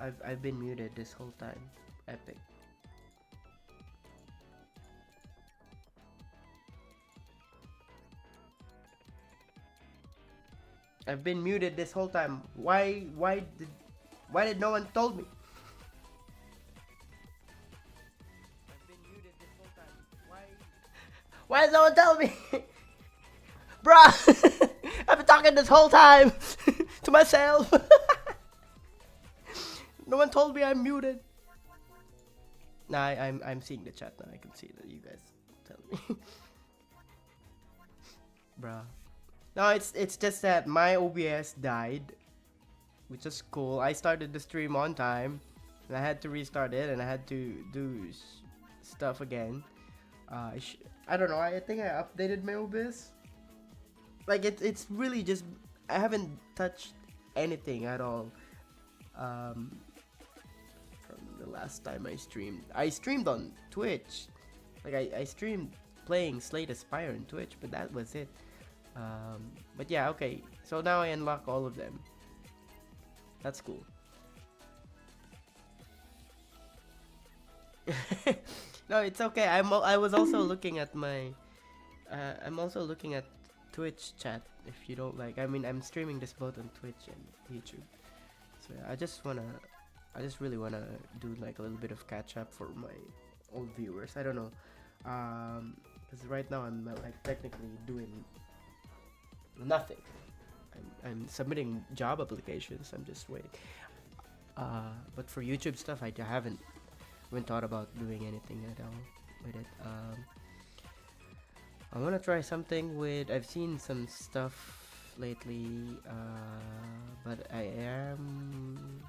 I've been muted this whole time. Epic. I've been muted this whole time. Why did no one told me? I've been muted this whole time. Why did no one tell me? Bruh! I've been talking this whole time to myself. No one told me I'm muted. Nah, I'm seeing the chat now. I can see that you guys tell me. Bruh. No, it's just that my OBS died, which is cool. I started the stream on time, and I had to restart it, and I had to do stuff again. I don't know. I think I updated my OBS. Like it's really just I haven't touched anything at all. From the last time I streamed. I streamed on Twitch. Like I streamed playing Slay the Spire on Twitch, but that was it. But yeah, okay. So now I unlock all of them. That's cool. No, it's okay. I was also looking at my. I'm also looking at Twitch chat. If you don't like, I mean, I'm streaming this both on Twitch and YouTube. So yeah, I just really wanna do like a little bit of catch up for my old viewers. I don't know, because right now I'm like technically doing nothing. I'm submitting job applications. I'm just waiting. But for YouTube stuff, I haven't thought about doing anything at all with it. I want to try something with. I've seen some stuff lately, but I am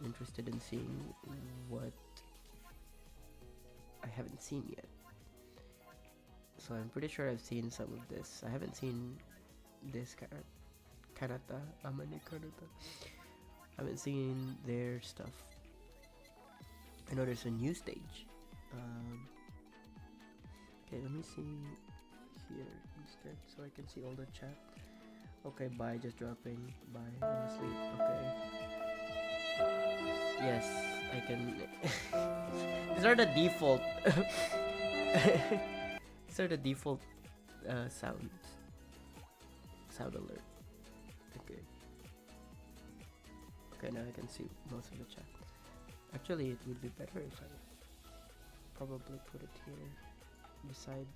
interested in seeing what I haven't seen yet. So I'm pretty sure I've seen some of this. I haven't seen this Kanata, Amane Kanata. I haven't seen their stuff. I know there's a new stage. Okay, let me see here instead so I can see all the chat. Okay, bye, just dropping. Bye, I'm asleep. Okay. Yes, I can. These are the default. These are the default sound alert. Okay. Okay, now I can see most of the chat. Actually, it would be better if I probably put it here beside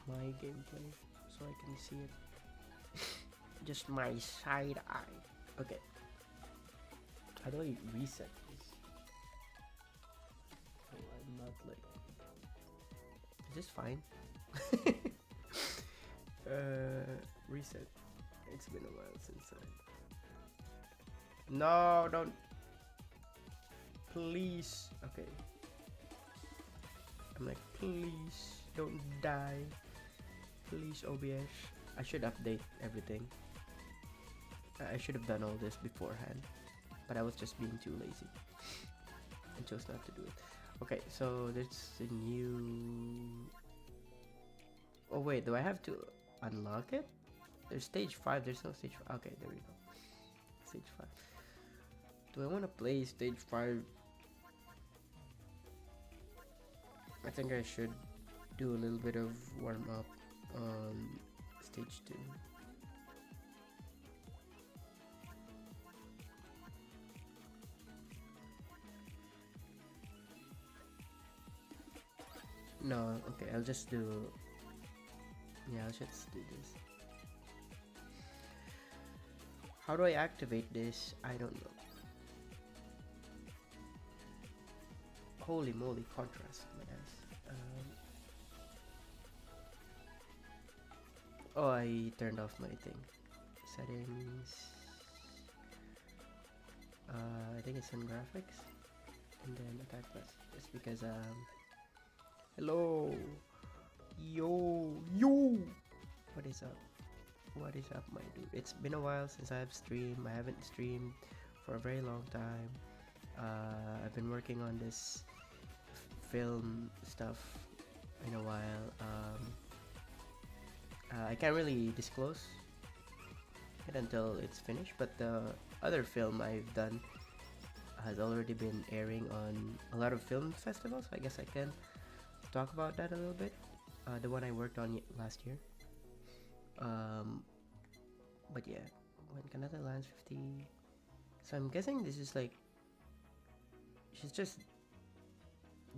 my gameplay so I can see it. Just my side eye. Okay. How do I reset this? So I'm not like. Is this fine? Reset. It's been a while since I. No, don't. Please. Okay. I'm like, please don't die. Please, OBS. I should update everything. I should have done all this beforehand, but I was just being too lazy and chose not to do it. Okay, so there's a new. Oh wait, do I have to unlock it? There's stage 5. There's no stage 5. Okay, there we go. Stage 5. Do I want to play stage 5? I think I should do a little bit of warm up on stage 2. No, okay, I'll just do. Yeah, I'll just do this. How do I activate this? I don't know. Holy moly, contrast, my guys. Oh, I turned off my thing. Settings. I think it's on graphics, and then attack class. Just because hello, yo. What is up? What is up, my dude? It's been a while since I've streamed. I haven't streamed for a very long time. I've been working on this film stuff in a while. I can't really disclose it until it's finished, but the other film I've done has already been airing on a lot of film festivals. So I guess I can talk about that a little bit. The one I worked on last year. Um, but yeah, when Canada lands 50. So I'm guessing this is like, she's just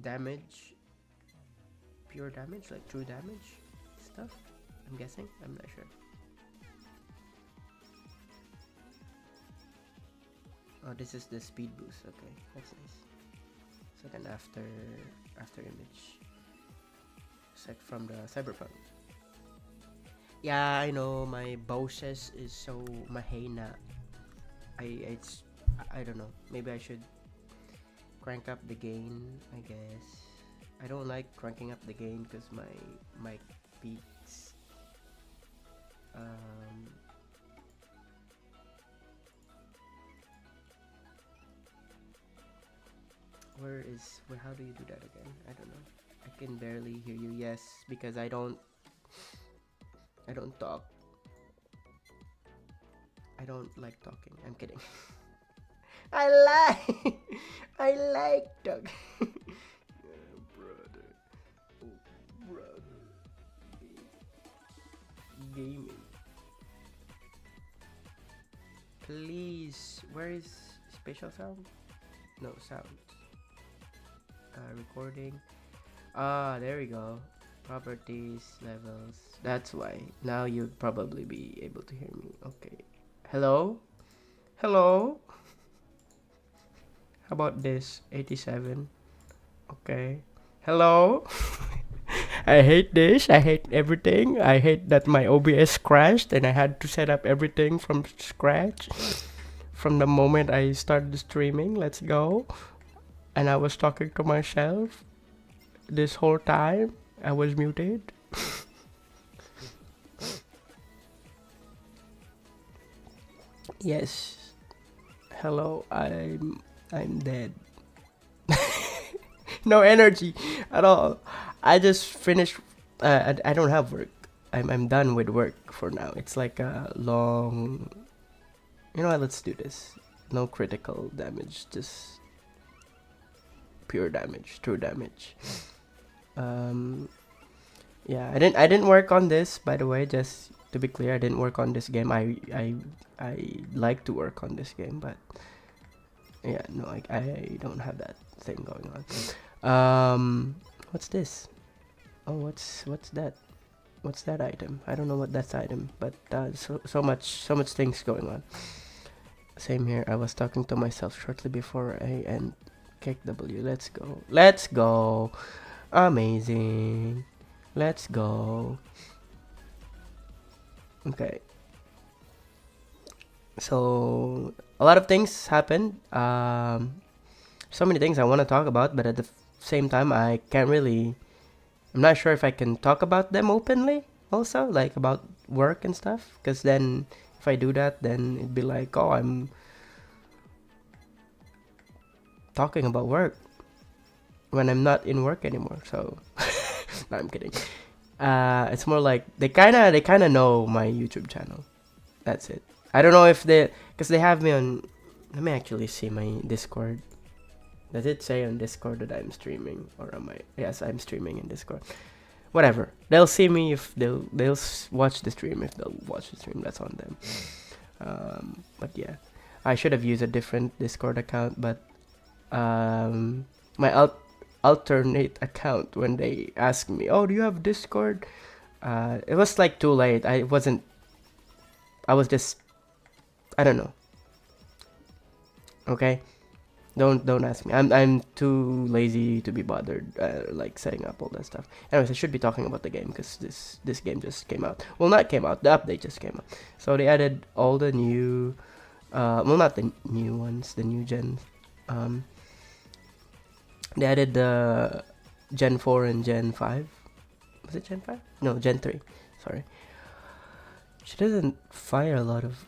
damage, pure damage, like true damage stuff. I'm guessing. I'm not sure. Oh, this is the speed boost. Okay, that's nice. It's like an after image. It's like from the Cyberpunk. Yeah, I know my bosses is so mahina. I don't know. Maybe I should crank up the gain. I guess I don't like cranking up the gain because my mic peaks. Where? How do you do that again? I don't know. I can barely hear you. Yes, because I don't talk. I don't like talking. I'm kidding. I like I like talking. Yeah, brother. Oh, brother. Gaming. Please. Where is spatial sound? No sound. Recording. Ah, there we go. Properties, levels. That's why. Now you'd probably be able to hear me. Okay. Hello? Hello? How about this? 87. Okay. Hello? I hate this. I hate everything. I hate that my OBS crashed and I had to set up everything from scratch. From the moment I started streaming. Let's go. And I was talking to myself this whole time. I was muted. Yes. Hello. I'm dead. No energy at all. I just finished. I don't have work. I'm done with work for now. It's like a long. You know what? Let's do this. No critical damage. Just pure damage, true damage. Yeah, I didn't work on this, by the way. Just to be clear, I didn't work on this game. I like to work on this game, but yeah, no, I don't have that thing going on. What's this? Oh, what's that? What's that item? I don't know what that's item, but so much things going on. Same here. I was talking to myself shortly before I end. Kick W. Let's go. Let's go. Amazing. Let's go. Okay. So a lot of things happened. So many things I want to talk about, but at the same time, I can't really. I'm not sure if I can talk about them openly. Also, like about work and stuff, because then if I do that, then it'd be like, oh, I'm talking about work when I'm not in work anymore. So, no, I'm kidding. It's more like they kind of know my YouTube channel. That's it. I don't know if because they have me on. Let me actually see my Discord. Does it say on Discord that I'm streaming, or am I? Yes, I'm streaming in Discord. Whatever. They'll see me if they'll watch the stream. If they'll watch the stream, that's on them. But yeah, I should have used a different Discord account, but my alternate account, when they asked me, oh, do you have Discord? It was like too late. I was just, I don't know. Okay, don't ask me. I'm too lazy to be bothered, like setting up all that stuff. Anyways, I should be talking about the game because this game just came out. Well, not came out. The update just came out. So they added all the new, well, not the new ones, the new gens. They added the Gen 4 and Gen 5. Was it Gen 5? No, Gen 3. Sorry. She doesn't fire a lot of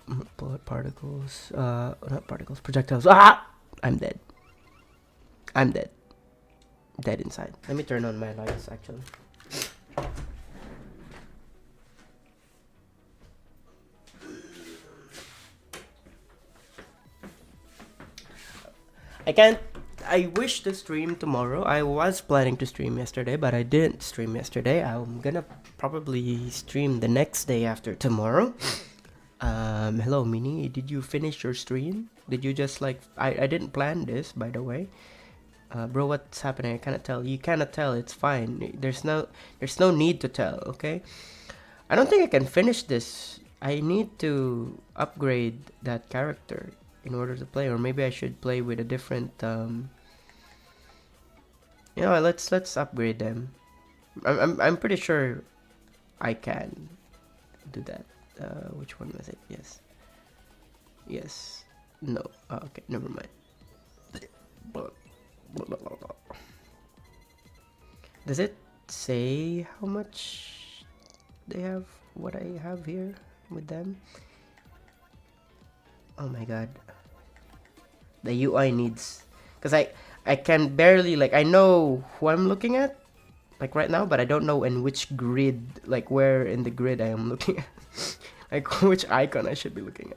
particles. Not particles, projectiles. Ah! I'm dead. I'm dead. Dead inside. Let me turn on my lights, actually. I can't. I wish to stream tomorrow. I was planning to stream yesterday, but I didn't stream yesterday. I'm gonna probably stream the next day after tomorrow. Hello, Mini. Did you finish your stream? Did you just like? I didn't plan this, by the way. Bro, what's happening? I cannot tell. You cannot tell. It's fine. There's no need to tell. Okay. I don't think I can finish this. I need to upgrade that character in order to play, or maybe I should play with a different. You know, let's upgrade them. I'm pretty sure I can do that. Which one was it? Yes. Yes. No. Oh, okay. Never mind. Does it say how much they have? What I have here with them? Oh my god. The UI needs, because I can barely, like, I know who I'm looking at like right now, but I don't know in which grid, like where in the grid I am looking at. Like which icon I should be looking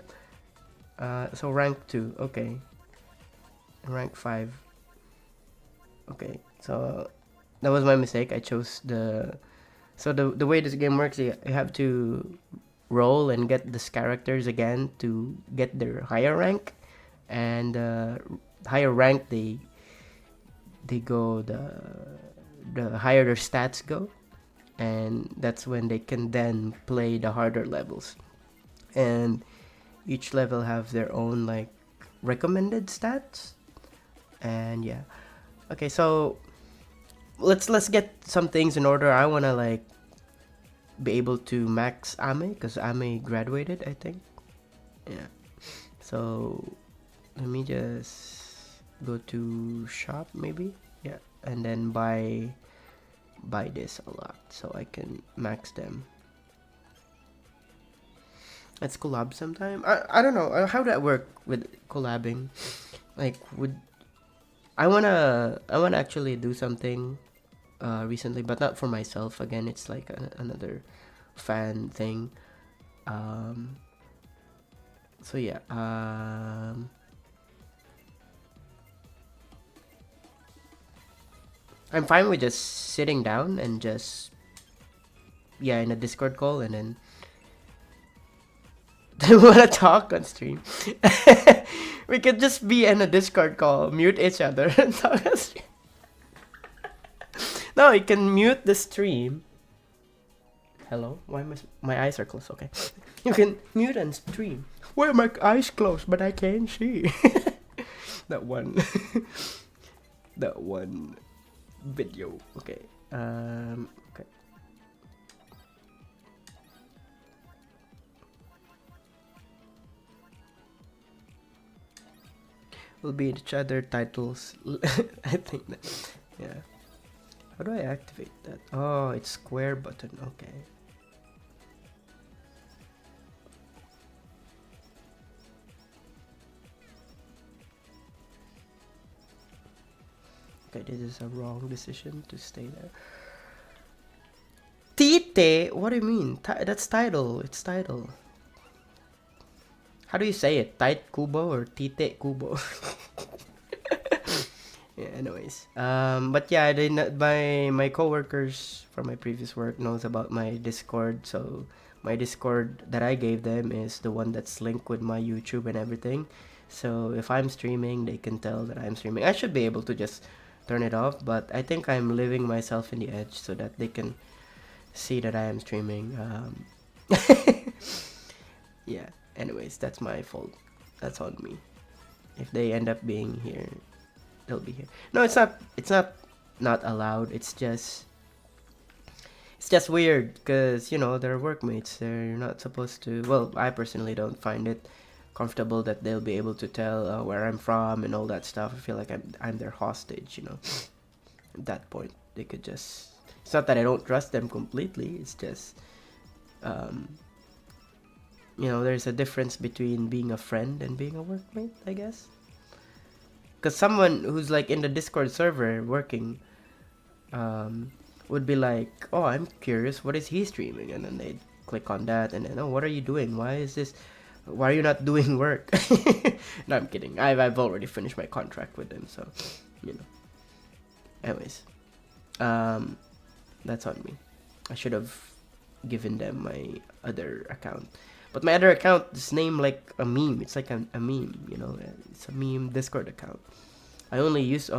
at. So rank 2, okay. Rank 5. Okay, so that was my mistake. I chose the. So the way this game works, you have to roll and get these characters again to get their higher rank, and higher rank they go, the higher their stats go, and that's when they can then play the harder levels, and each level have their own like recommended stats, and yeah. Okay, so let's get some things in order. I wanna like be able to max Ame, because Ame graduated, I think. Yeah. So let me just go to shop maybe. Yeah, and then buy this a lot so I can max them. Let's collab sometime. I don't know how that work with collabing. Like, would I wanna actually do something recently, but not for myself. Again, it's like another fan thing. So yeah. I'm fine with just sitting down and just, yeah, in a Discord call, and then wanna talk on stream. We could just be in a Discord call, mute each other, and talk on stream. No, you can mute the stream. Hello? Why my eyes are closed? Okay. You can mute and stream. Why are my eyes closed but I can't see? That one. That one video. Okay. Okay. We'll be each other titles. I think that. Yeah. How do I activate that? Oh, it's square button. Okay. Okay, this is a wrong decision to stay there. Tite? What do you mean? That's title. It's title. How do you say it? Tite Kubo or Tite Kubo? Yeah, anyways. But yeah, my coworkers from my previous work knows about my Discord. So my Discord that I gave them is the one that's linked with my YouTube and everything. So if I'm streaming, they can tell that I'm streaming. I should be able to just turn it off, but I think I'm leaving myself in the edge so that they can see that I am streaming. Yeah. Anyways, that's my fault. That's on me. If they end up being here, they'll be here. No, it's not. It's not allowed. It's just weird because, you know, they're workmates. They're not supposed to. Well, I personally don't find it comfortable that they'll be able to tell where I'm from and all that stuff. I feel like I'm their hostage. You know, at that point they could just. It's not that I don't trust them completely. It's just, you know, there's a difference between being a friend and being a workmate, I guess. Because someone who's like in the Discord server working would be like, oh, I'm curious, what is he streaming? And then they'd click on that, and then, oh, what are you doing? Why is this? Why are you not doing work? No, I'm kidding. I've already finished my contract with them, so you know. Anyways, that's on me. I should have given them my other account, but my other account is named like a meme. It's like a meme, you know. It's a meme Discord account. I only use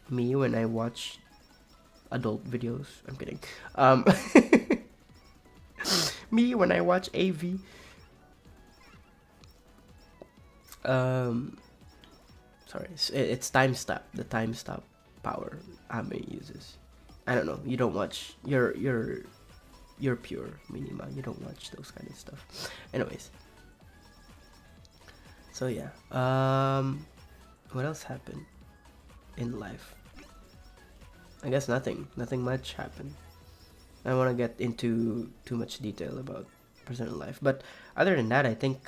me when I watch adult videos. I'm kidding. Me when I watch AV. Sorry, it's time stop. The time stop power Ame uses. I don't know. You don't watch. You're pure Minima. You don't watch those kind of stuff. Anyways. So yeah. What else happened in life? I guess nothing. Nothing much happened. I don't want to get into too much detail about personal life, but other than that, I think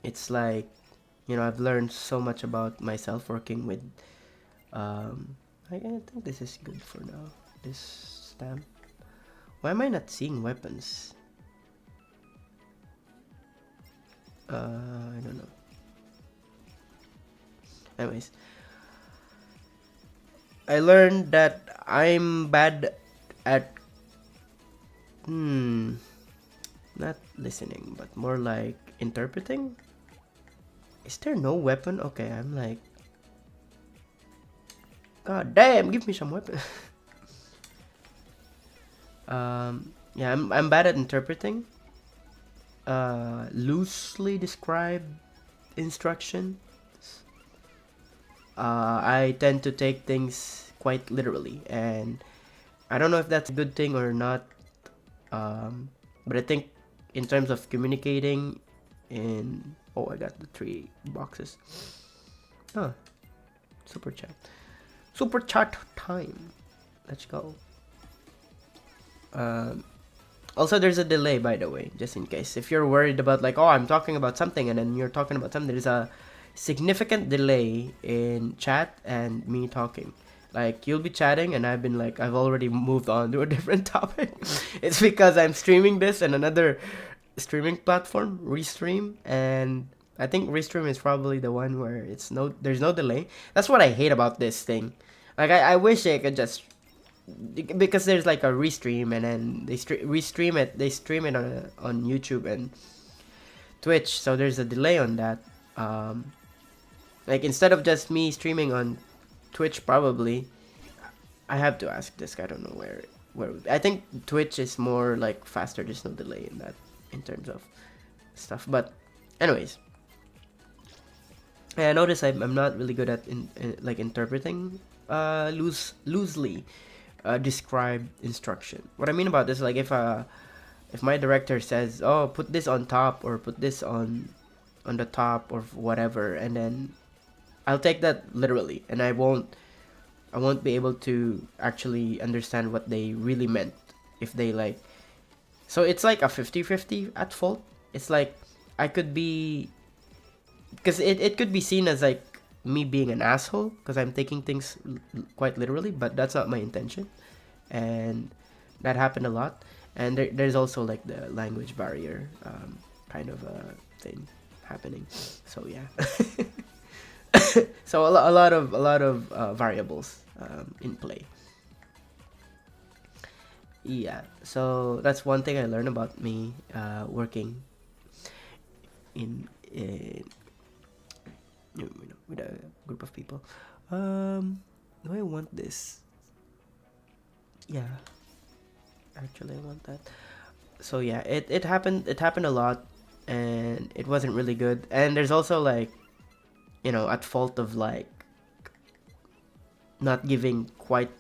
it's like, you know, I've learned so much about myself working with. I think this is good for now. This stamp. Why am I not seeing weapons? I don't know. Anyways, I learned that I'm bad at not listening, but more like interpreting. Is there no weapon? Okay, I'm like, god damn, give me some weapon. Yeah, I'm bad at interpreting loosely described instructions. I tend to take things quite literally, and I don't know if that's a good thing or not. But I think in terms of communicating oh, I got the 3 boxes. Oh, super chat time. Let's go. Also, there's a delay, by the way, just in case. If you're worried about like, oh, I'm talking about something and then you're talking about something, there's a significant delay in chat and me talking. Like, you'll be chatting and I've already moved on to a different topic. It's because I'm streaming this and another streaming platform, Restream, and I think Restream is probably the one where there's no delay. That's what I hate about this thing. Like, I wish I could just, because there's like a Restream and then they stream it on YouTube and Twitch, so there's a delay on that. Like, instead of just me streaming on Twitch, probably I have to ask this. I don't know where I think Twitch is more like faster. There's no delay in that in terms of stuff. But anyways, I notice I'm not really good at like interpreting loosely described instruction. What I mean about this, like, if my director says, oh, put this on top or put this on the top or whatever, and then I'll take that literally, and I won't be able to actually understand what they really meant if they like. So it's like a 50-50 at fault. It's like I could be, because it could be seen as like me being an asshole because I'm taking things quite literally, but that's not my intention, and that happened a lot. And there's also like the language barrier kind of thing happening. So yeah. So a lot of variables in play. Yeah, so that's one thing I learned about me working in you know, with a group of people. Do I want this? Yeah, actually I want that. So yeah, it happened a lot, and it wasn't really good. And there's also like, you know, at fault of like not giving quite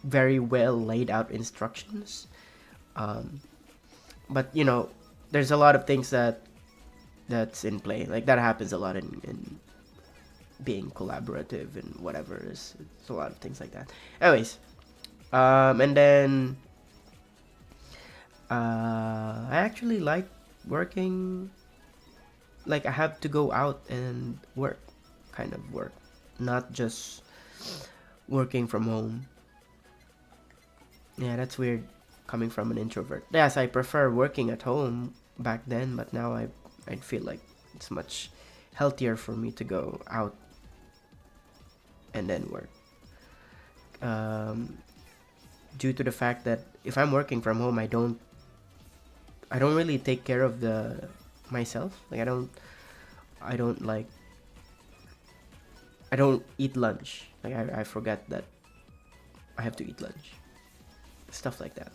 very well laid out instructions. But you know, there's a lot of things that's in play. Like, that happens a lot in being collaborative and whatever. It's a lot of things like that. Anyways, and then I actually like working. Like, I have to go out and work, kind of work, not just working from home. Yeah, that's weird. coming from an introvert. Yes, I prefer working at home back then, but now I feel like it's much healthier for me to go out and then work. Due to the fact that if I'm working from home, I don't really take care of myself. Like I don't eat lunch. Like I forget that I have to eat lunch. Stuff like that.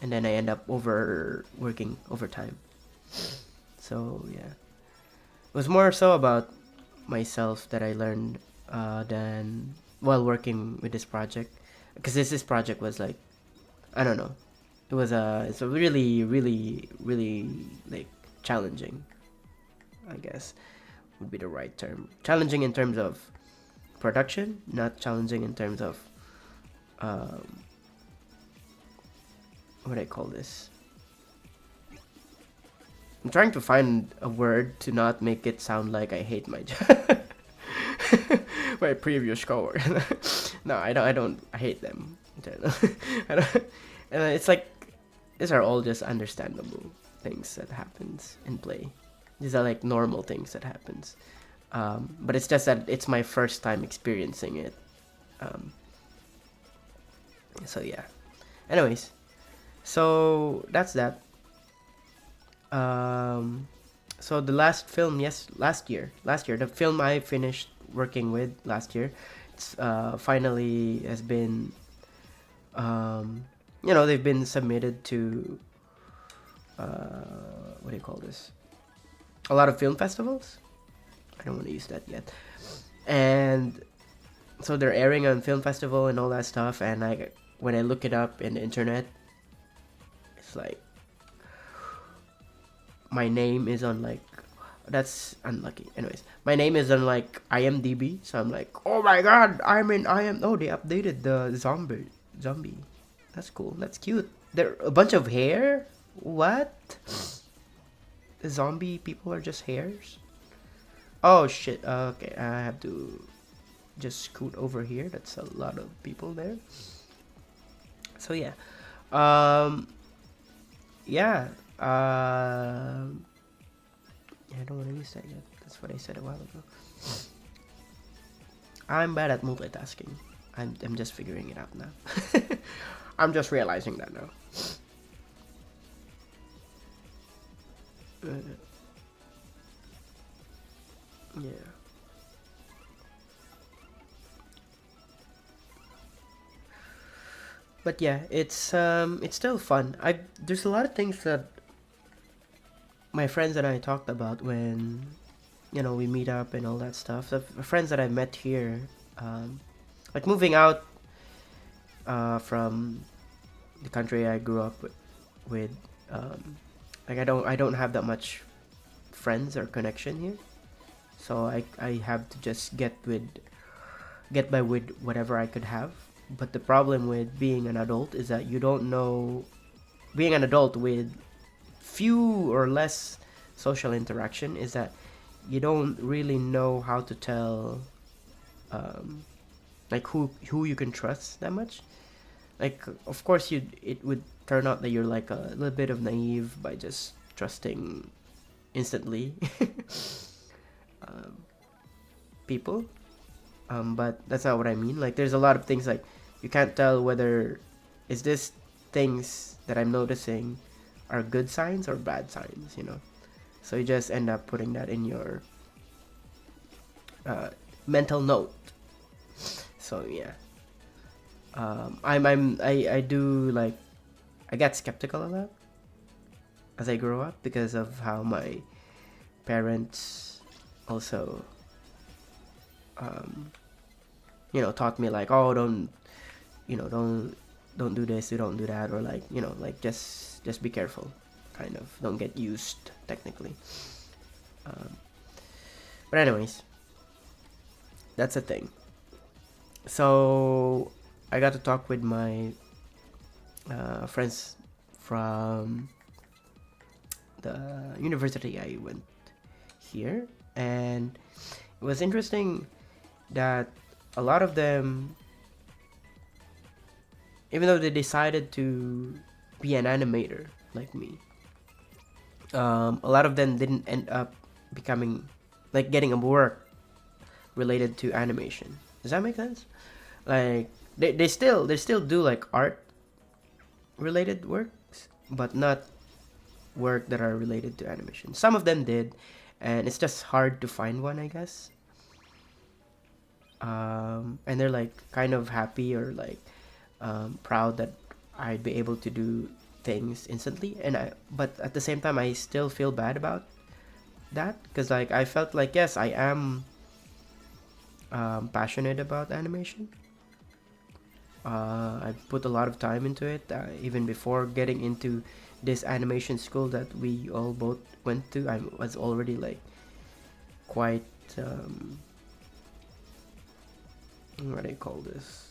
And then I end up working overtime. So yeah, it was more so about myself that I learned than while working with this project, because this project was like, I don't know, it's a really really like challenging, I guess would be the right term. Challenging in terms of production, not challenging in terms of what do I call this? I'm trying to find a word to not make it sound like I hate my job. My previous coworker. No, I don't. I hate them. I don't, and it's like these are all just understandable things that happens in play. These are like normal things that happens. But it's just that it's my first time experiencing it. So yeah. Anyways, so that's that. So the last film, last year, the film I finished working with last year, it's finally has been, they've been submitted to, what do you call this? A lot of film festivals. I don't want to use that yet. And so they're airing on film festival and all that stuff. And when I look it up in the internet, it's like my name is on like, that's unlucky. Anyways, my name is on like IMDb, so I'm like, oh my god, oh, they updated the zombie. That's cool. That's cute. There a bunch of hair. What? The zombie people are just hairs. Oh shit. Okay, I have to just scoot over here. That's a lot of people there. So yeah, yeah. I don't want to use that yet. That's what I said a while ago. I'm bad at multitasking. I'm just figuring it out now. I'm just realizing that now. Yeah. But yeah, it's still fun. There's a lot of things that my friends and I talked about when we meet up and all that stuff. The friends that I met here, like moving out from the country I grew up with, like I don't have that much friends or connection here, so I have to just get by with whatever I could have. But the problem with being an adult is that you don't know, being an adult with few or less social interaction, is that you don't really know how to tell like who you can trust that much. Like of course it would turn out that you're like a little bit of naive by just trusting instantly people, but that's not what I mean. Like there's a lot of things like you can't tell whether is this things that I'm noticing are good signs or bad signs, so you just end up putting that in your mental note. So yeah, I do like, I got skeptical a lot as I grow up because of how my parents also taught me like, oh, don't do this, you don't do that, or like like just be careful, kind of, don't get used technically. But anyways, that's a thing. So I got to talk with my friends from the university I went here, and it was interesting that a lot of them even though they decided to be an animator like me, a lot of them didn't end up becoming like getting a work related to animation. Does that make sense? Like they still do like art related works, but not work that are related to animation. Some of them did, and it's just hard to find one, I guess. And they're like kind of happy or like proud that I'd be able to do things instantly, and but at the same time I still feel bad about that because like I felt like yes I am passionate about animation. I put a lot of time into it, even before getting into this animation school that we all both went to. I was already like quite what do you call this?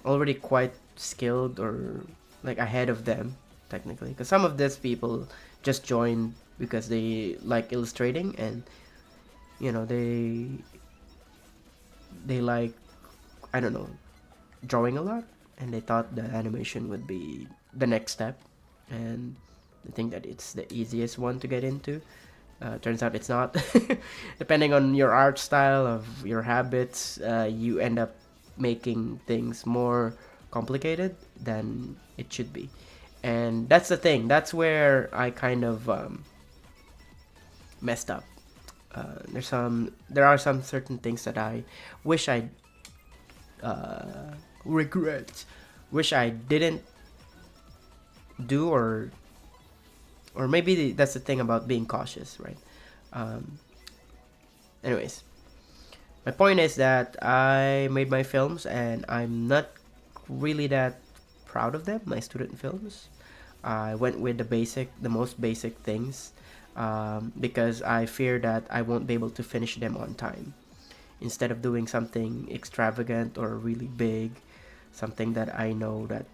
Already quite skilled or like ahead of them technically, because some of these people just joined because they like illustrating and you know they like I don't know drawing a lot, and they thought the animation would be the next step, and they think that it's the easiest one to get into. Turns out it's not. Depending on your art style of your habits, you end up making things more complicated than it should be, and that's the thing. That's where I kind of messed up. There are some certain things that I wish I regret, wish I didn't do, or maybe that's the thing about being cautious, right? Um, anyways, my point is that I made my films and I'm not really that proud of them, my student films. I went with the most basic things, because I fear that I won't be able to finish them on time. Instead of doing something extravagant or really big, something that I know that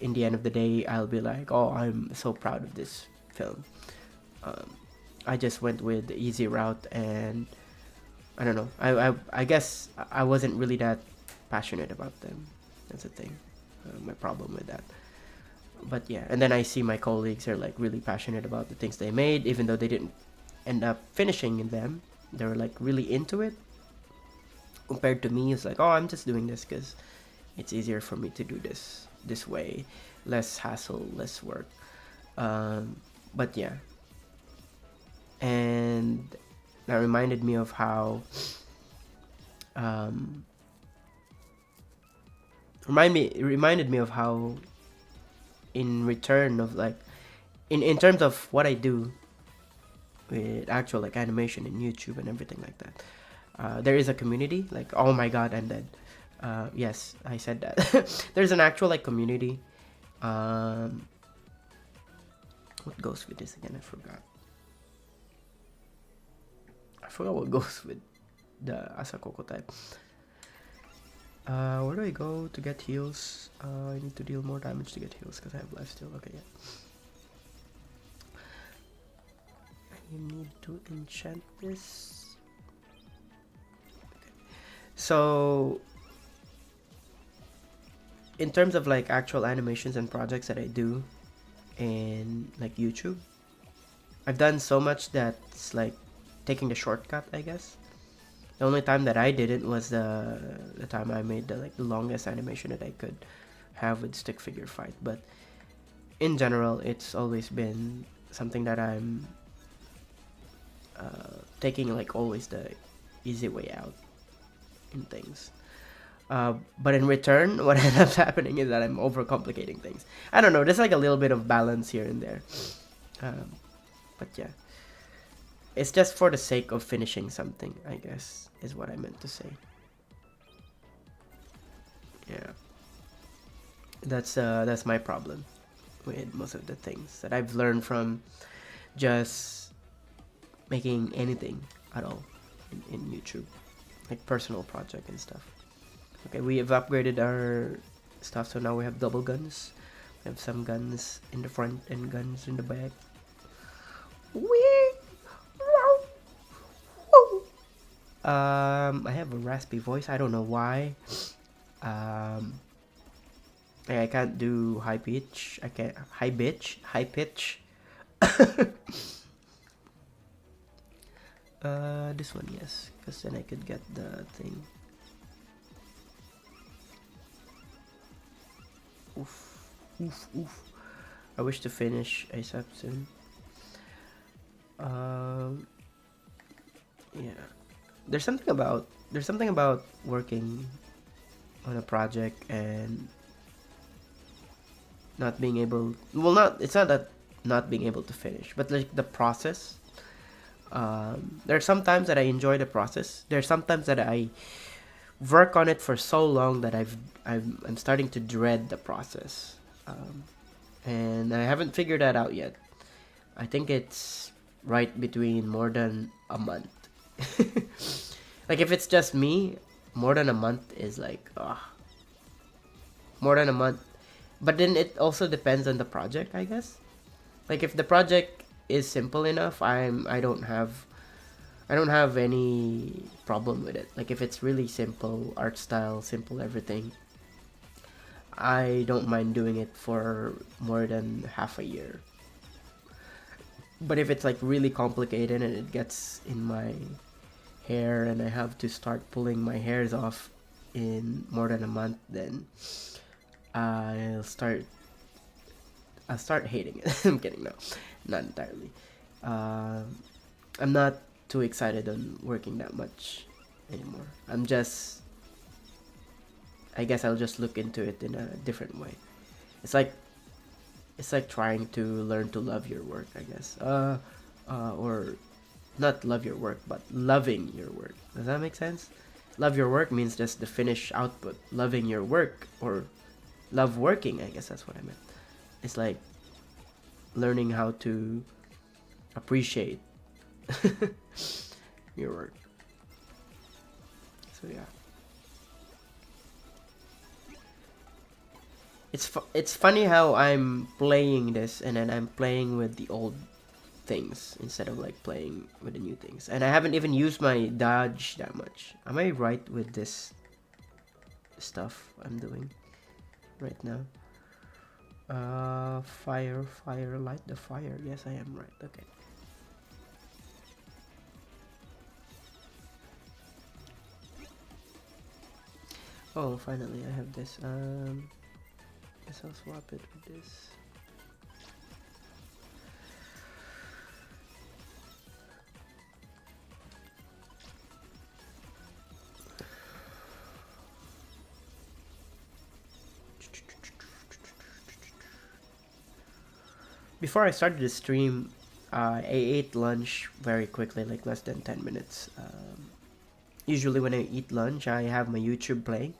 in the end of the day I'll be like, oh, I'm so proud of this film. Um, I just went with the easy route, and I don't know. I guess I wasn't really that passionate about them. That's the thing. My problem with that. But yeah, and then I see my colleagues are like really passionate about the things they made, even though they didn't end up finishing in them. They were like really into it. Compared to me, it's like, oh, I'm just doing this because it's easier for me to do this way, less hassle, less work. But yeah, and that reminded me of how reminded me of how in return of like in terms of what I do with actual like animation and YouTube and everything like that, there is a community. Like, oh my god, I'm dead. Yes, I said that. There's an actual like community. What goes with this again? I forgot what goes with the Asakoko type. Where do I go to get heals? I need to deal more damage to get heals because I have life still. Okay, yeah. I need to enchant this. Okay. So, in terms of like actual animations and projects that I do in like YouTube, I've done so much that's like taking the shortcut, I guess. The only time that I did it was the time I made the longest animation that I could have with stick figure fight. But in general, it's always been something that I'm taking like always the easy way out in things. But in return, what ends up happening is that I'm overcomplicating things. I don't know. There's like a little bit of balance here and there. But yeah. It's just for the sake of finishing something, I guess, is what I meant to say. Yeah. That's my problem with most of the things that I've learned from just making anything at all in YouTube. Like personal project and stuff. Okay, we have upgraded our stuff, so now we have double guns. We have some guns in the front and guns in the back. Whee! I have a raspy voice. I don't know why. I can't do high pitch. I can't high pitch. This one, yes, because then I could get the thing. Oof, oof, oof. I wish to finish ASAP soon. Yeah. There's something about working on a project and not being able. Well, not. It's not that not being able to finish, but like the process. There are some times that I enjoy the process. There are some times that I work on it for so long that I'm starting to dread the process, and I haven't figured that out yet. I think it's right between more than a month. Like if it's just me, more than a month is like more than a month. But then it also depends on the project, I guess. Like if the project is simple enough, I don't have any problem with it. Like if it's really simple art style, simple everything, I don't mind doing it for more than half a year. But if it's like really complicated and it gets in my hair and I have to start pulling my hairs off in more than a month, then I'll start hating it. I'm kidding, no, not entirely. I'm not too excited on working that much anymore. I guess I'll just look into it in a different way. It's like trying to learn to love your work, I guess. Or not love your work, but loving your work. Does that make sense? Love your work means just the finished output. Loving your work or love working, I guess that's what I meant. It's like learning how to appreciate your work. So yeah. It's funny how I'm playing this and then I'm playing with the old things instead of like playing with the new things. And I haven't even used my dodge that much. Am I right with this stuff I'm doing right now? Fire, light the fire. Yes, I am right. Okay. Oh, finally I have this. Guess I'll swap it with this. Before I started the stream, I ate lunch very quickly, like less than 10 minutes. Usually when I eat lunch, I have my YouTube playing.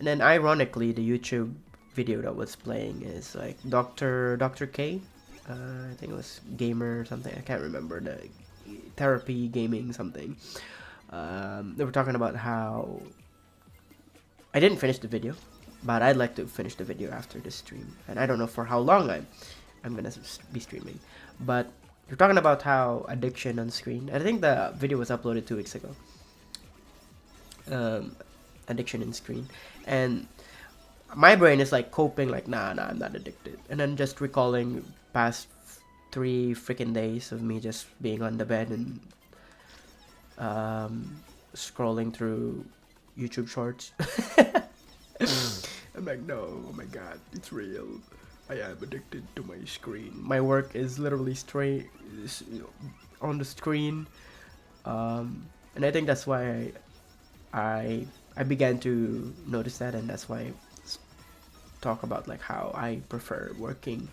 And then ironically, the YouTube video that was playing is like Dr. K. I think it was gamer or something. I can't remember, the therapy gaming something. They were talking about how I didn't finish the video, but I'd like to finish the video after the stream. And I don't know for how long I'm gonna be streaming, but you're talking about how addiction on screen. I think the video was uploaded 2 weeks ago. Addiction in screen, and my brain is like coping, like nah, I'm not addicted, and then just recalling past 3 freaking days of me just being on the bed and scrolling through YouTube shorts. I'm like, no, oh my god, it's real. I am addicted to my screen. My work is literally straight on the screen, and I think that's why I began to notice that, and that's why I talk about like how I prefer working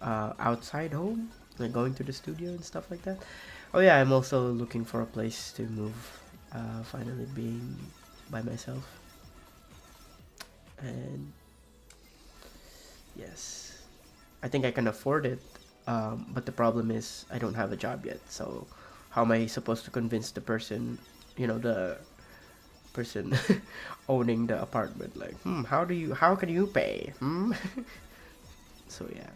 outside home, like going to the studio and stuff like that. Oh yeah, I'm also looking for a place to move. Finally being by myself, and yes, I think I can afford it, but the problem is I don't have a job yet, so how am I supposed to convince the person, the person owning the apartment, like, how can you pay? So yeah,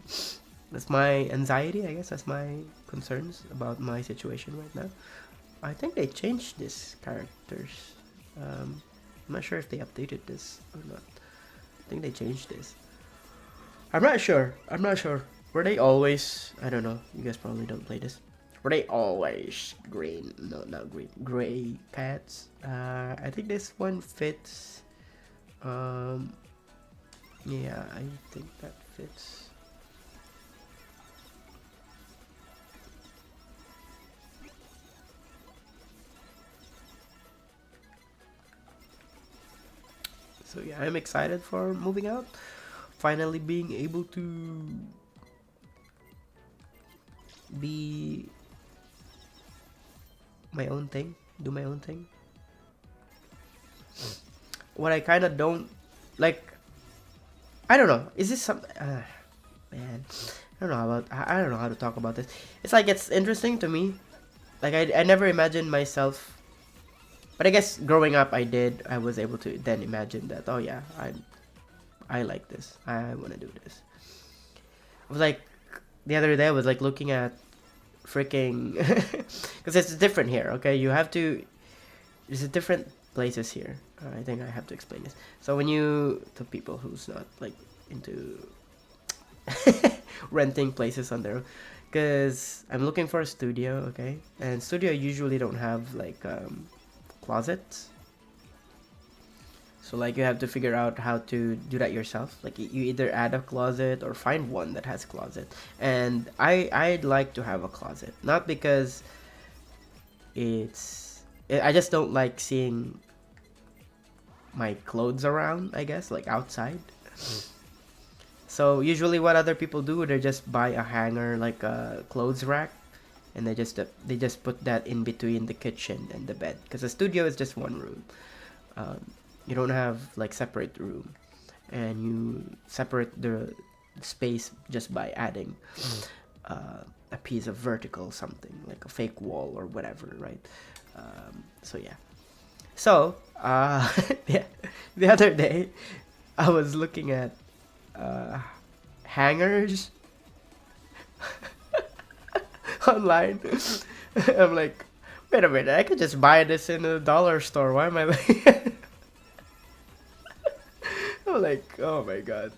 that's my anxiety, I guess. That's my concerns about my situation right now. I think they changed these characters. I'm not sure if they updated this or not. I think they changed this. I'm not sure. I'm not sure. Were they always? I don't know. You guys probably don't play this. Were they always green? No, not green. Gray pads. I think this one fits. Yeah, I think that fits. So yeah, I'm excited for moving out. Finally being able to be my own thing, do my own thing. What I kind of don't like, I don't know. Is this something? Man, I don't know how to talk about this. It's like it's interesting to me. Like I never imagined myself, but I guess growing up I did. I was able to then imagine that. Oh yeah, I like this. I want to do this. I was like the other day I was like looking at freaking because it's different here. Okay, you have to. There's different places here. I think I have to explain this. So when you to people who's not like into renting places on their own, because I'm looking for a studio, okay, and studio usually don't have like closets. So like you have to figure out how to do that yourself. Like you either add a closet or find one that has closet. And I'd like to have a closet, not because I just don't like seeing my clothes around, I guess, like outside. So usually what other people do, they just buy a hanger, like a clothes rack, and they just put that in between the kitchen and the bed, because the studio is just one room. You don't have like separate room, and you separate the space just by adding a piece of vertical something, like a fake wall or whatever, right? So yeah. So yeah, the other day I was looking at hangers online. I'm like, wait a minute, I could just buy this in a dollar store. Why am I like? I'm like, oh my god,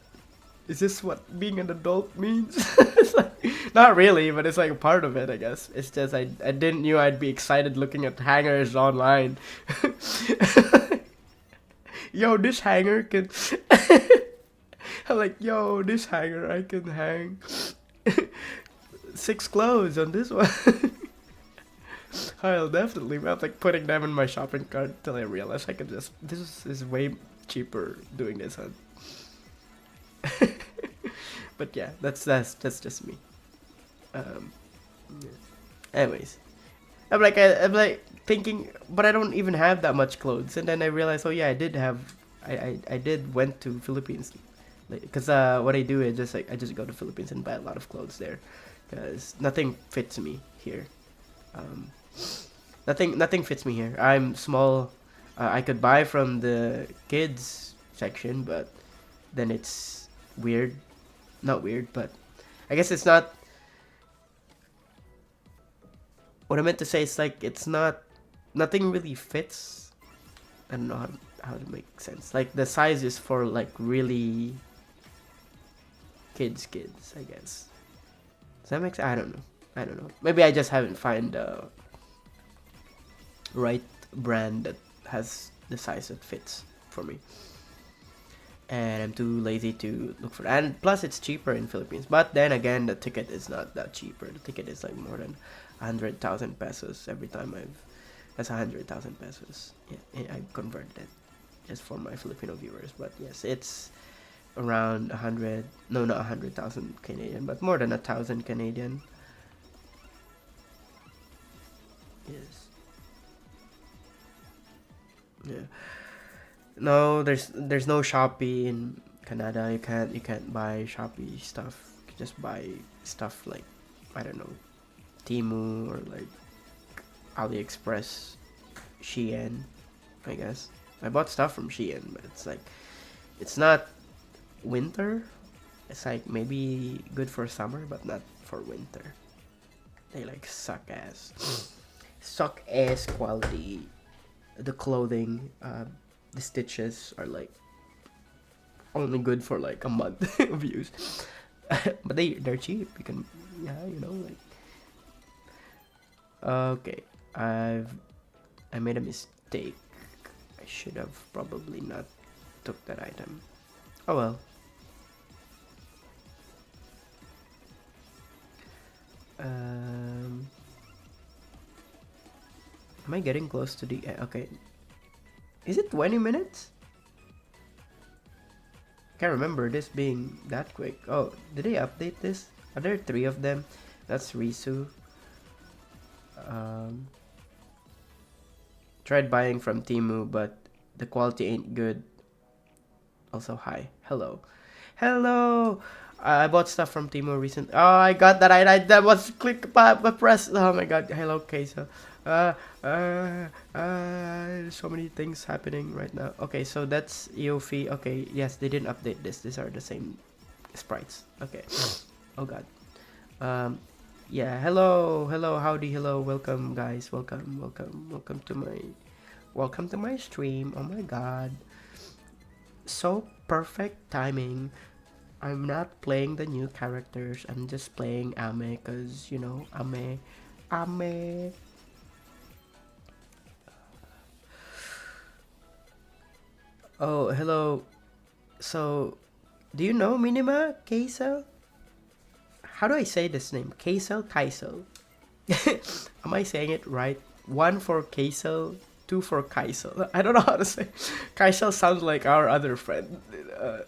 is this what being an adult means? It's like, not really, but it's like a part of it, I guess. It's just I didn't knew I'd be excited looking at hangers online. Yo, this hanger can. I'm like, yo, this hanger I can hang 6 clothes on this one. I'll definitely. I'm like putting them in my shopping cart until I realize I can just. This is way cheaper doing this on. But yeah, that's just me. Yeah. Anyways, I'm like thinking, but I don't even have that much clothes, and then I realized, oh yeah, I did went to Philippines, because what I do is just like I just go to Philippines and buy a lot of clothes there, because nothing fits me here. Nothing fits me here. I'm small. I could buy from the kids section, but then it's weird. Not weird, but I guess it's not. What I meant to say is like it's not. Nothing really fits. I don't know how to make sense. Like the size is for like really kids, I guess. Does that make sense? I don't know. Maybe I just haven't found the right brand that has the size that fits for me. And I'm too lazy to look for that. And plus it's cheaper in Philippines. But then again, the ticket is not that cheaper. The ticket is like more than 100,000 pesos every time that's 100,000 pesos. Yeah, I converted it just for my Filipino viewers. But yes, it's around 100, no, not 100,000 Canadian, but more than 1,000 Canadian. Yes. Yeah. No, there's no Shopee in Canada. You can't buy Shopee stuff. You can just buy stuff like, I don't know, Temu or like AliExpress, Shein, I guess. I bought stuff from Shein, but it's like it's not winter. It's like maybe good for summer, but not for winter. They like suck ass quality. The clothing, the stitches are like only good for like a month of use. But they're cheap. You can, yeah, you know, like. Okay, I made a mistake. I should have probably not took that item. Oh well. Am I getting close to the okay? Is it 20 minutes? Can't remember this being that quick. Oh, did they update this? Are there 3 of them? That's Risu. Tried buying from Temu, but the quality ain't good. Also, hi. Hello. Hello! I bought stuff from Temu recently. Oh, I got that. That was click, press. Oh my god. Hello, Kesa. So many things happening right now. Okay, so that's Eofi. Okay, yes, they didn't update this. These are the same sprites. Okay. Oh god. Yeah, hello, howdy, hello, welcome guys, welcome to my stream. Oh my god, so perfect timing. I'm not playing the new characters, I'm just playing Ame, cause you know, Ame. Oh, hello. So, do you know Minima Keisel? How do I say this name? Kaisel? Am I saying it right? 1 for Kaisel, 2 for Kaisel. I don't know how to say. Kaisel sounds like our other friend.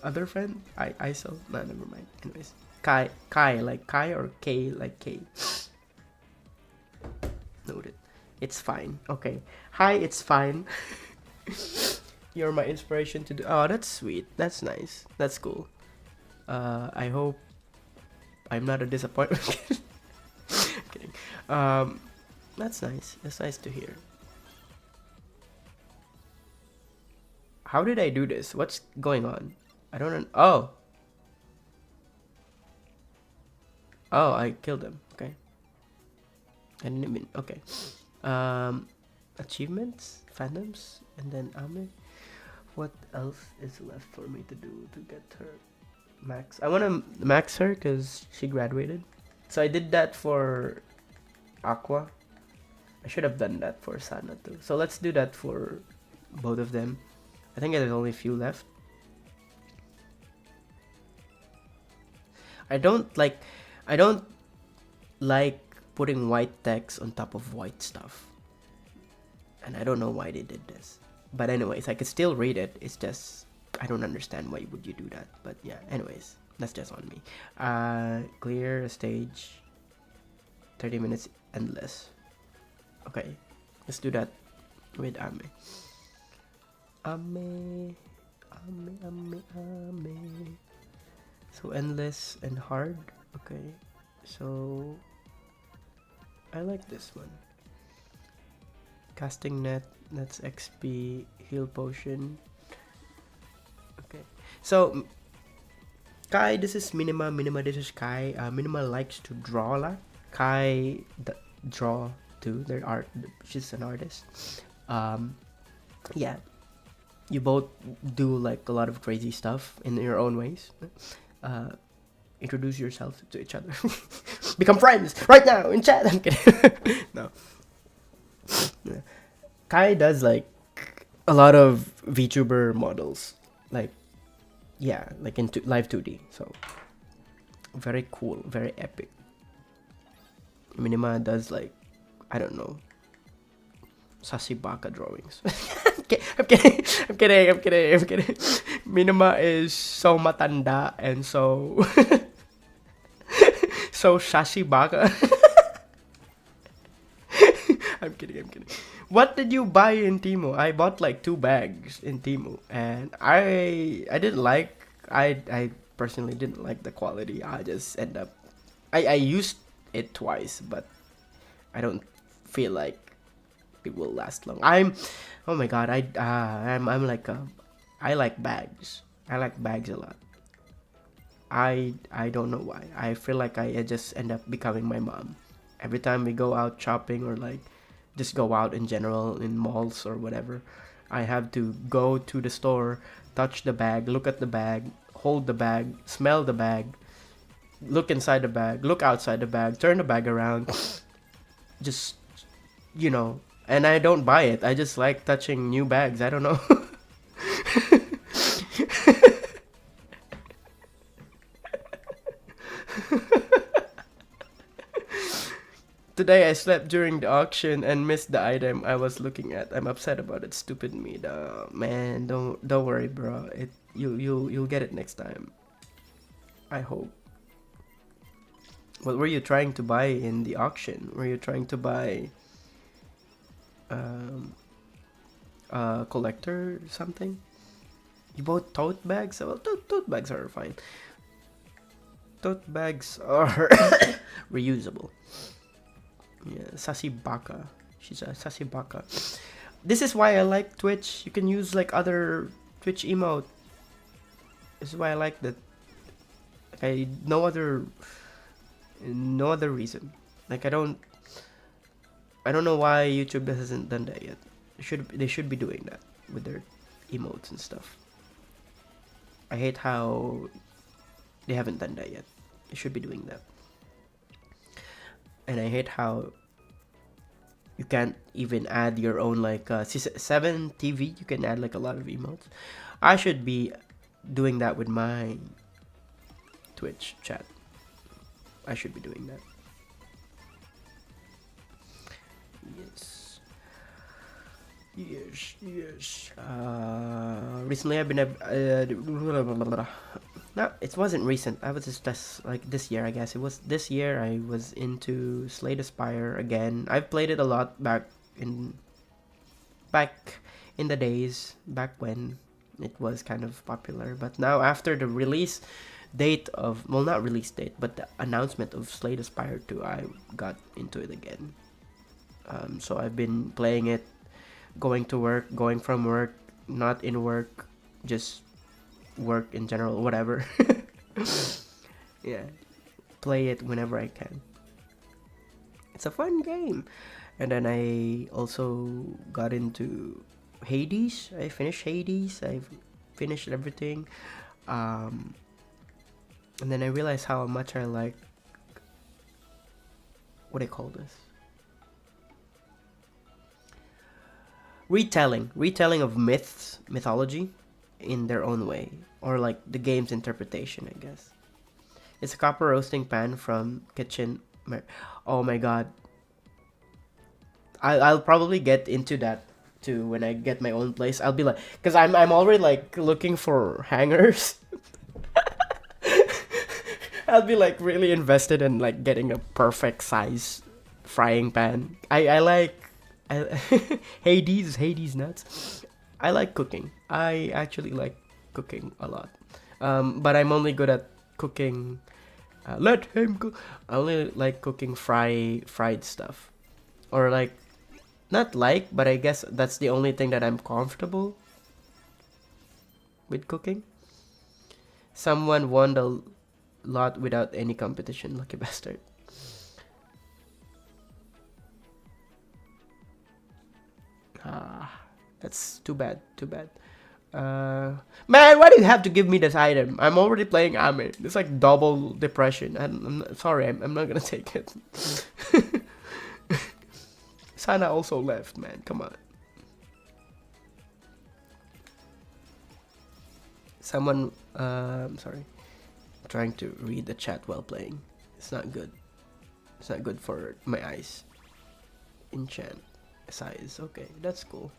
Other friend? Isel? No, never mind. Anyways. Kai like Kai or K like K. Noted. It's fine. Okay. Hi, it's fine. You're my inspiration to do. Oh, that's sweet. That's nice. That's cool. I hope I'm not a disappointment. Kidding. That's nice. That's nice to hear. How did I do this? What's going on? I don't know. Oh. Oh, I killed him. Okay. I didn't even. Okay. Achievements, fandoms, and then Ame. What else is left for me to do to get her max? I want to max her because she graduated. So I did that for Aqua. I should have done that for Sana too. So let's do that for both of them. I think there's only a few left. I don't like putting white text on top of white stuff. And I don't know why they did this. But anyways, I could still read it. It's just I don't understand why would you do that. But yeah, anyways, that's just on me. Clear a stage. 30 minutes endless. Okay, let's do that with Ame. Ame. So endless and hard. Okay, so I like this one. Casting net. That's XP. Heal potion. Okay, so Kai, this is Minima. This is Kai. Minima likes to draw a lot. Kai draw too. Their art. She's an artist. Yeah, you both do like a lot of crazy stuff in your own ways. Introduce yourself to each other. Become friends right now in chat. I'm kidding. No. Yeah. Kai does like a lot of VTuber models. Like, yeah, like into live 2D. So very cool, very epic. Minima does like, I don't know, Sasibaka drawings. I'm kidding. Minima is so matanda and so so Sasibaka. I'm kidding. What did you buy in Temu? I bought like 2 bags in Temu, and I didn't like. I personally didn't like the quality. I just end up. I used it twice, but I don't feel like it will last long. Oh my god. I'm like I like bags. I like bags a lot. I don't know why. I feel like I just end up becoming my mom. Every time we go out shopping or like just go out in general in malls or whatever, I have to go to the store, touch the bag, look at the bag, hold the bag, smell the bag, look inside the bag, look outside the bag, turn the bag around. Just, you know, and I don't buy it. I just like touching new bags. I don't know. Today I slept during the auction and missed the item I was looking at. I'm upset about it. Stupid me. Man, don't worry, bro. You'll get it next time. I hope. What were you trying to buy in the auction? Were you trying to buy a collector or something? You bought tote bags? Well, tote bags are fine. Tote bags are reusable. Yeah, sassy baka. She's a sassy baka. This is why I like Twitch. You can use like other Twitch emote. This is why I like that. Like, no other reason. Like I don't know why YouTube hasn't done that yet. They should be doing that with their emotes and stuff. I hate how they haven't done that yet. They should be doing that. And I hate how you can't even add your own like 7 TV. You can add like a lot of emotes. I should be doing that with my Twitch chat. I should be doing that. Yes. Recently I've been no, it wasn't recent. I was just like this year, I guess. It was this year I was into Slay the Spire again. I've played it a lot back in the days, back when it was kind of popular. But now after the release date of, well, not release date, but the announcement of Slay the Spire 2, I got into it again. So I've been playing it, going to work, going from work, not in work, just work in general, whatever. Yeah, play it whenever I can. It's a fun game. And then I also got into Hades. I finished Hades. I've finished everything. And then I realized how much I like, what do you call this? Retelling of mythology in their own way, or like the game's interpretation, I guess. It's a copper roasting pan from Kitchen. Oh my god. I'll probably get into that too when I get my own place. I'll be like, because I'm already like looking for hangers. I'll be like really invested in like getting a perfect size frying pan. I like Hades nuts. I like cooking. I actually like cooking a lot. But I'm only good at cooking. Let him cook. I only like cooking fried stuff, or like, not like, but I guess that's the only thing that I'm comfortable with cooking. Someone won the lot without any competition. Lucky bastard. That's too bad. Man, why do you have to give me this item? I'm already playing Ame. It's like double depression. I'm not, sorry, I'm not gonna take it. Sana also left, man. Come on. Someone, I'm sorry. I'm trying to read the chat while playing. It's not good. It's not good for my eyes. Enchant size. Okay, that's cool.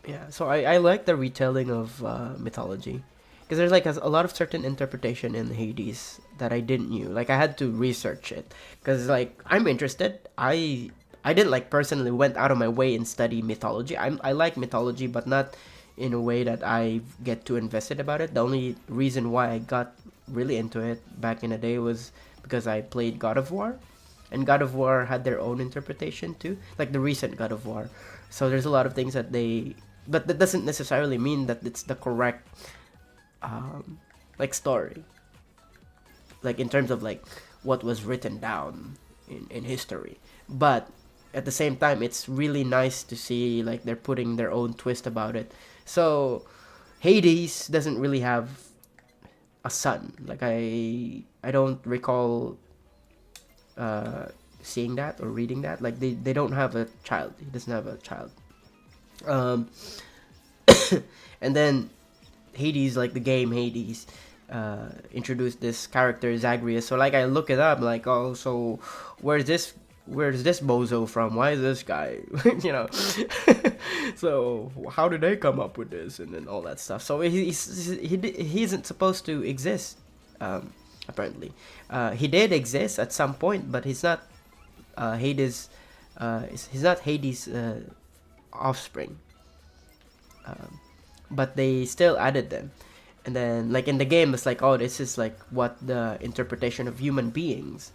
Yeah, so I like the retelling of mythology, because there's like a lot of certain interpretation in Hades that I didn't knew. Like I had to research it, because like I'm interested. I didn't like personally went out of my way and study mythology. I like mythology, but not in a way that I get too invested about it. The only reason why I got really into it back in the day was because I played God of War, and God of War had their own interpretation too, like the recent God of War. So there's a lot of things that they, but that doesn't necessarily mean that it's the correct like story, like in terms of like what was written down in history. But at the same time, it's really nice to see like they're putting their own twist about it. So Hades doesn't really have a son. Like I don't recall seeing that or reading that. Like they don't have a child. He doesn't have a child. Um, and then Hades, like the game Hades, introduced this character Zagreus. So like I look it up, like, oh, so where's this bozo from? Why is this guy, you know? So how did they come up with this and then all that stuff? So he isn't supposed to exist, apparently. He did exist at some point, but he's not Hades. He's not Hades' offspring. But they still added them. And then, like in the game, it's like, oh, this is like what the interpretation of human beings,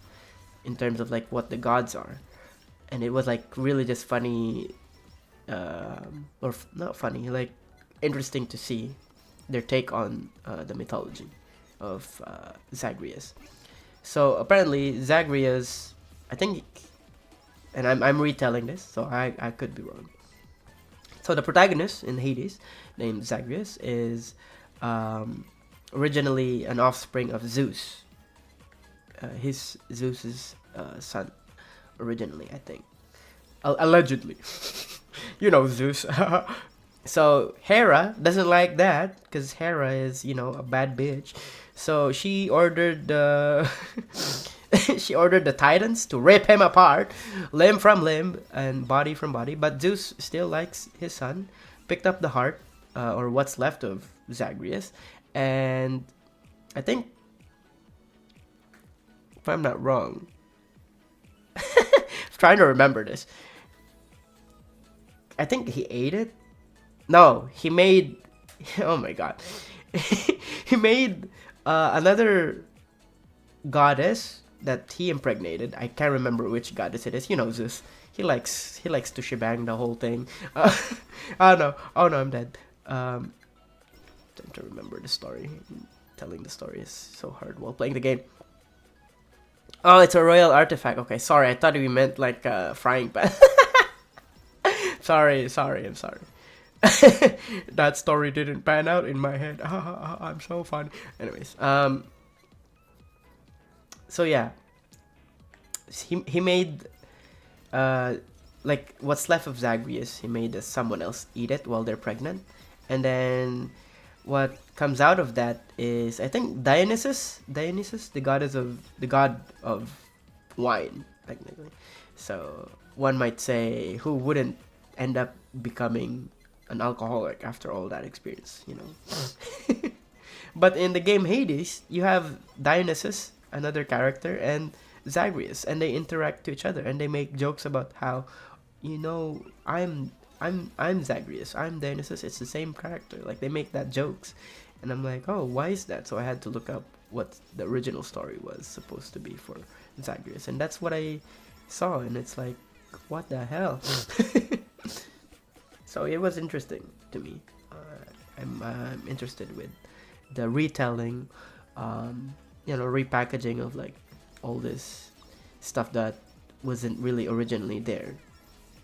in terms of like what the gods are, and it was like really just funny, or not funny, like interesting to see their take on the mythology of Zagreus. So apparently Zagreus, I think, and I'm retelling this, so I could be wrong. So the protagonist in Hades, named Zagreus, is originally an offspring of Zeus. Zeus's son, originally, I think. Allegedly. You know Zeus. So Hera doesn't like that, because Hera is, a bad bitch. So she ordered the she ordered the Titans to rip him apart, limb from limb and body from body. But Zeus still likes his son, picked up the heart, or what's left of Zagreus, and I think, if I'm not wrong, I'm trying to remember this. I think he ate it. No, he made. Oh my god, he made another goddess that he impregnated. I can't remember which goddess it is. Zeus. He likes to shebang the whole thing. Oh no, I'm dead. Trying to remember the story. Telling the story is so hard while playing the game. Oh, it's a royal artifact. Okay, sorry. I thought we meant like a frying pan. sorry. I'm sorry. That story didn't pan out in my head. I'm so funny. Anyways, so yeah, he made like what's left of Zagreus. He made someone else eat it while they're pregnant, and then what comes out of that is, I think, Dionysus, the god of wine, technically. So one might say, who wouldn't end up becoming an alcoholic after all that experience, But in the game Hades, you have Dionysus, another character, and Zagreus, and they interact to each other, and they make jokes about how, I'm Zagreus, I'm Dionysus, it's the same character. Like, they make that jokes, and I'm like, oh, why is that? So I had to look up what the original story was supposed to be for Zagreus, and that's what I saw, and it's like, what the hell? So it was interesting to me. I'm interested with the retelling, repackaging of like all this stuff that wasn't really originally there.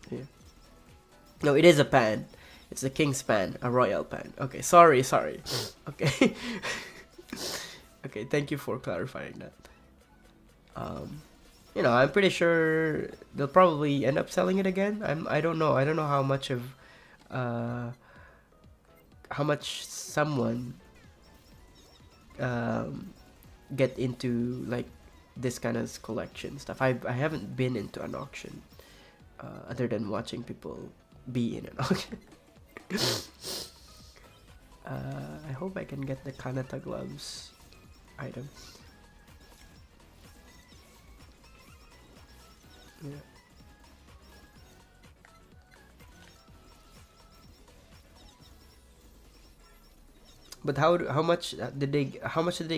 Yeah. No, it is a pan. It's a king's pan, a royal pan. Okay, sorry. Okay. Okay, thank you for clarifying that. I'm pretty sure they'll probably end up selling it again. I don't know. I don't know how much someone get into like this kind of collection stuff. I haven't been into an auction other than watching people be in an auction. I hope I can get the Kanata gloves item. Yeah. But how much did they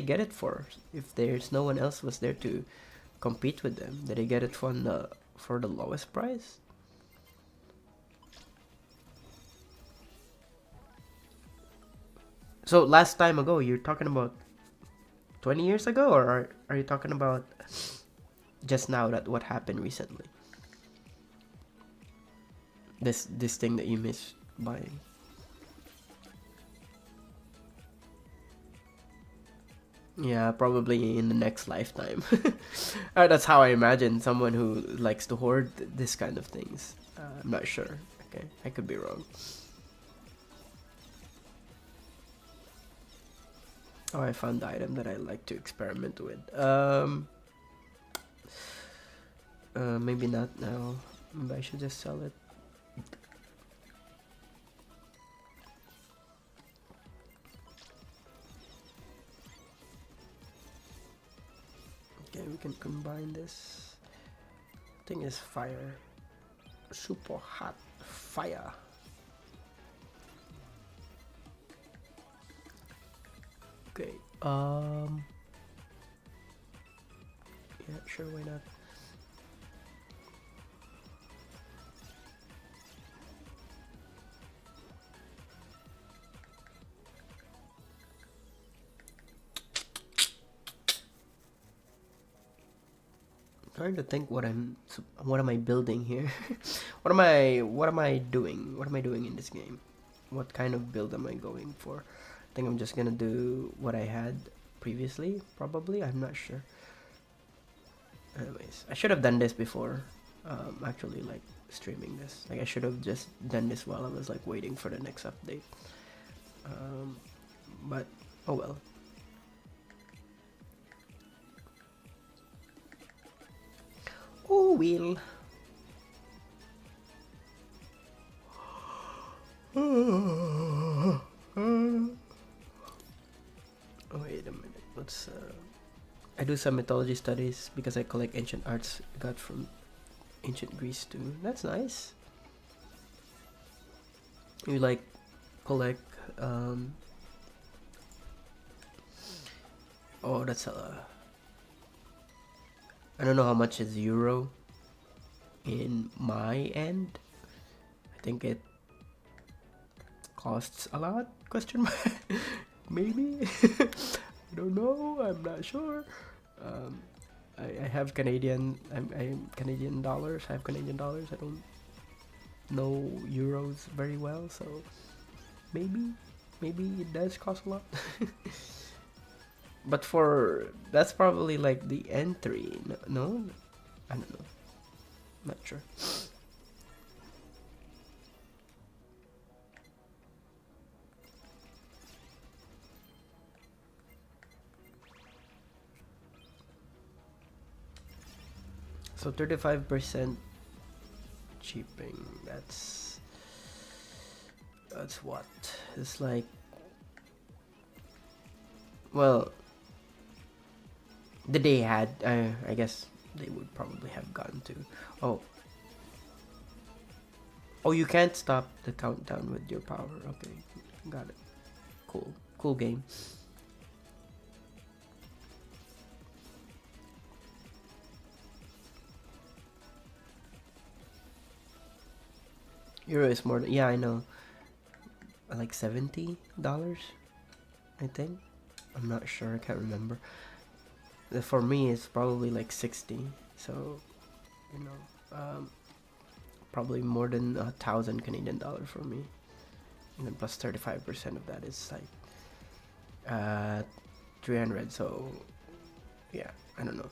get it for? If there's no one else was there to compete with them, did they get it for the lowest price? So last time ago, you're talking about 20 years ago, or are you talking about just now, that what happened recently? this thing that you miss buying. Yeah, probably in the next lifetime. That's how I imagine someone who likes to hoard this kind of things. I'm not sure. Okay, I could be wrong. Oh, I found the item that I like to experiment with. Maybe not now. Maybe I should just sell it. Okay, we can combine this. Thing is fire. Super hot fire. Okay. Yeah, sure, why not? Trying to think what am I building here? what am I doing? What am I doing in this game? What kind of build am I going for? I think I'm just gonna do what I had previously, probably. I'm not sure. Anyways, I should have done this before actually like streaming this. Like I should have just done this while I was like waiting for the next update. But oh well. Oh well. Oh, wait a minute. Let's I do some mythology studies because I collect ancient arts got from ancient Greece too. That's nice. You like collect oh, that's I don't know how much is euro in my end. I think it costs a lot, question mark. Maybe. I don't know, I'm not sure. I have Canadian I'm Canadian dollars. I have Canadian dollars. I don't know euros very well, so maybe it does cost a lot. But for that's probably like the entry. No, I don't know. Not sure. So 35% cheaping. That's what? It's like, well, the day had I guess they would probably have gotten to. Oh, you can't stop the countdown with your power. Okay, got it. Cool game. Euro is more. Yeah, I know. Like $70, I think. I'm not sure. I can't remember. For me, it's probably like 60. So, you know, probably more than 1,000 Canadian dollars for me. And then plus 35% of that is like 300. So, yeah, I don't know.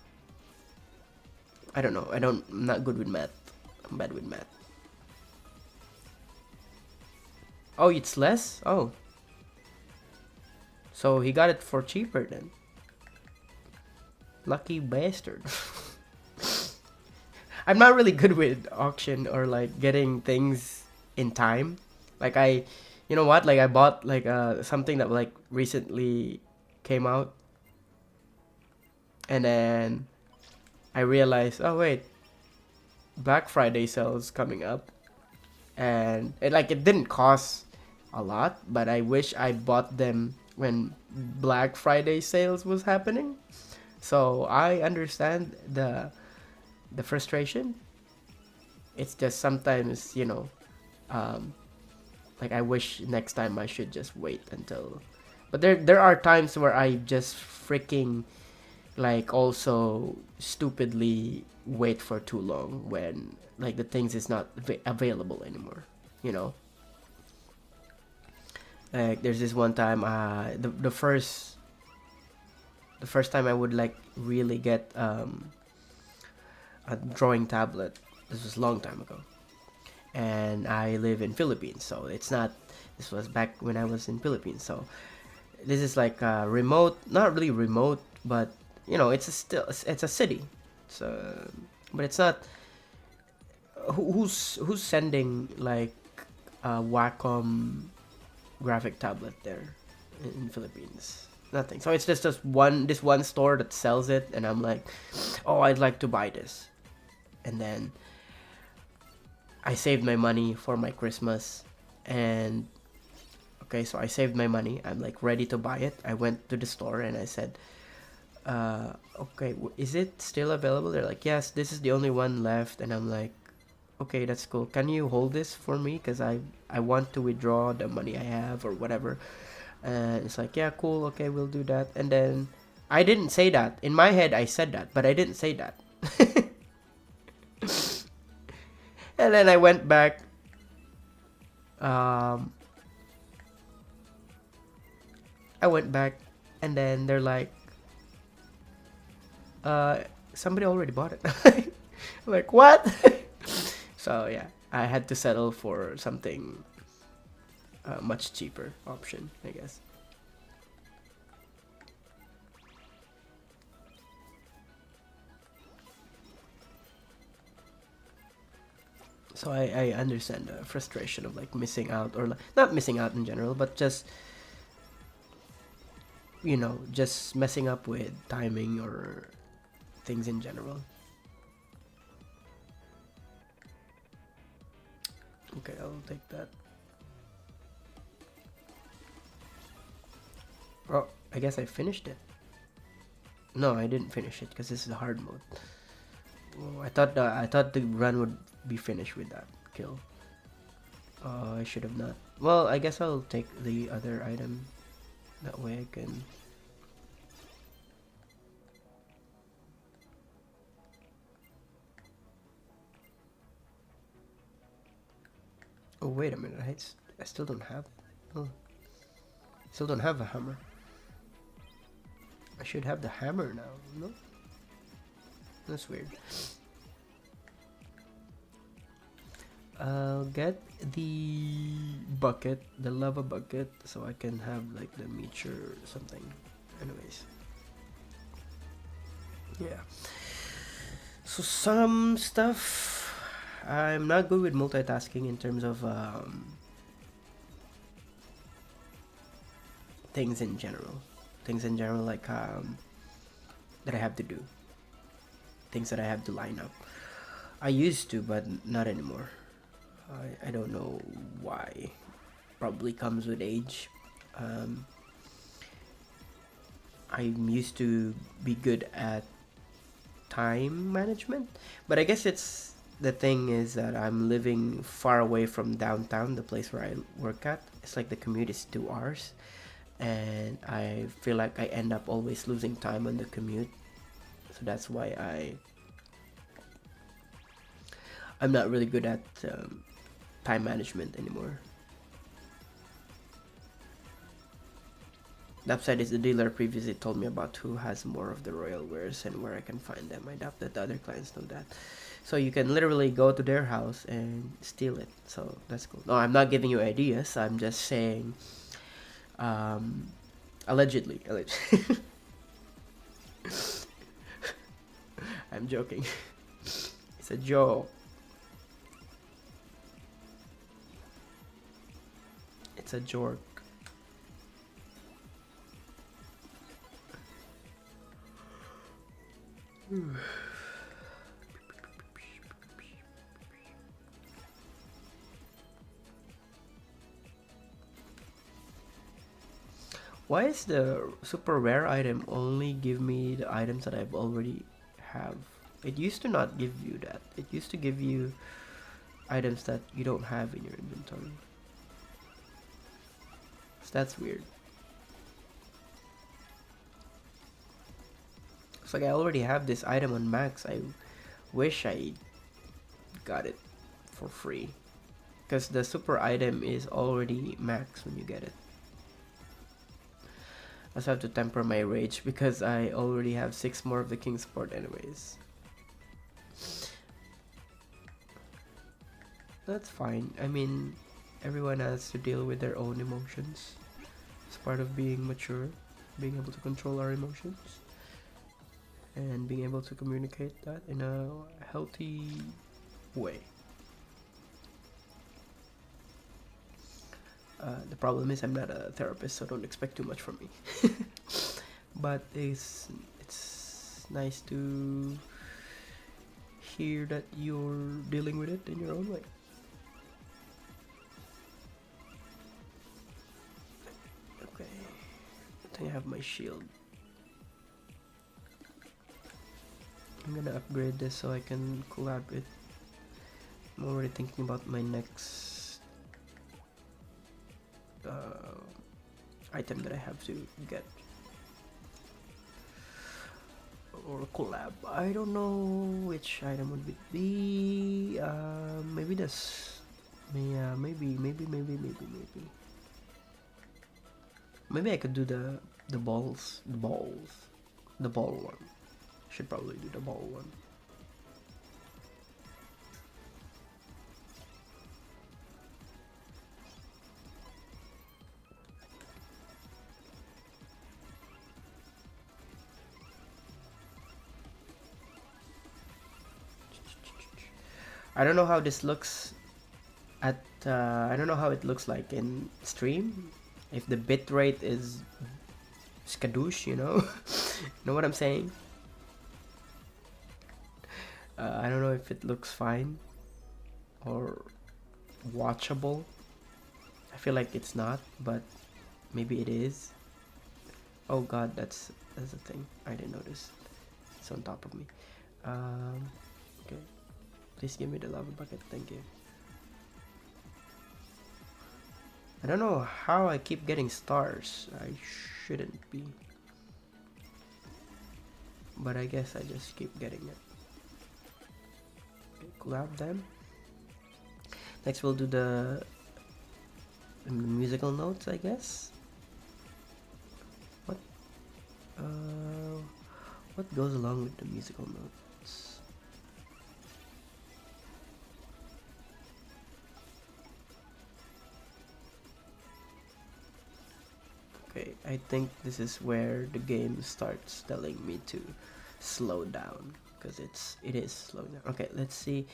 I'm not good with math. I'm bad with math. Oh, it's less? Oh. So he got it for cheaper then. Lucky bastard. I'm not really good with auction or like getting things in time. Like you know what? Like I bought like something that like recently came out. And then I realized, oh wait, Black Friday sales coming up. And it didn't cost a lot, but I wish I bought them when Black Friday sales was happening. So I understand the frustration. It's just sometimes, you know, like I wish next time I should just wait until. But there are times where I just freaking like also stupidly wait for too long when like the things is not available anymore, you know. Like there's this one time the first time I would like really get a drawing tablet. This was a long time ago, and I live in Philippines, so it's not. This was back when I was in Philippines, so this is like a remote, not really remote, but you know, it's a city. So, but it's not. Who's sending like a Wacom graphic tablet there in Philippines? Nothing. So it's just this one store that sells it, and I'm like, oh, I'd like to buy this, and then I saved my money for my Christmas, and okay, so I saved my money. I'm like ready to buy it. I went to the store and I said, okay, is it still available? They're like, yes, this is the only one left. And I'm like, okay, that's cool. Can you hold this for me? Because I want to withdraw the money I have or whatever. And it's like, yeah, cool. Okay, we'll do that. And then I didn't say that. In my head, I said that, but I didn't say that. And then I went back. Um, I went back, and then they're like, somebody already bought it. I'm like, what? So yeah, I had to settle for something much cheaper option, I guess. So I understand the frustration of like missing out, or like, not missing out in general, but just, you know, just messing up with timing or things in general. Okay, I'll take that. Oh, I guess I finished it. No, I didn't finish it because this is a hard mode. Oh, I thought the run would be finished with that kill. I should have not. Well, I guess I'll take the other item. That way I can. Oh wait a minute! I still don't have. Oh, still don't have a hammer. I should have the hammer now. No, that's weird. I'll get the bucket, the lava bucket, so I can have like the meteor or something. Anyways, yeah. So some stuff. I'm not good with multitasking in terms of things in general. Things in general, like that I have to do. Things that I have to line up. I used to, but not anymore. I don't know why. Probably comes with age. Um, I'm used to be good at time management, but I guess it's the thing is that I'm living far away from downtown, the place where I work at. It's like the commute is 2 hours, and I feel like I end up always losing time on the commute. So that's why I'm not really good at time management anymore. The upside is the dealer previously told me about who has more of the royal wares and where I can find them. I doubt that the other clients know that. So you can literally go to their house and steal it. So that's cool. No, I'm not giving you ideas. I'm just saying, allegedly. I'm joking. It's a joke. It's a joke. Why is the super rare item only give me the items that I've already have? It used to not give you that. It used to give you items that you don't have in your inventory. So that's weird. like I already have this item on max. I wish I got it for free, because the super item is already max when you get it. I also have to temper my rage because I already have 6 more of the King's Port anyways. That's fine. I mean, everyone has to deal with their own emotions. It's part of being mature, being able to control our emotions, and being able to communicate that in a healthy way. The problem is I'm not a therapist, so don't expect too much from me. But it's nice to hear that you're dealing with it in your own way. Okay, I think I have my shield. I'm gonna upgrade this so I can collab it. I'm already thinking about my next item that I have to get or collab. I don't know which item would it be. Maybe this. Yeah, maybe I could do the ball one. Should probably do the ball one. I don't know how this looks at I don't know how it looks like in stream, if the bitrate is skadoosh, you know. Know what I'm saying? I don't know if it looks fine or watchable. I feel like it's not, but maybe it is. Oh god, that's a thing. I didn't notice. It's on top of me. Okay. Please give me the lava bucket, thank you. I don't know how I keep getting stars. I shouldn't be. But I guess I just keep getting it. Okay, collab them. Next we'll do the musical notes, I guess. What goes along with the musical notes? Okay, I think this is where the game starts telling me to slow down, because it is slowing down. Okay, let's see.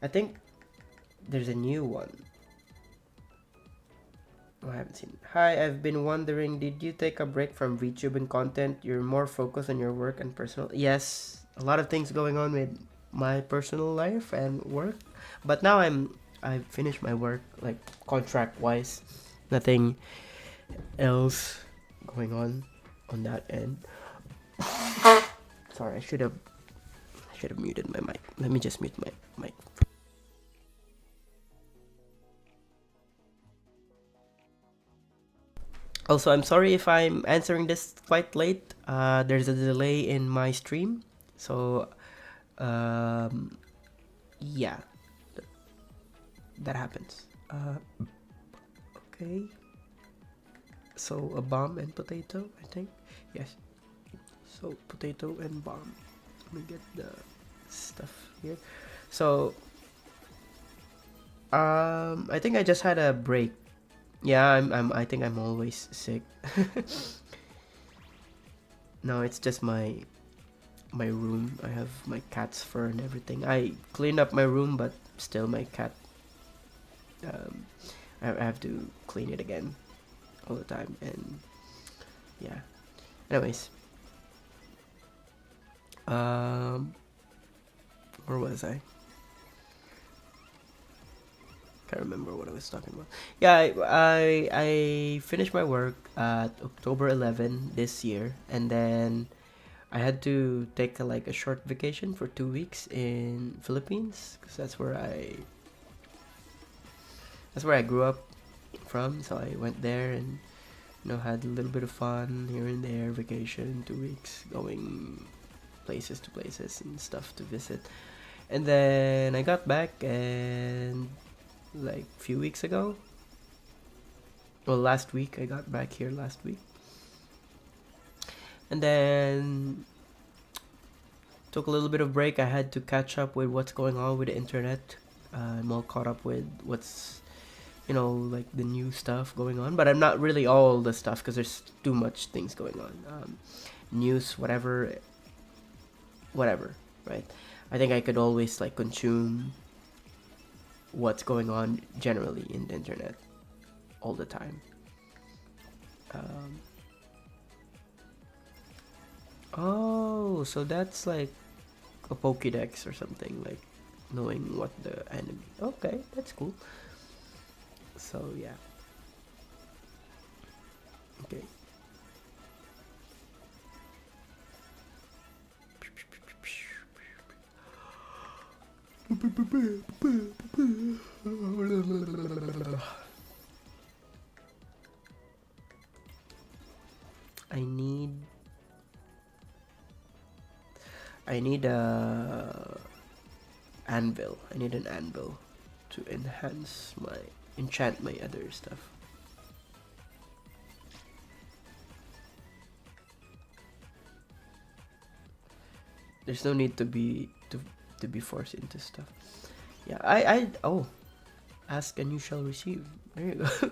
I think there's a new one. Oh, I haven't seen it. Hi, I've been wondering, did you take a break from VTubing content? You're more focused on your work and personal. Yes, a lot of things going on with my personal life and work, but now I've finished my work, like contract wise. Nothing else going on that end. Sorry, I should have muted my mic. Let me just mute my mic. Also, I'm sorry if I'm answering this quite late. There's a delay in my stream, so yeah, that happens. Okay. So a bomb and potato, I think. Yes. So potato and bomb. Let me get the stuff here. So I think I just had a break. Yeah, I think I'm always sick. No, it's just my room. I have my cat's fur and everything. I cleaned up my room, but still my cat. I have to clean it again all the time, and yeah. Anyways, where was I? Can't remember what I was talking about. Yeah, I finished my work at October 11 this year, and then I had to take a short vacation for 2 weeks in Philippines, because that's where I grew up from. So I went there and had a little bit of fun here and there, vacation, 2 weeks, going places to places and stuff to visit. And then I got back, and like a few weeks ago, well, last week, I got back here last week. And then took a little bit of break. I had to catch up with what's going on with the internet. I'm all caught up with what's, like the new stuff going on. But I'm not really all the stuff because there's too much things going on. News, whatever, right? I think I could always like consume what's going on generally in the internet all the time. Oh, so that's like a Pokédex or something, like knowing what the enemy. Okay, that's cool. So yeah. Okay. I need a anvil. I need an anvil to enchant my other stuff. There's no need to be forced into stuff. Yeah, ask and you shall receive. There you go. I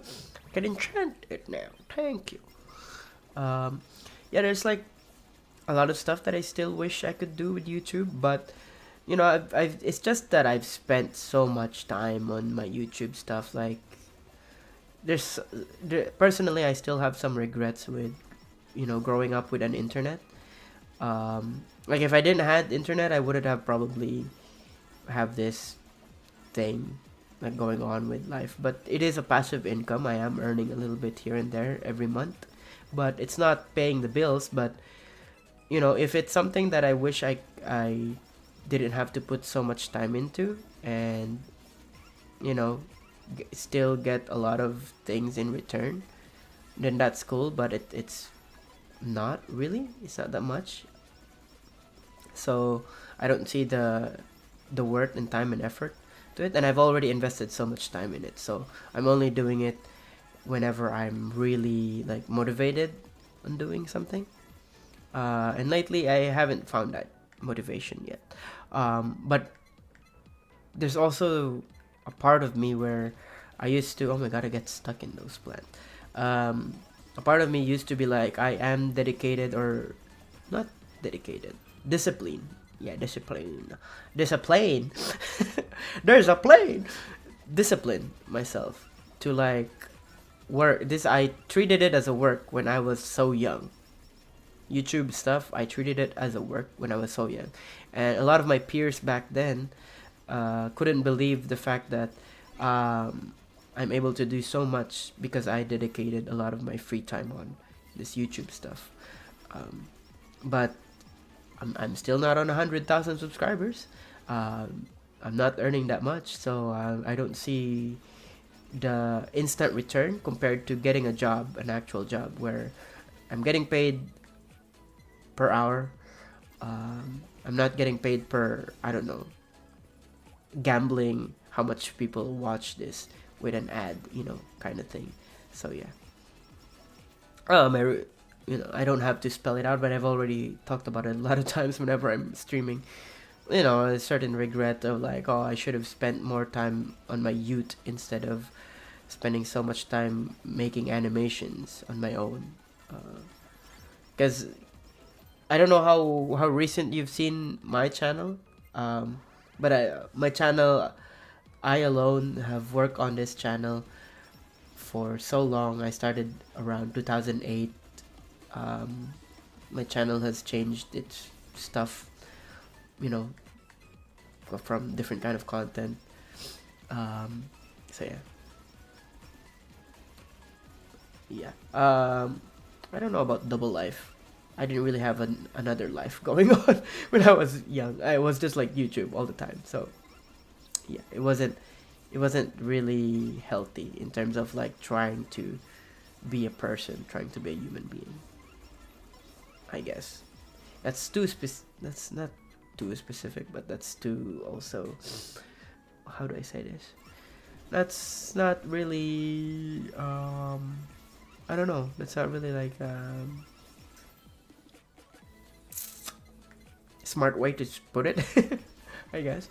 can enchant it now. Thank you. Yeah, there's like a lot of stuff that I still wish I could do with YouTube, but it's just that I've spent so much time on my YouTube stuff. Like, personally, I still have some regrets with, growing up with an internet. Like if I didn't have internet, I wouldn't have probably have this thing like going on with life. But it is a passive income. I am earning a little bit here and there every month, but it's not paying the bills. But if it's something that I wish I didn't have to put so much time into, and still get a lot of things in return, then that's cool. But it's not really. It's not that much. So I don't see the worth and time and effort to it, and I've already invested so much time in it. So I'm only doing it whenever I'm really like motivated on doing something. And lately I haven't found that motivation yet. But there's also a part of me where I used to, oh my god, I get stuck in those plants. A part of me used to be like, I am dedicated, or not dedicated, discipline. Yeah, discipline. There's a plane. Discipline myself to like work. I treated it as a work when I was so young. YouTube stuff, I treated it as a work when I was so young. And a lot of my peers back then couldn't believe the fact that I'm able to do so much because I dedicated a lot of my free time on this YouTube stuff. But I'm still not on 100,000 subscribers. I'm not earning that much, so I don't see the instant return compared to getting a job, an actual job, where I'm getting paid per hour. I'm not getting paid per, I don't know, gambling how much people watch this with an ad, kind of thing. So yeah. I don't have to spell it out, but I've already talked about it a lot of times whenever I'm streaming. A certain regret of like, oh, I should have spent more time on my youth instead of spending so much time making animations on my own. Because I don't know how recent you've seen my channel, but my channel, I alone have worked on this channel for so long. I started around 2008. My channel has changed its stuff, from different kind of content. So yeah. I don't know about double life. I didn't really have another life going on when I was young. I was just like YouTube all the time. So yeah, it wasn't really healthy in terms of like trying to be a person, trying to be a human being, I guess. That's too that's not too specific, but that's too also, how do I say this? That's not really I don't know. That's not really like smart way to put it, I guess.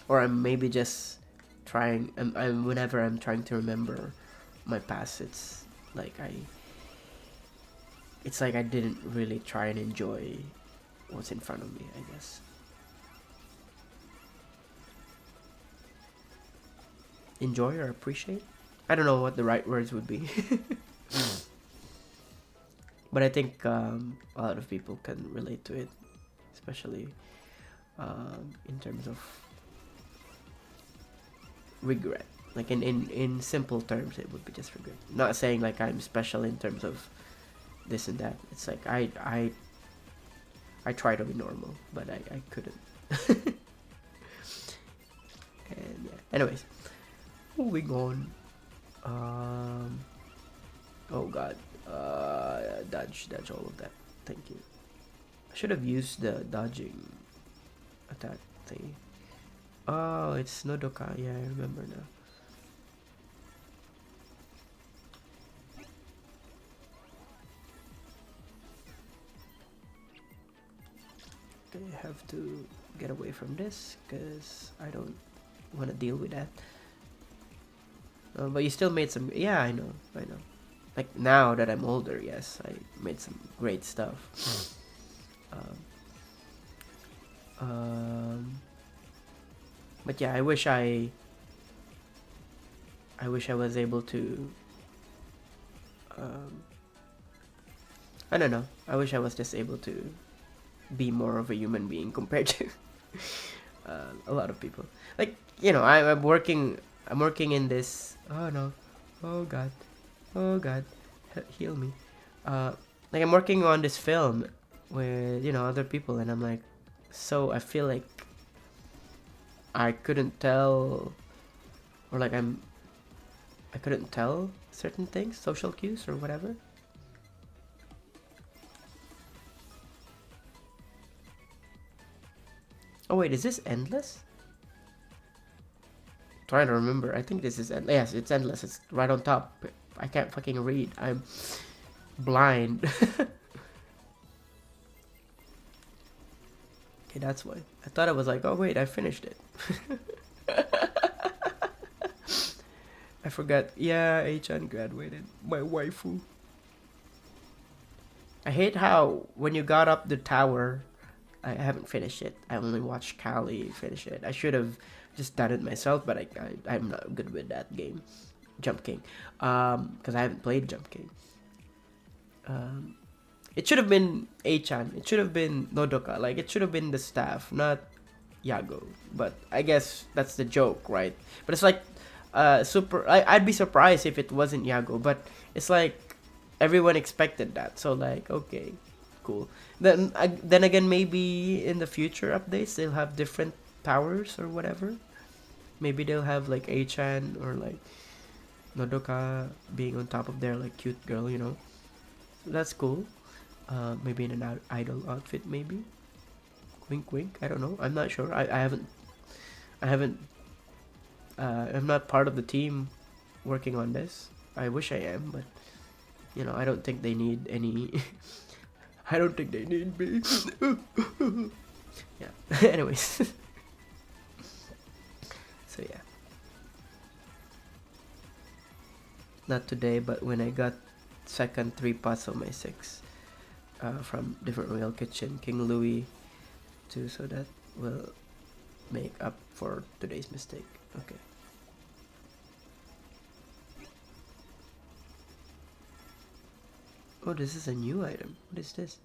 Or I'm maybe just trying. I'm whenever I'm trying to remember my past, it's like it's like I didn't really try and enjoy what's in front of me, I guess. Enjoy or appreciate? I don't know what the right words would be. But I think a lot of people can relate to it, especially in terms of regret. Like in simple terms, it would be just regret. Not saying like I'm special in terms of this and that. It's like I try to be normal, but I couldn't. And yeah. Anyways, moving on. Oh god. Dodge all of that. Thank you. I should have used the dodging attack thing. Oh, it's Nodoka. Yeah, I remember now. Okay, I have to get away from this because I don't want to deal with that. But you still made some. Yeah, I know. Like now that I'm older, yes, I made some great stuff. um, but yeah, I wish I was able to. I don't know. I wish I was just able to be more of a human being compared to a lot of people. Like I'm working. I'm working in this. Oh no! Oh god! Oh god! Heal me! Like I'm working on this film with other people, and I'm like, so I feel like I couldn't tell, or like I couldn't tell certain things, social cues or whatever. Oh wait, is this endless? Trying to remember. I think this is yes, it's endless. It's right on top. I can't fucking read. I'm blind. Okay, that's why. I thought I was like, oh wait, I finished it. I forgot. Yeah, Achan graduated. My waifu. I hate how when you got up the tower, I haven't finished it. I only watched Callie finish it. I should have just done it myself, but I'm not good with that game, Jump King, because I haven't played Jump King. It should have been Achan. It should have been Nodoka. Like it should have been the staff, not Yago. But I guess that's the joke, right? But it's like super. I'd be surprised if it wasn't Yago, but it's like everyone expected that. So like, okay, cool. Then again, maybe in the future updates they'll have different powers or whatever. Maybe they'll have like Achan or like Nodoka being on top of their like cute girl, That's cool. Maybe in an idol outfit, maybe. Wink, wink. I don't know. I'm not sure. I haven't. I'm not part of the team working on this. I wish I am, but I don't think they need any. I don't think they need me. Yeah. Anyways. So yeah. Not today, but when I got second 3 pots of my 6 from different Royal Kitchen, King Louis too, so that will make up for today's mistake. Okay. Oh, this is a new item. What is this?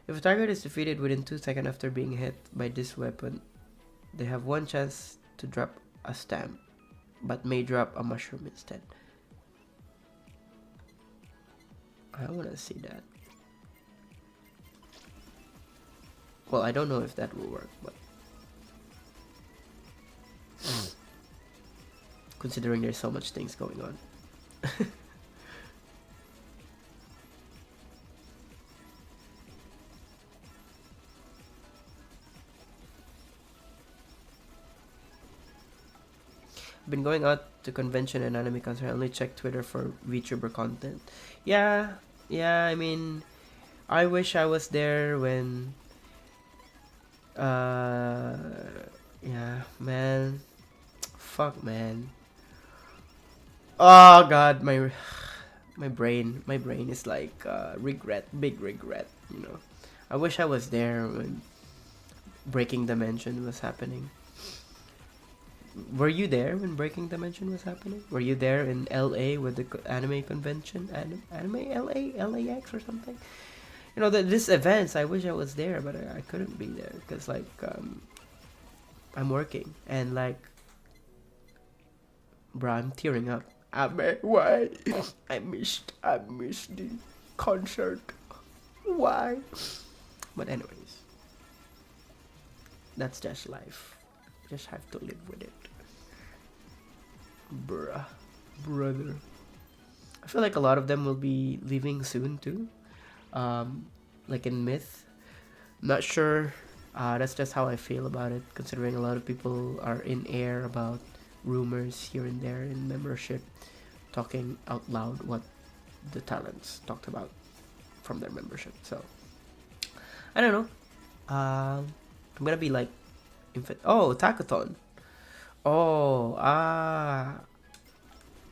If a target is defeated within 2 seconds after being hit by this weapon, they have 1 chance to drop a stamp, but may drop a mushroom instead. I want to see that. Well, I don't know if that will work, but considering there's so much things going on. been going out to convention and anime concert. I only check Twitter for VTuber content. Yeah, yeah. I mean, I wish I was there when. Uh, yeah, man. Fuck, man. Oh God, my brain is like regret, big regret. You know, I wish I was there when Breaking Dimension was happening. Were you there when Breaking Dimension was happening? Were you there in LA with the anime convention? Anime LAX or something? You know, this events, I wish I was there, but I couldn't be there because, like, I'm working. And, like, bruh, I'm tearing up. Why? I missed the concert. Why? But anyways, that's just life. Just have to live with it. Brother. I feel like a lot of them will be leaving soon too. Like in Myth. Not sure. That's just how I feel about it, considering a lot of people are in air about rumors here and there in membership, talking out loud what the talents talked about from their membership. So I don't know. I'm gonna be like, Takathon. Oh,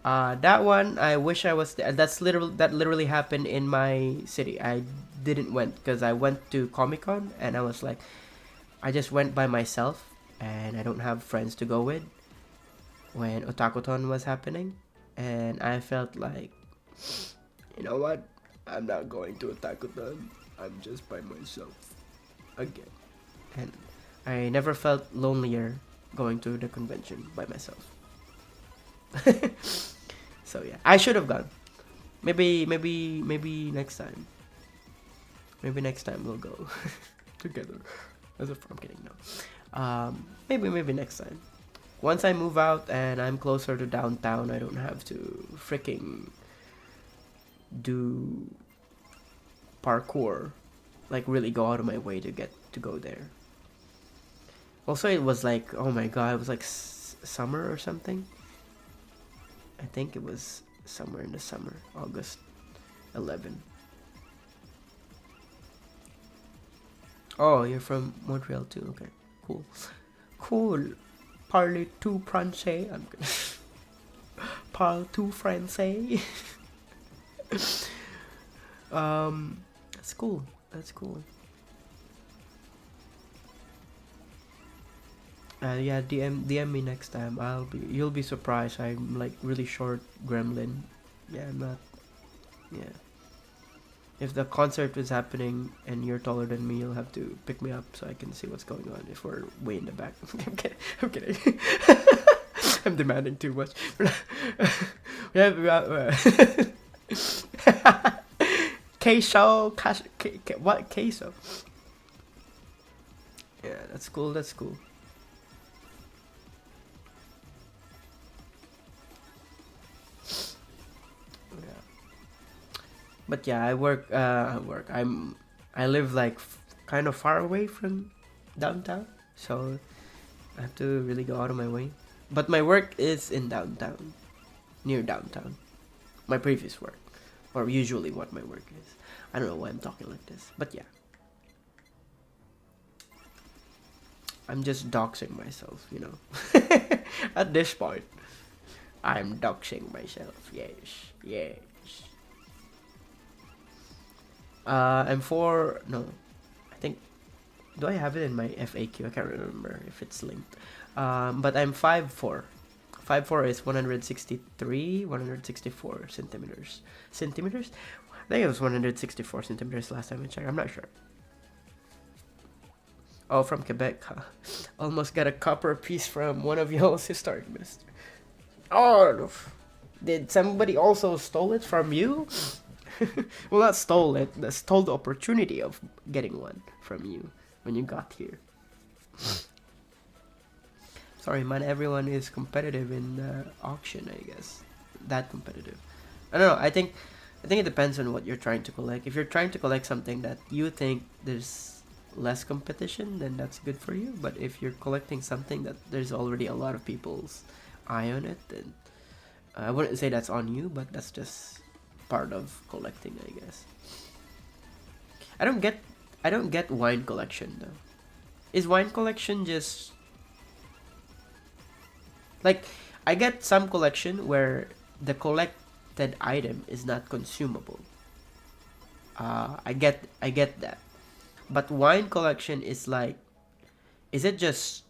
that one. I wish I was there. That literally happened in my city. I didn't went because I went to Comic-Con and I was like, I just went by myself and I don't have friends to go with when Otakuton was happening, and I felt like, you know what? I'm not going to Otakuton. I'm just by myself again, and I never felt lonelier going to the convention by myself. So yeah, I should have gone. Maybe next time. Maybe next time we'll go together. As if I'm kidding, no. Maybe next time. Once I move out and I'm closer to downtown, I don't have to freaking do parkour, like really go out of my way to get to go there. Also, it was like, oh my god, it was like summer or something. I think it was somewhere in the summer, August 11. Oh, you're from Montreal too. Okay, cool. Parlez-vous français? I'm gonna parle-tu français? That's cool. Yeah, DM me next time. You'll be surprised. I'm like really short gremlin. Yeah, I'm not. Yeah. If the concert is happening and you're taller than me, you'll have to pick me up so I can see what's going on if we're way in the back. I'm kidding. I'm demanding too much. Queso. What? Queso? Yeah, that's cool. But yeah, I work. I live like kind of far away from downtown, so I have to really go out of my way. But my work is in downtown, near downtown. My previous work, or usually what my work is. I don't know why I'm talking like this, but yeah. I'm just doxing myself, you know. At this point, I'm doxing myself. Yes. I'm four. No, I think. Do I have it in my FAQ? I can't remember if it's linked. But I'm 5'4". 5'4" is 164 centimeters. Centimeters? I think it was 164 centimeters last time I checked. I'm not sure. Oh, from Quebec. Huh? Almost got a copper piece from one of y'all's historic ministers. Oh, did somebody also stole it from you? Well, not stole it. Stole the opportunity of getting one from you when you got here. Sorry, man. Everyone is competitive in the auction, I guess. That competitive. I don't know. I think it depends on what you're trying to collect. If you're trying to collect something that you think there's less competition, then that's good for you. But if you're collecting something that there's already a lot of people's eye on it, then I wouldn't say that's on you, but that's just part of collecting, I guess. I don't get wine collection though. Is wine collection just like, I get some collection where the collected item is not consumable. I get that. But wine collection is like, is it just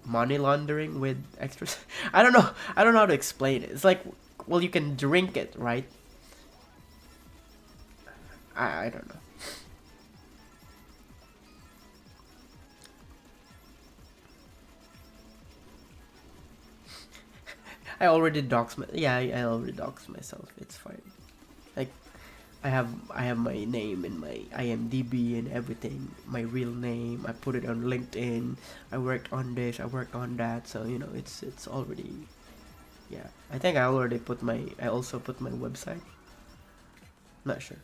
money laundering with extras? I don't know. I don't know how to explain it. It's like, well, you can drink it, right? I don't know. I already doxed I already doxed myself. It's fine. Like, I have my name in my IMDb and everything. My real name. I put it on LinkedIn. I worked on this. I worked on that. So it's already. Yeah, I think I already put my. I also put my website. Not sure.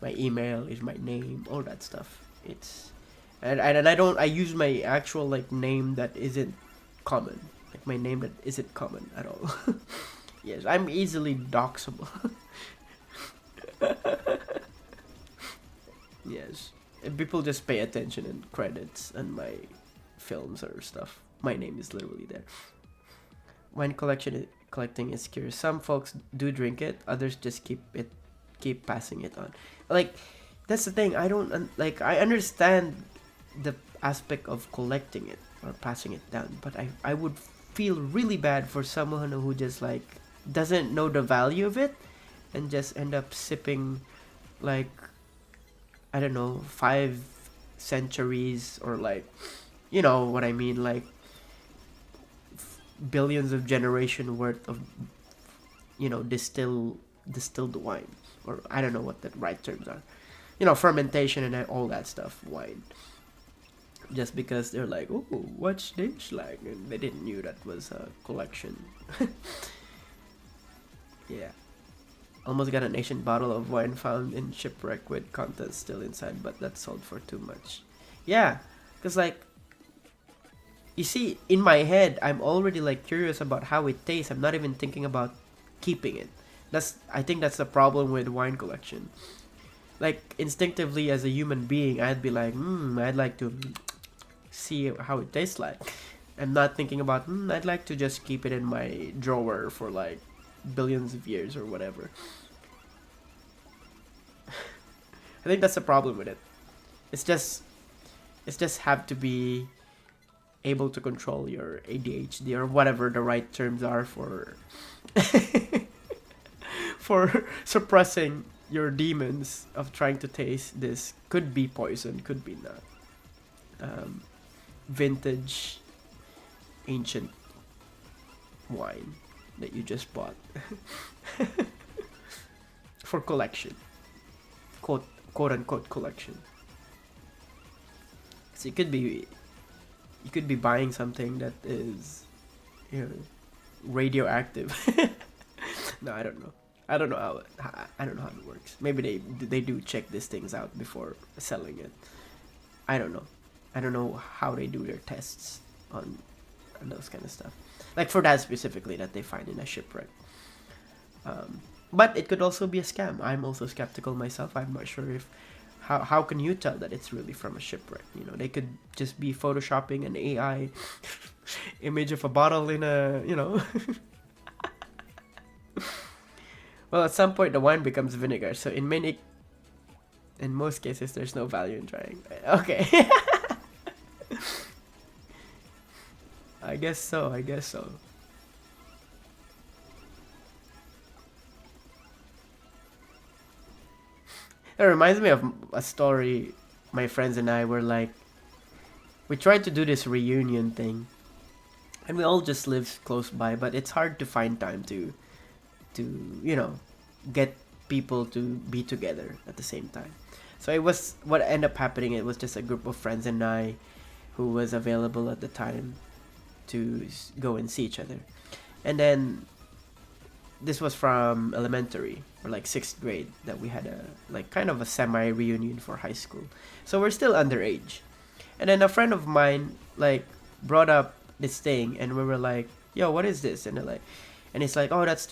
My email is my name. All that stuff. It's, and I don't. I use my actual like name that isn't common. Like my name that isn't common at all. Yes, I'm easily doxable. Yes, and people just pay attention in credits and my films or stuff. My name is literally there. Wine collecting is curious. Some folks do drink it, others just keep passing it on. Like, that's the thing. I don't like. I understand the aspect of collecting it or passing it down, but I would feel really bad for someone who just like doesn't know the value of it and just end up sipping like, I don't know, 5 centuries or like, you know what I mean, like billions of generation worth of, distilled wine, or I don't know what the right terms are, fermentation and all that stuff, wine, just because they're like, oh, what's this like, and they didn't knew that was a collection. Yeah. Almost got an ancient bottle of wine found in shipwreck with contents still inside, but that sold for too much. Yeah, because like, you see, in my head, I'm already like curious about how it tastes. I'm not even thinking about keeping it. I think that's the problem with wine collection. Like, instinctively as a human being, I'd be like, I'd like to see how it tastes like. I'm not thinking about, I'd like to just keep it in my drawer for like billions of years or whatever. I think that's the problem with it. It's just have to be able to control your ADHD or whatever the right terms are for for suppressing your demons of trying to taste this. Could be poison, could be not. Vintage ancient wine that you just bought for collection, quote unquote collection. So you could be buying something that is, radioactive. No, I don't know. I don't know how it works. Maybe they do check these things out before selling it. I don't know. I don't know how they do their tests on those kind of stuff. Like for that specifically that they find in a shipwreck. But it could also be a scam. I'm also skeptical myself. I'm not sure if how can you tell that it's really from a shipwreck? They could just be photoshopping an AI image of a bottle in a, Well, at some point the wine becomes vinegar. So in most cases, there's no value in trying. Okay. I guess so. It reminds me of a story. My friends and I were like, we tried to do this reunion thing, and we all just live close by, but it's hard to find time to get people to be together at the same time. So it was, what ended up happening, it was just a group of friends and I who was available at the time to go and see each other. And then this was from elementary or like 6th grade that we had a like kind of a semi reunion for high school. So we're still underage. And then a friend of mine like brought up this thing, and we were like, yo, what is this? And they're like, and it's like, oh, that's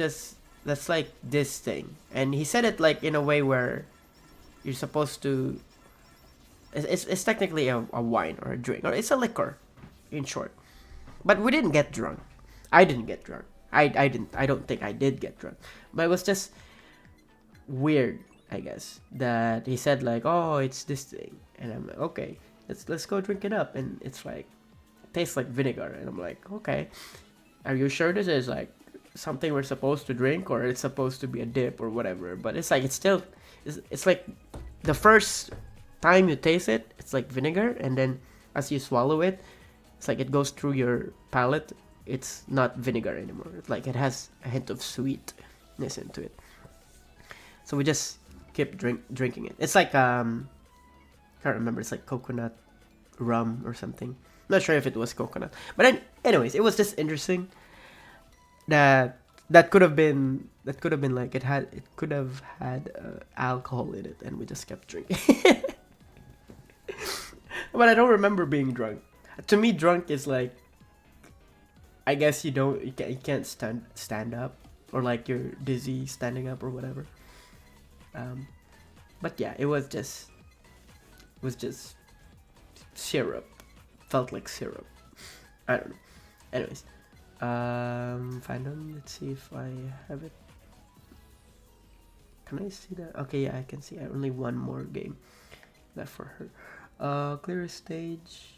like this thing. And he said it like in a way where you're supposed to. It's technically a wine or a drink, or it's a liquor, in short. But we didn't get drunk. I didn't get drunk. I didn't. I don't think I did get drunk. But it was just weird, I guess, that he said like, oh, it's this thing, and I'm like, okay, let's go drink it up, and it's like, it tastes like vinegar, and I'm like, okay, are you sure this is like something we're supposed to drink, or it's supposed to be a dip or whatever? But it's like, it's still, it's like the first time you taste it, it's like vinegar, and then as you swallow it, it's like it goes through your palate. It's not vinegar anymore. It's like it has a hint of sweetness into it. So we just kept drinking it. It's like can't remember. It's like coconut rum or something. Not sure if it was coconut, but anyways, it was just interesting that could have been like it could have had alcohol in it, and we just kept drinking. But I don't remember being drunk. To me, drunk is like, I guess you can't stand up, or like you're dizzy standing up or whatever. But yeah, it was just syrup. Felt like syrup. I don't know. Anyways, fandom. Let's see if I have it. Can I see that? Okay, yeah, I can see. I only one more game left for her. Clear stage.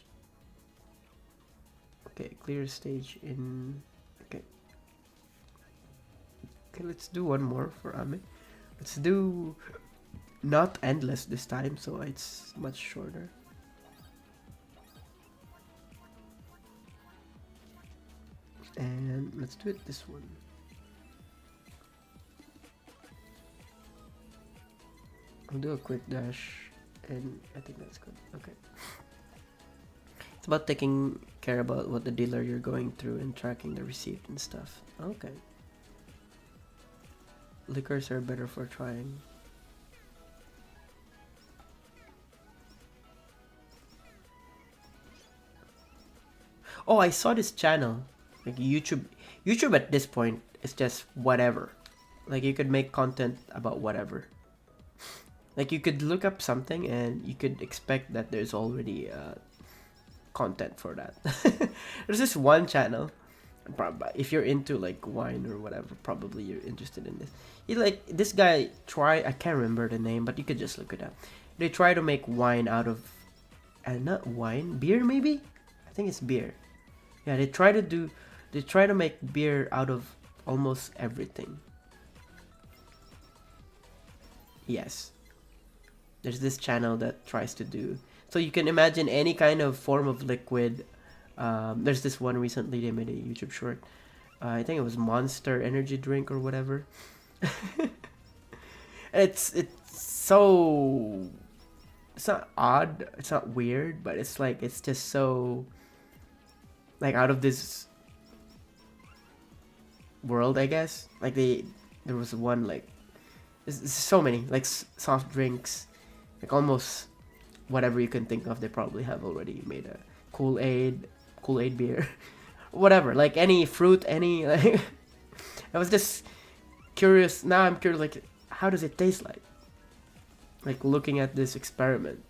Okay, clear stage in. Okay. Okay, let's do one more for Ame. Let's do not endless this time, so it's much shorter. And let's do it this one. I'll do a quick dash, and I think that's good. Okay. It's about taking care about what the dealer you're going through and tracking the receipt and stuff. Okay. Liquors are better for trying. Oh, I saw this channel. Like YouTube at this point is just whatever. Like you could make content about whatever. Like you could look up something and you could expect that there's already content for that. There's this one channel. If you're into like wine or whatever, probably you're interested in this. This guy I can't remember the name, but you could just look it up. They try to make wine out of, not wine, beer maybe? I think it's beer. Yeah, they try to make beer out of almost everything. Yes. There's this channel that tries to do. So you can imagine any kind of form of liquid. There's this one recently, they made a YouTube short. I think it was Monster Energy Drink or whatever. It's so, it's not odd, it's not weird, but it's like, it's just so like out of this world, I guess. Like there was one like, there's so many like soft drinks, like almost whatever you can think of. They probably have already made a Kool-Aid beer, whatever, like any fruit, any like. I was just curious. Now I'm curious, like, how does it taste like? Like looking at this experiment.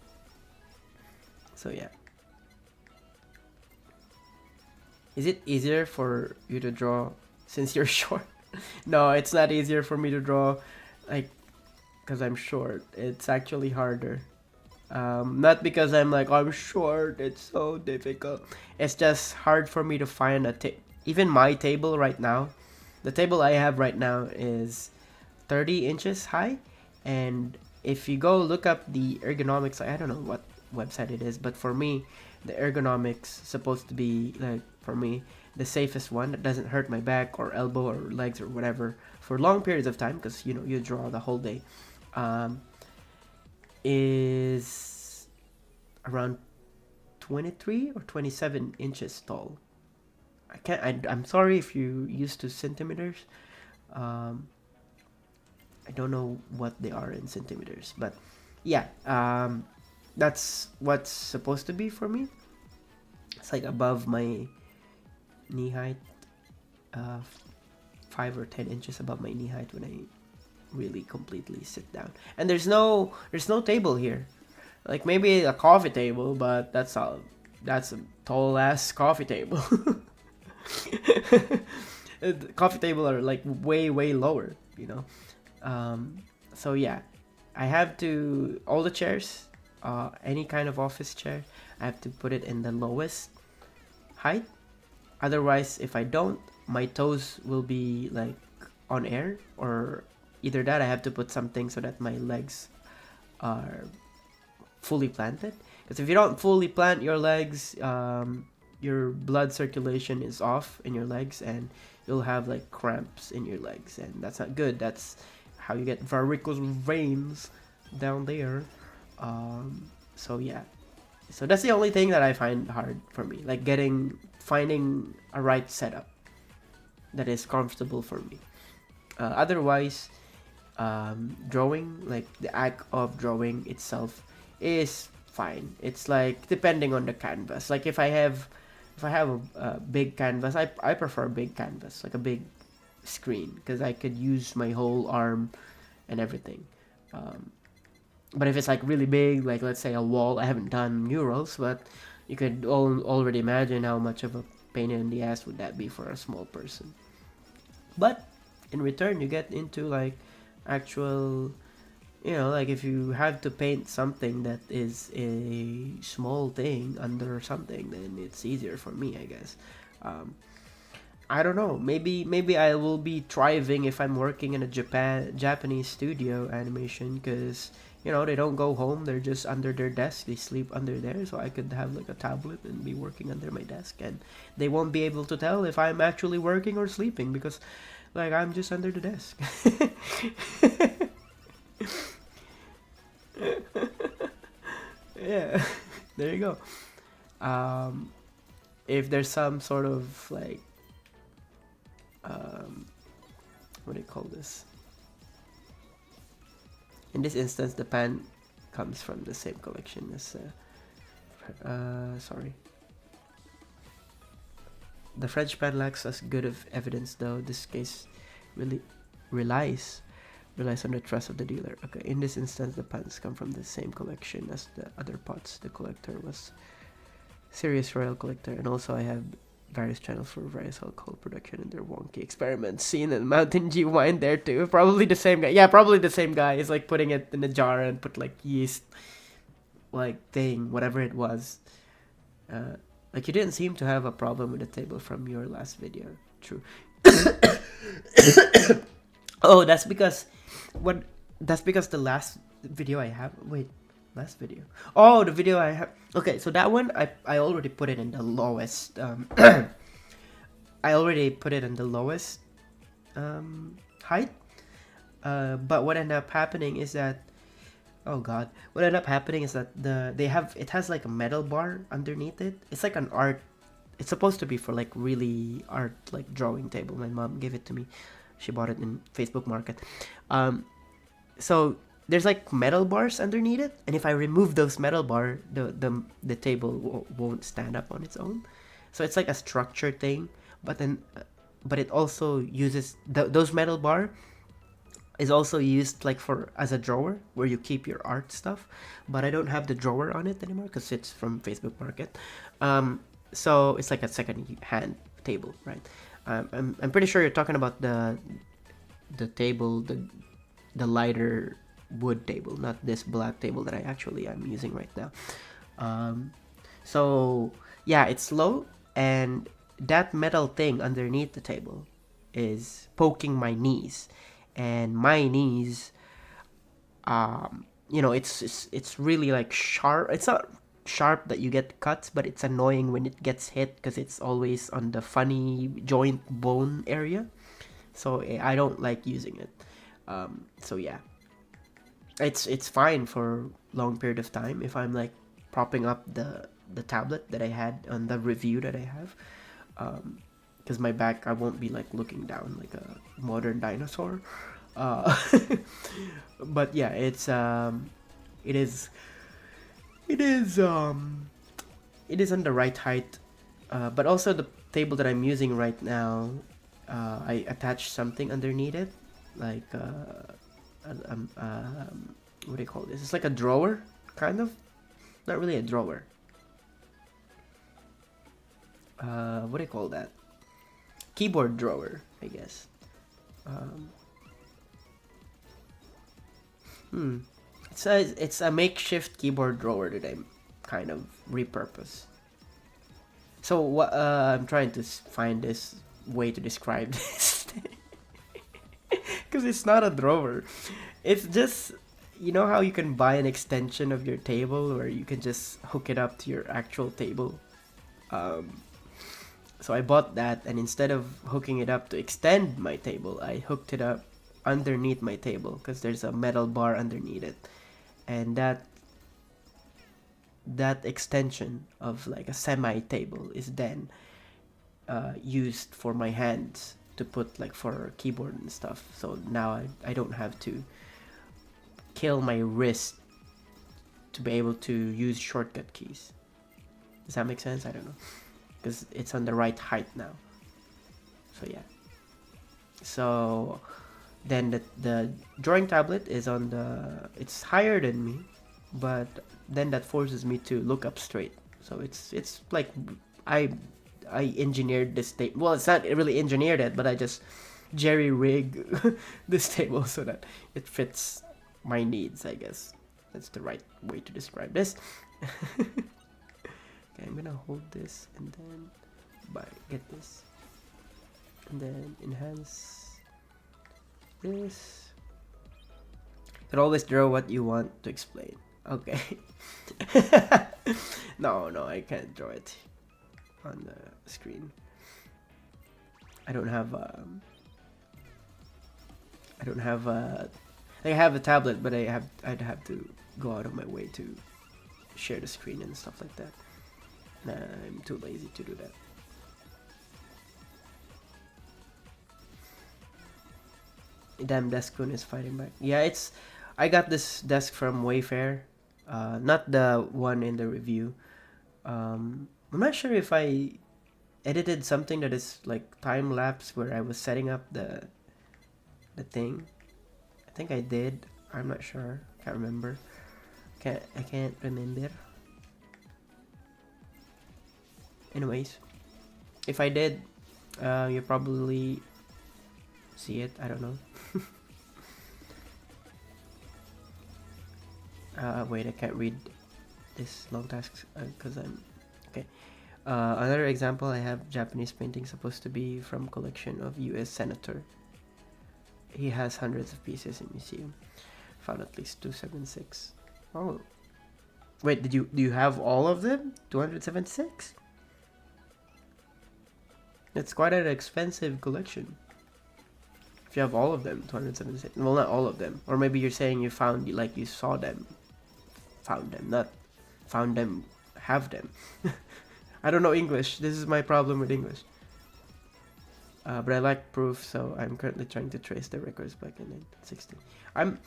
So yeah. Is it easier for you to draw since you're short? No, it's not easier for me to draw, like, because I'm short. It's actually harder. Not because I'm like, I'm short, it's so difficult. It's just hard for me to find even my table right now. The table I have right now is 30 inches high, and if you go look up the ergonomics, I don't know what website it is, but for me, the ergonomics supposed to be like, for me, the safest one that doesn't hurt my back or elbow or legs or whatever for long periods of time, because you draw the whole day, is around 23 or 27 inches tall. I'm sorry if you used to centimeters. I don't know what they are in centimeters, but yeah, that's what's supposed to be for me. It's like above my knee height, uh, 5 or 10 inches above my knee height when I really completely sit down. And there's no table here. Like maybe a coffee table, but that's a tall ass coffee table. Coffee table are like way lower, you know. So yeah, I have to all the chairs, any kind of office chair, I have to put it in the lowest height. Otherwise, if I don't, my toes will be like on air, or either that I have to put something so that my legs are fully planted. Because if you don't fully plant your legs, your blood circulation is off in your legs, and you'll have like cramps in your legs, and that's not good. That's how you get varicose veins down there. So yeah, so that's the only thing that I find hard for me, like finding a right setup that is comfortable for me. Otherwise, drawing, like the act of drawing itself, is fine. It's like depending on the canvas. Like if I have a big canvas, I prefer big canvas, like a big screen, because I could use my whole arm and everything. But if it's like really big, like let's say a wall, I haven't done murals, but you could already imagine how much of a pain in the ass would that be for a small person. But in return, you get into like actual, like if you have to paint something that is a small thing under something, then it's easier for me, I guess. I don't know. Maybe I will be thriving if I'm working in a Japanese studio animation, because they don't go home. They're just under their desk. They sleep under there. So I could have like a tablet and be working under my desk, and they won't be able to tell if I'm actually working or sleeping, because like I'm just under the desk. Yeah, there you go. If there's some sort of like what do you call this? In this instance, the pan comes from the same collection as sorry. The French pan lacks as good of evidence, though. This case really relies on the trust of the dealer. Okay, in this instance, the pans come from the same collection as the other pots. The collector was serious royal collector, and also I have various channels for various alcohol production and their wonky experiments seen in Mountain Dew wine there too. Probably the same guy. Yeah, probably the same guy is like putting it in a jar and put like yeast, like thing, whatever it was. Like you didn't seem to have a problem with the table from your last video. True. Oh, that's because the last video I have. Wait, last video. Oh, the video I have. Okay, so that one I already put it in the lowest. I already put it in the lowest height. But what ended up happening is that. Oh god. What ended up happening is that it has like a metal bar underneath it. It's like an art. It's supposed to be for like really art, like drawing table. My mom gave it to me. She bought it in Facebook Market. So there's like metal bars underneath it, and if I remove those metal bar, the table won't stand up on its own. So it's like a structured thing, but it also uses those metal bar is also used like as a drawer where you keep your art stuff, but I don't have the drawer on it anymore because it's from Facebook Market. So it's like a second hand table, right? I'm pretty sure you're talking about the table, the lighter wood table, not this black table that I actually am using right now. So yeah, it's low, and that metal thing underneath the table is poking my knees, and my knees, it's really like sharp. It's not sharp that you get cuts, but it's annoying when it gets hit because it's always on the funny joint bone area. So I don't like using it. So yeah, it's fine for long period of time if I'm like propping up the tablet that I had on the review that I have, because my back, I won't be like looking down like a modern dinosaur. But yeah, it is on the right height, but also the table that I'm using right now I attach something underneath it, like what do you call this? It's like a drawer, kind of. Not really a drawer. What do you call that? Keyboard drawer, I guess. It's a makeshift keyboard drawer that I kind of repurpose. So what I'm trying to find this way to describe this, because it's not a drawer. It's just, you know how you can buy an extension of your table where you can just hook it up to your actual table. So I bought that, and instead of hooking it up to extend my table, I hooked it up underneath my table because there's a metal bar underneath it, and that extension of like a semi table is then used for my hands to put like for keyboard and stuff. So now I don't have to kill my wrist to be able to use shortcut keys. Does that make sense? I don't know, because it's on the right height now. So yeah. So then the drawing tablet is on it's higher than me, but then that forces me to look up straight. So it's like I engineered this table. Well, it's not really engineered it, but I just jerry rig this table so that it fits my needs, I guess. That's the right way to describe this. Okay, I'm gonna hold this and then get this and then enhance this. You can always draw what you want to explain. Okay. No, I can't draw it on the screen. I have a tablet, but I'd have to go out of my way to share the screen and stuff like that. Nah, I'm too lazy to do that. Damn, Deskun is fighting back. Yeah, I got this desk from Wayfair, not the one in the review. I'm not sure if I edited something that is like time lapse where I was setting up the thing. I think I did. I'm not sure. Can't remember. I can't remember. Anyways, if I did, you probably see it. I don't know. Wait, I can't read this long task because I'm okay. Another example, I have Japanese painting supposed to be from collection of U.S. senator. He has hundreds of pieces in museum. Found at least 276. Oh, wait, do you have all of them? 276? It's quite an expensive collection. If you have all of them, 276. Well, not all of them. Or maybe you're saying you found, like you saw them. Found them, not found them, have them. I don't know English. This is my problem with English. But I like proof, so I'm currently trying to trace the records back in 1960. I'm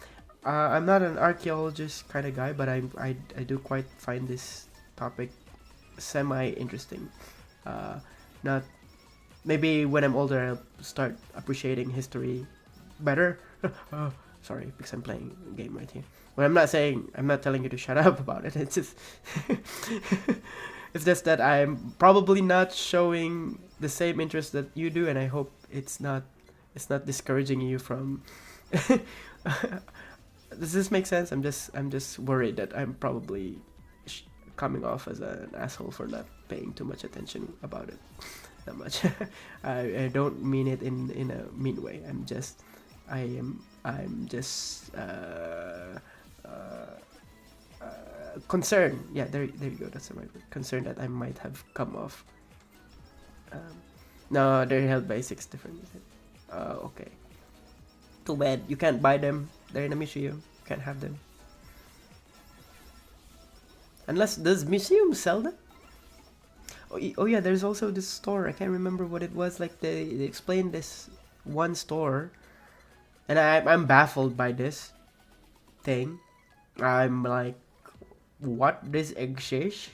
not an archaeologist kind of guy, but I do quite find this topic semi interesting. Not maybe when I'm older I'll start appreciating history better. Sorry, because I'm playing a game right here. Well, I'm not telling you to shut up about it. It's just it's just that I'm probably not showing the same interest that you do, and I hope it's not discouraging you from. Does this make sense? I'm just worried that I'm probably coming off as an asshole for not paying too much attention about it that much. I don't mean it in a mean way. I'm just concerned. Yeah, there you go. That's the right word. Concerned that I might have come off. No, they're held by 6 different. Okay. Too bad. You can't buy them. They're in a museum. You can't have them. Unless, does museum sell them? Oh yeah, there's also this store. I can't remember what it was. Like they explained this one store, and I'm baffled by this thing. I'm like, what, this exist?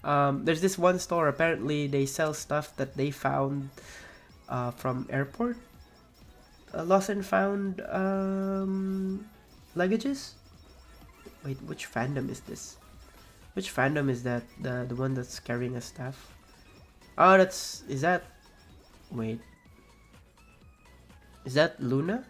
There's this one store. Apparently, they sell stuff that they found from airport, lost and found luggages. Wait, which fandom is this? Which fandom is that? The one that's carrying a staff? Oh, is that? Wait, is that Luna?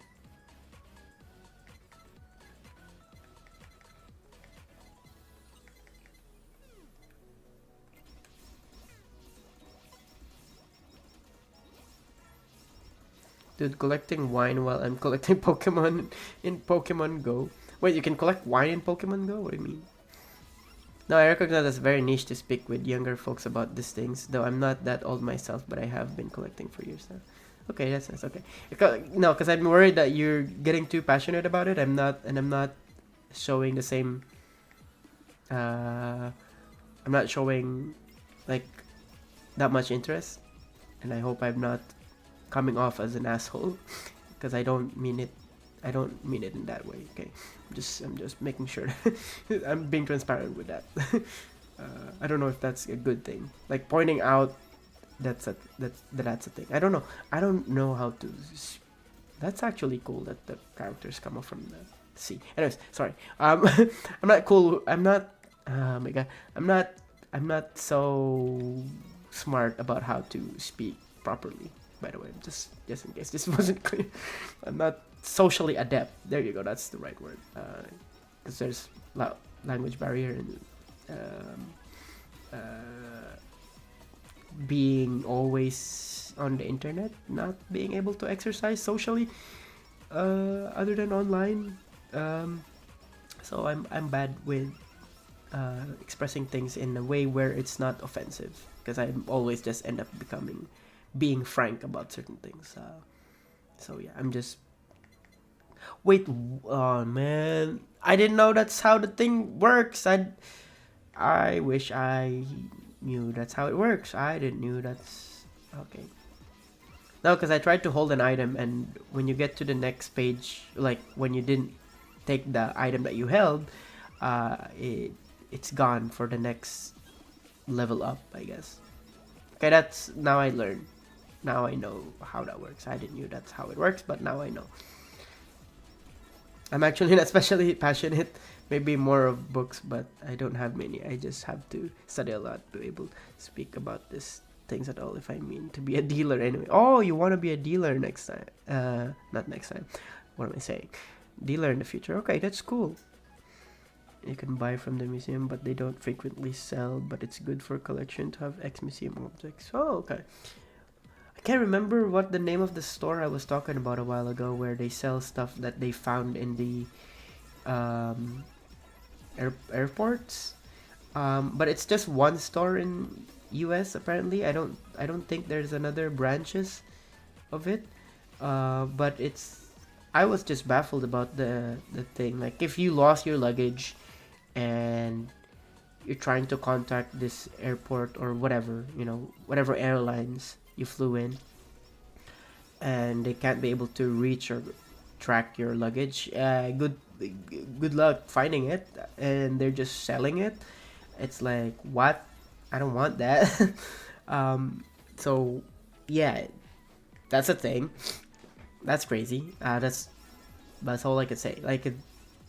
Dude, collecting wine while I'm collecting Pokemon in Pokemon Go. Wait, you can collect wine in Pokemon Go? What do you mean? No, I recognize it's very niche to speak with younger folks about these things, though I'm not that old myself, but I have been collecting for years now. Okay, that's nice. Okay, no, because I'm worried that you're getting too passionate about it. I'm not showing the same. I'm not showing like that much interest, and I hope I'm not coming off as an asshole, because I don't mean it. I don't mean it in that way. Okay, I'm just making sure that I'm being transparent with that. I don't know if that's a good thing. Like pointing out that's a thing. I don't know. I don't know how to. That's actually cool that the characters come up from the sea. Anyways, sorry. I'm not cool. I'm not. Oh my god. I'm not so smart about how to speak properly. By the way, just in case this wasn't clear, I'm not socially adept. There you go. That's the right word. Because there's language barrier and being always on the internet, not being able to exercise socially, other than online. So I'm bad with expressing things in a way where it's not offensive, because I always just end up being frank about certain things. So yeah, I'm just. Wait, oh man, I didn't know that's how the thing works. I wish I knew that's how it works. I didn't knew that's okay. No, because I tried to hold an item, and when you get to the next page, like when you didn't take the item that you held, it's gone for the next level up, I guess. Okay, that's now I learned. Now I know how that works. I didn't know that's how it works, but now I know. I'm actually not especially passionate, maybe more of books, but I don't have many. I just have to study a lot to be able to speak about these things at all, if I mean to be a dealer anyway. Oh, you want to be a dealer next time. Not next time. What am I saying? Dealer in the future. Okay, that's cool. You can buy from the museum, but they don't frequently sell, but it's good for collection to have ex-museum objects. Oh, okay. I can't remember what the name of the store I was talking about a while ago, where they sell stuff that they found in the airports. But it's just one store in US apparently. I don't think there's another branches of it. But I was just baffled about the thing. Like if you lost your luggage and you're trying to contact this airport or whatever, whatever airlines you flew in, and they can't be able to reach or track your luggage, good luck finding it, and they're just selling it. It's like, what? I don't want that. So yeah, that's a thing. That's crazy. That's all I could say.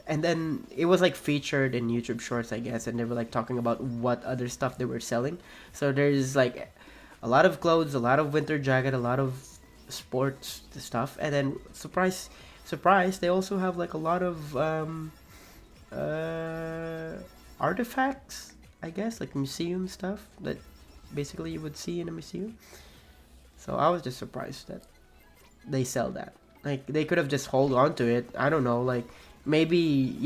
And then it was like featured in YouTube Shorts, I guess, and they were like talking about what other stuff they were selling. So there's like a lot of clothes, a lot of winter jacket, a lot of sports stuff, and then surprise, they also have like a lot of artifacts, I guess, like museum stuff that basically you would see in a museum. So I was just surprised that they sell that. Like they could have just hold on to it. I don't know, like maybe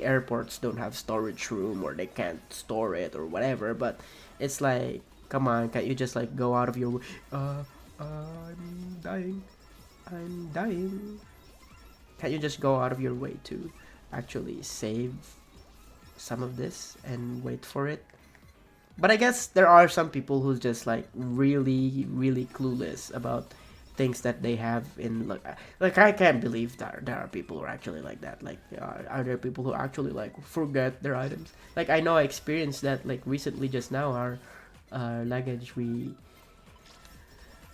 airports don't have storage room, or they can't store it or whatever, but it's like, come on, can't you just like go out of your way? I'm dying. Can't you just go out of your way to actually save some of this and wait for it? But I guess there are some people who's just like really, really clueless about things that they have in like I can't believe that there are people who are actually like that. Like are there people who actually like forget their items? Like I know I experienced that like recently, just now our luggage, we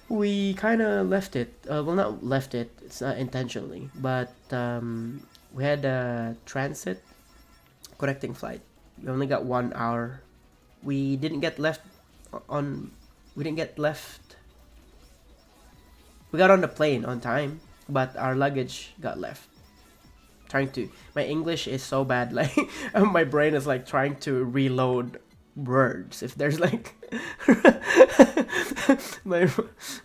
We kind of left it. Well, not left it. It's not intentionally, but we had a transit connecting flight. We only got 1 hour. We didn't get left on. We didn't get left. We got on the plane on time, but our luggage got left. Trying to. My English is so bad. Like my brain is like trying to reload words. If there's like, my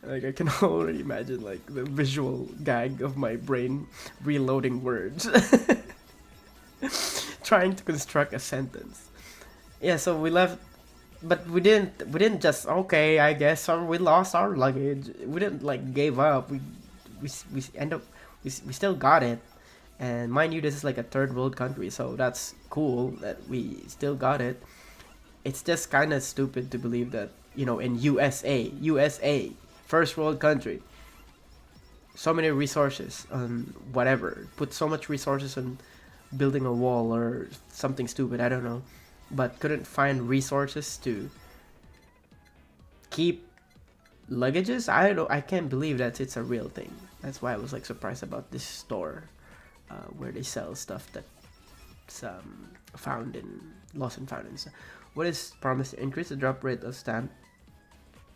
like I can already imagine like the visual gag of my brain reloading words, trying to construct a sentence. Yeah, so we left, but we didn't just okay. I guess or we lost our luggage. We didn't like gave up. We end up we still got it. And mind you, this is like a third world country, so that's cool that we still got it. It's just kind of stupid to believe that, you know, in USA, first world country, so many resources on whatever, put so much resources on building a wall or something stupid, I don't know, but couldn't find resources to keep luggages. I can't believe that it's a real thing. That's why I was like surprised about this store where they sell stuff that's found in lost and found and stuff. What is promised to increase the drop rate of stamp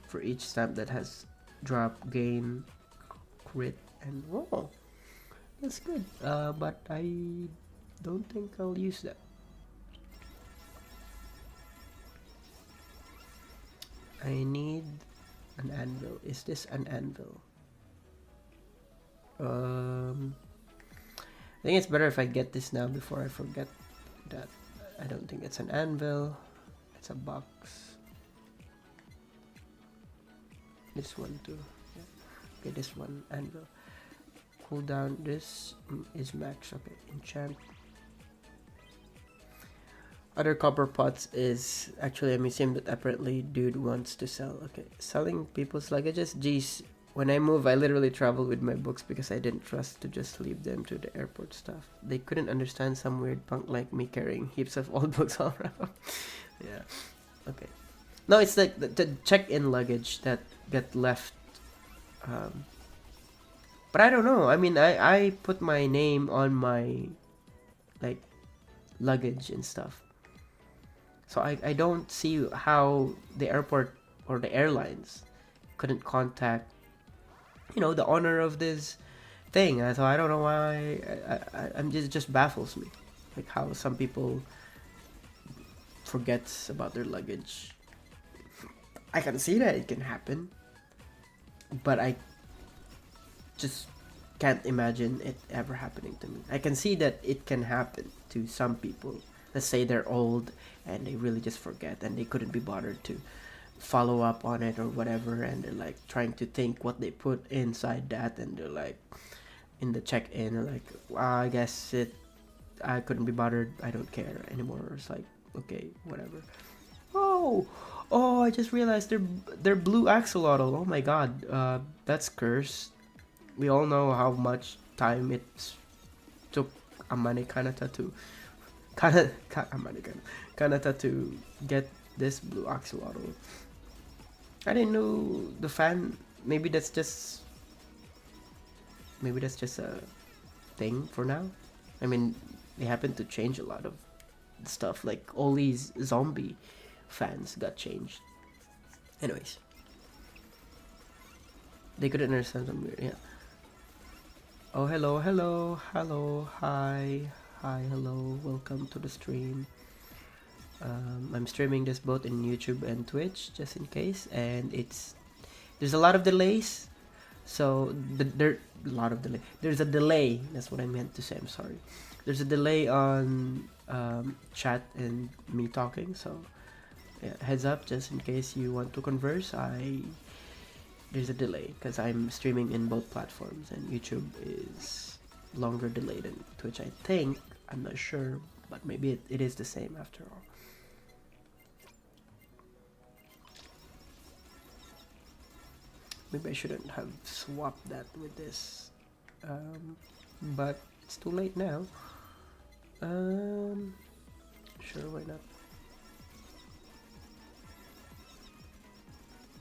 for each stamp that has drop, gain, crit, and roll? That's good. But I don't think I'll use that. I need an anvil. Is this an anvil? I think it's better if I get this now before I forget that. I don't think it's an anvil. It's a box. This one too. Yeah. Okay, this one anvil. Cooldown. This is max. Okay, enchant. Other copper pots is actually a museum that apparently dude wants to sell. Okay, selling people's luggages. Geez, when I move, I literally travel with my books because I didn't trust to just leave them to the airport staff. They couldn't understand some weird punk like me carrying heaps of old books all around. Yeah. Okay. No, it's like the check-in luggage that get left. But I don't know. I mean, I put my name on my like luggage and stuff. So I don't see how the airport or the airlines couldn't contact, you know, the owner of this thing. So I don't know why. I'm just baffles me, like how some people forgets about their luggage. I can see that it can happen, but I just can't imagine it ever happening to me. I can see that it can happen to some people. Let's say they're old and they really just forget and they couldn't be bothered to follow up on it or whatever, and they're like trying to think what they put inside that, and they're like in the check-in, they're like, I guess I couldn't be bothered, I don't care anymore. It's like, okay, whatever. Oh, I just realized they're blue axolotl. Oh my god, that's cursed. We all know how much time it took Amane Kanata to get this blue axolotl. I didn't know the fan. Maybe that's just a thing for now. I mean, they happen to change a lot of stuff. Like all these zombie fans got changed. Anyways, they couldn't understand some weird. Yeah. Oh, hello, hi, hello, welcome to the stream. I'm streaming this both in YouTube and Twitch, just in case, and there's a lot of delays, so there's a delay, that's what I meant to say, I'm sorry. There's a delay on chat and me talking, so yeah, heads up, just in case you want to converse, there's a delay, because I'm streaming in both platforms, and YouTube is longer delay than Twitch, I think. I'm not sure, but maybe it is the same after all. Maybe I shouldn't have swapped that with this, but it's too late now. Sure, why not?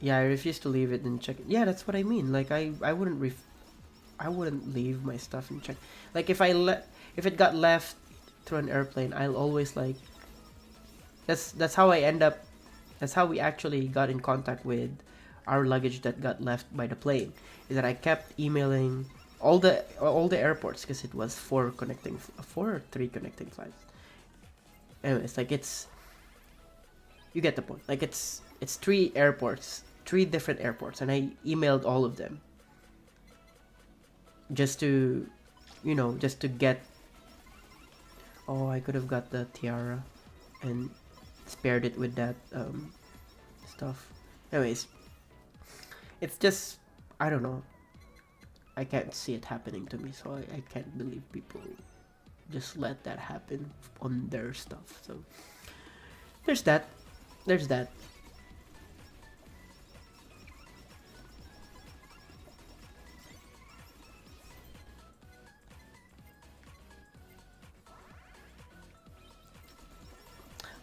Yeah, I refuse to leave it and check it. Yeah, that's what I mean. Like I wouldn't I wouldn't leave my stuff and check. Like if it got left through an airplane, I'll always like that's how I end up. That's how we actually got in contact with our luggage that got left by the plane. Is that I kept emailing all the airports because it was four or three connecting flights. Anyways, like it's you get the point. Like it's three airports, three different airports, and I emailed all of them just to, just to get. Oh, I could have got the tiara, and spared it with that stuff. Anyways, it's just I don't know. I can't see it happening to me, so I can't believe people just let that happen on their stuff. So there's that. There's that.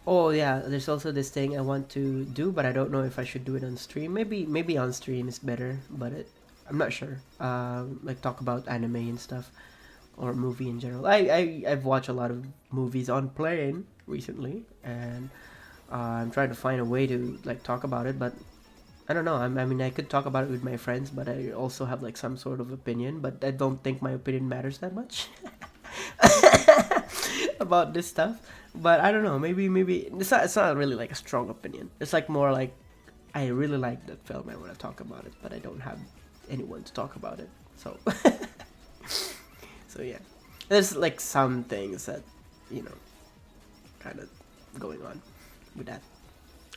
Oh yeah, there's also this thing I want to do, but I don't know if I should do it on stream. Maybe on stream is better, but I'm not sure. Like talk about anime and stuff, or movie in general. I've watched a lot of movies on plane recently, and I'm trying to find a way to like talk about it, but I don't know. I mean, I could talk about it with my friends, but I also have like some sort of opinion, but I don't think my opinion matters that much about this stuff. But I don't know. Maybe it's not really like a strong opinion. It's like more like I really like that film. I want to talk about it, but I don't have anyone to talk about it. So so yeah, there's like some things that kind of going on with that.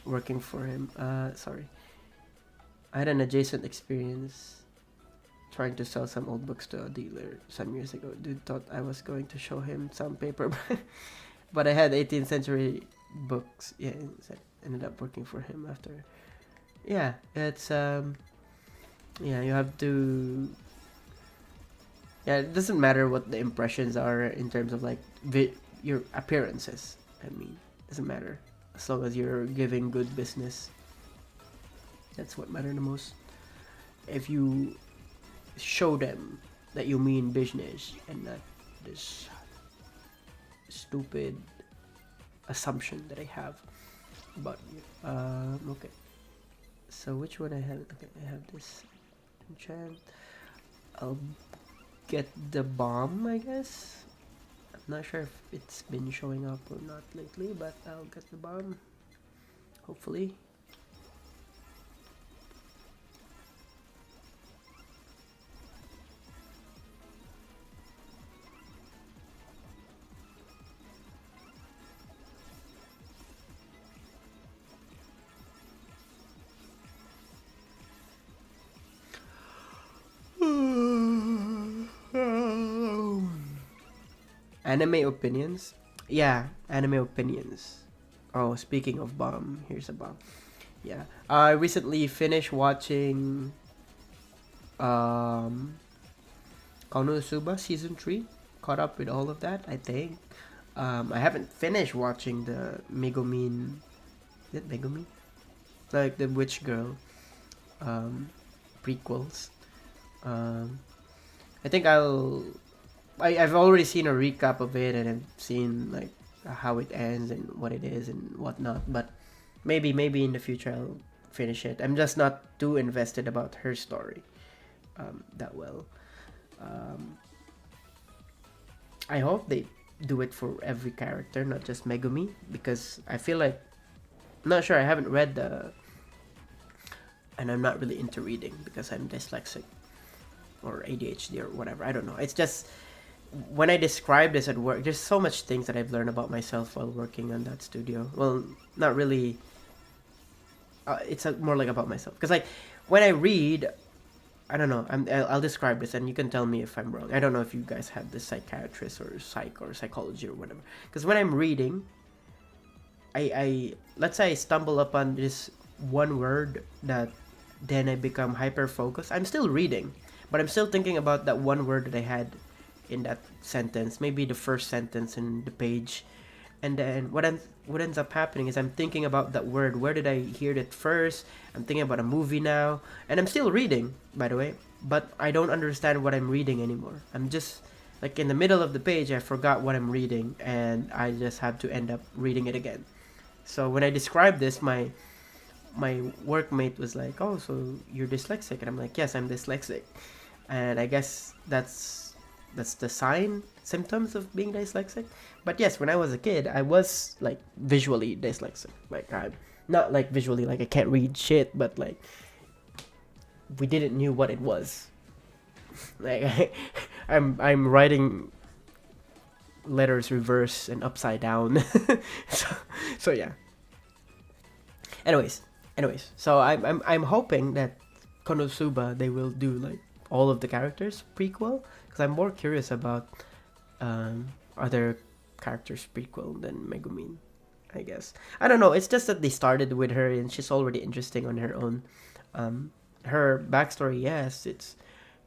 Working for him. Sorry. I had an adjacent experience trying to sell some old books to a dealer some years ago. Dude thought I was going to show him some paper, but I had 18th century books. Yeah, ended up working for him after. Yeah, it's yeah, you have to. Yeah, it doesn't matter what the impressions are in terms of like your appearances. I mean, it doesn't matter as long as you're giving good business. That's what matters the most. If you show them that you mean business and not this stupid assumption that I have about you. Okay. So which one I have? Okay, I have this enchant. I'll get the bomb, I guess. I'm not sure if it's been showing up or not lately, but I'll get the bomb. Hopefully. Anime opinions? Yeah, anime opinions. Oh, speaking of bomb, here's a bomb. Yeah. I recently finished watching Konosuba season 3. Caught up with all of that, I think. I haven't finished watching the Megumin. Is it Megumin? Like the witch girl prequels. I think I've already seen a recap of it, and I've seen like how it ends and what it is and whatnot. But maybe in the future I'll finish it. I'm just not too invested about her story that well. I hope they do it for every character, not just Megumi, because I feel like I'm not sure. I haven't read and I'm not really into reading because I'm dyslexic or ADHD or whatever. I don't know. It's just when I describe this at work, there's so much things that I've learned about myself while working on that studio. Well, not really. It's more like about myself because like when I read, I don't know. I'll describe this and you can tell me if I'm wrong. I don't know if you guys have this psychiatrist or psych or psychology or whatever. Because when I'm reading, I let's say I stumble upon this one word that then I become hyper focused. I'm still reading, but I'm still thinking about that one word that I had in that sentence, maybe the first sentence in the page, And then what ends up happening is I'm thinking about that word. Where did I hear it first? I'm thinking about a movie now, and I'm still reading, by the way, but I don't understand what I'm reading anymore. I'm just like in the middle of the page, I forgot what I'm reading, and I just have to end up reading it again. So when I described this, my workmate was like, "Oh, so you're dyslexic?" And I'm like, "Yes, I'm dyslexic." And I guess that's the symptoms of being dyslexic. But yes, when I was a kid, I was like visually dyslexic. Like I'm not like visually like I can't read shit, but like we didn't knew what it was. Like I'm writing letters reverse and upside down. so, so yeah. Anyways, so I'm hoping that Konosuba they will do like all of the characters prequel, because I'm more curious about other characters prequel than Megumin. I guess I don't know. It's just that they started with her and she's already interesting on her own. Her backstory, yes, it's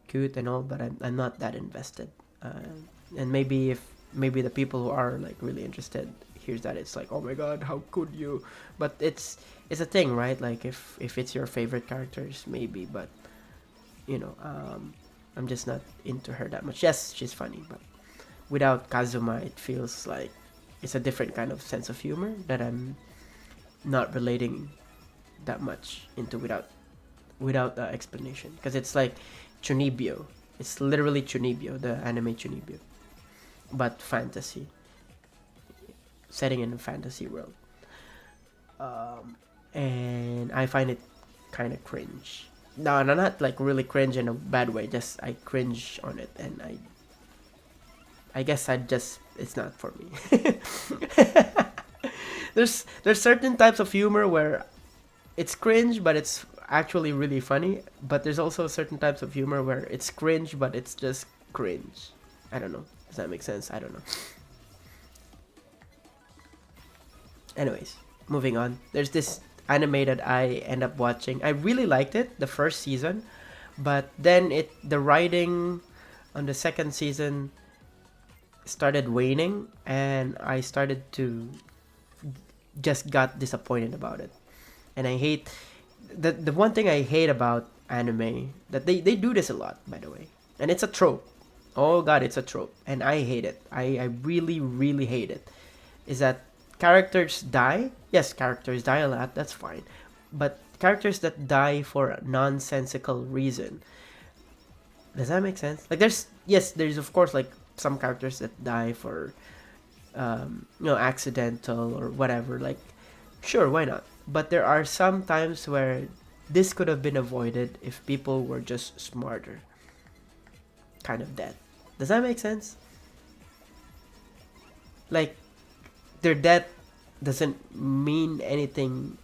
cute and all, but I'm not that invested. And maybe the people who are like really interested hears that, it's like, oh my god, how could you? But it's a thing, right? Like if it's your favorite characters, maybe, but I'm just not into her that much. Yes, she's funny, but without Kazuma, it feels like it's a different kind of sense of humor that I'm not relating that much into without explanation, because it's like Chunibyo. It's literally Chunibyo, the anime Chunibyo, but fantasy, setting in a fantasy world. And I find it kind of cringe. No, not like really cringe in a bad way. Just I cringe on it, and I guess it's not for me. there's certain types of humor where it's cringe, but it's actually really funny. But there's also certain types of humor where it's cringe, but it's just cringe. I don't know. Does that make sense? I don't know. Anyways, moving on. There's this anime that I end up watching. I really liked it, the first season, but then the writing on the second season started waning, and I started to just got disappointed about it. And I hate the one thing I hate about anime, that they do this a lot, by the way, and it's a trope. Oh god, it's a trope, and I hate it. I really really hate it. Is that characters die? Yes, characters die a lot. That's fine, but characters that die for a nonsensical reason. Does that make sense? Like there's of course like some characters that die for accidental or whatever. Like sure, why not? But there are some times where this could have been avoided if people were just smarter. Kind of dead. Does that make sense? Like their death doesn't mean anything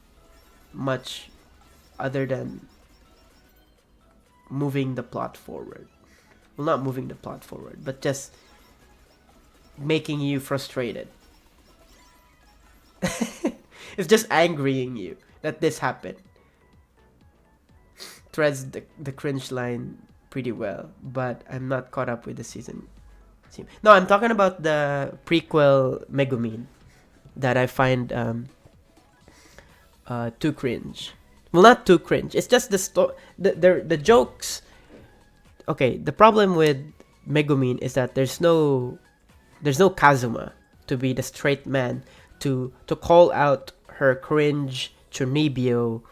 much other than moving the plot forward. Well, not moving the plot forward, but just making you frustrated. It's just angering you that this happened. Threads the cringe line pretty well, but I'm not caught up with the season. No, I'm talking about the prequel Megumin that I find too cringe. Well, not too cringe. It's just the jokes. Okay, the problem with Megumin is that there's no Kazuma to be the straight man to call out her cringe Chunibyo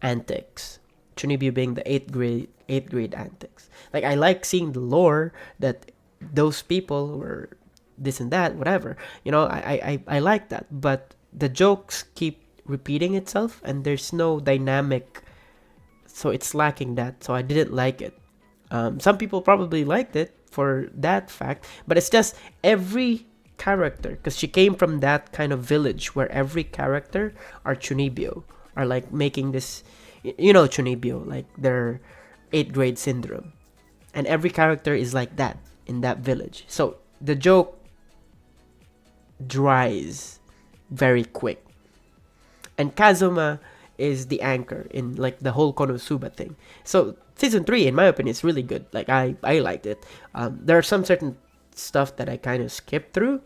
antics. Chunibyo being the eighth grade antics. Like I like seeing the lore that those people were this and that, whatever. I like that, but the jokes keep repeating itself and there's no dynamic, so it's lacking that. So I didn't like it. Some people probably liked it for that fact, but it's just every character, because she came from that kind of village where every character are Chunibyo, are like making this, Chunibyo, like their 8th grade syndrome, and every character is like that in that village. So the joke dries very quick, and Kazuma is the anchor in like the whole Konosuba thing. So season 3, in my opinion, is really good. Like I liked it. There are some certain stuff that I kind of skipped through,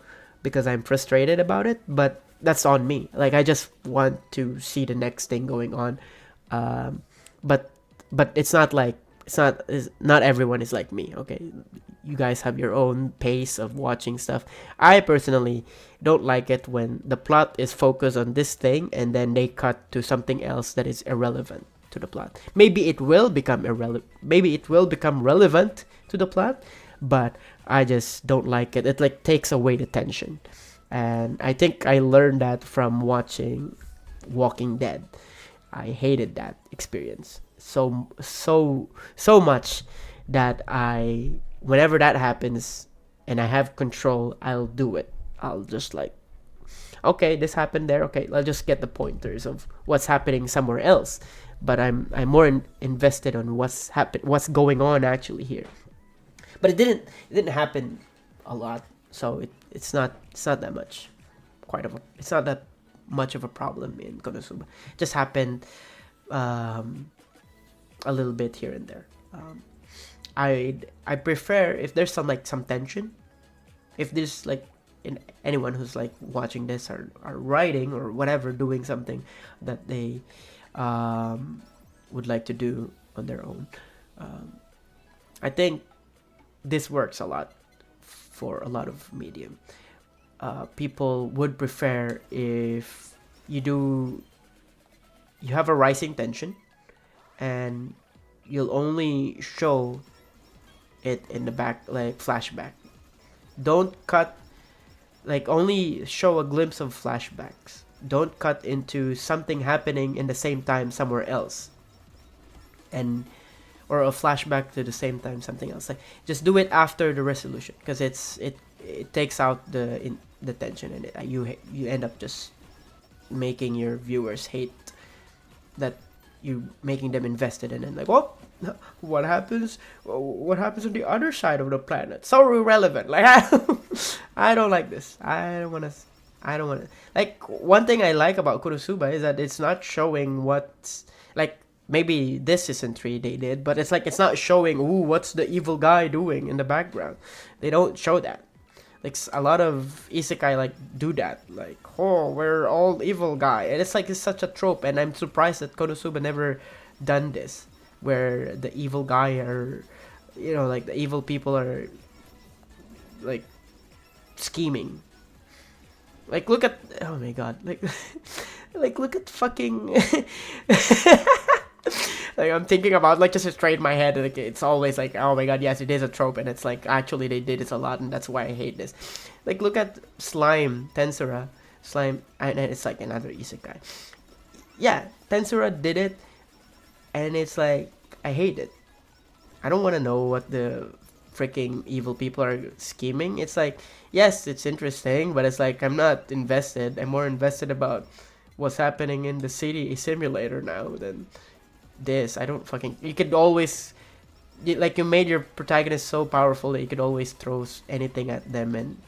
because I'm frustrated about it, but that's on me. Like, I just want to see the next thing going on. um, but it's not like not everyone is like me. Okay, you guys have your own pace of watching stuff. I personally don't like it when the plot is focused on this thing and then they cut to something else that is irrelevant to the plot. Maybe it will become irrelevant. Maybe it will become relevant to the plot, but I just don't like it. It like takes away the tension, and I think I learned that from watching Walking Dead. I hated that experience so much that whenever that happens and I have control, I'll do it. I'll just like, okay, this happened there. Okay, I'll just get the pointers of what's happening somewhere else. But I'm more invested on what's going on actually here. But it didn't happen a lot, so it's not that much. It's not that much of a problem in Konosuba. It just happened a little bit here and there. I prefer if there's some tension. If there's like anyone who's like watching this or writing or whatever, doing something that they would like to do on their own, I think this works a lot for a lot of medium. People would prefer if you have a rising tension and you'll only show it in the back, like flashback. Don't cut, like only show a glimpse of flashbacks. Don't cut into something happening in the same time somewhere else, or a flashback to the same time something else. Like, just do it after the resolution, because it takes out the tension, and you end up just making your viewers hate that you making them invested in it. Like, well, what happens on the other side of the planet? So irrelevant. Like, I don't like this. I don't want to. Like, one thing I like about Konosuba is that it's not showing what's like. Maybe this season 3 they did, but it's like it's not showing what's the evil guy doing in the background. They don't show that. Like, a lot of isekai like do that. Like, oh, we're all evil guy, and it's like it's such a trope. And I'm surprised that Konosuba never done this, where the evil guy are, like the evil people are like scheming. Like, look at, oh my god, like like look at fucking like, I'm thinking about, like, just straight in my head, like, it's always like, oh my god, yes, it is a trope, and it's like, actually they did this a lot, and that's why I hate this. Like, look at Slime, Tensura, Slime, and it's like another isekai. Yeah, Tensura did it, and it's like, I hate it. I don't want to know what the freaking evil people are scheming. It's like, yes, it's interesting, but it's like, I'm not invested. I'm more invested about what's happening in the city simulator now than this. I don't fucking. You could always, like, you made your protagonist so powerful that you could always throw anything at them, and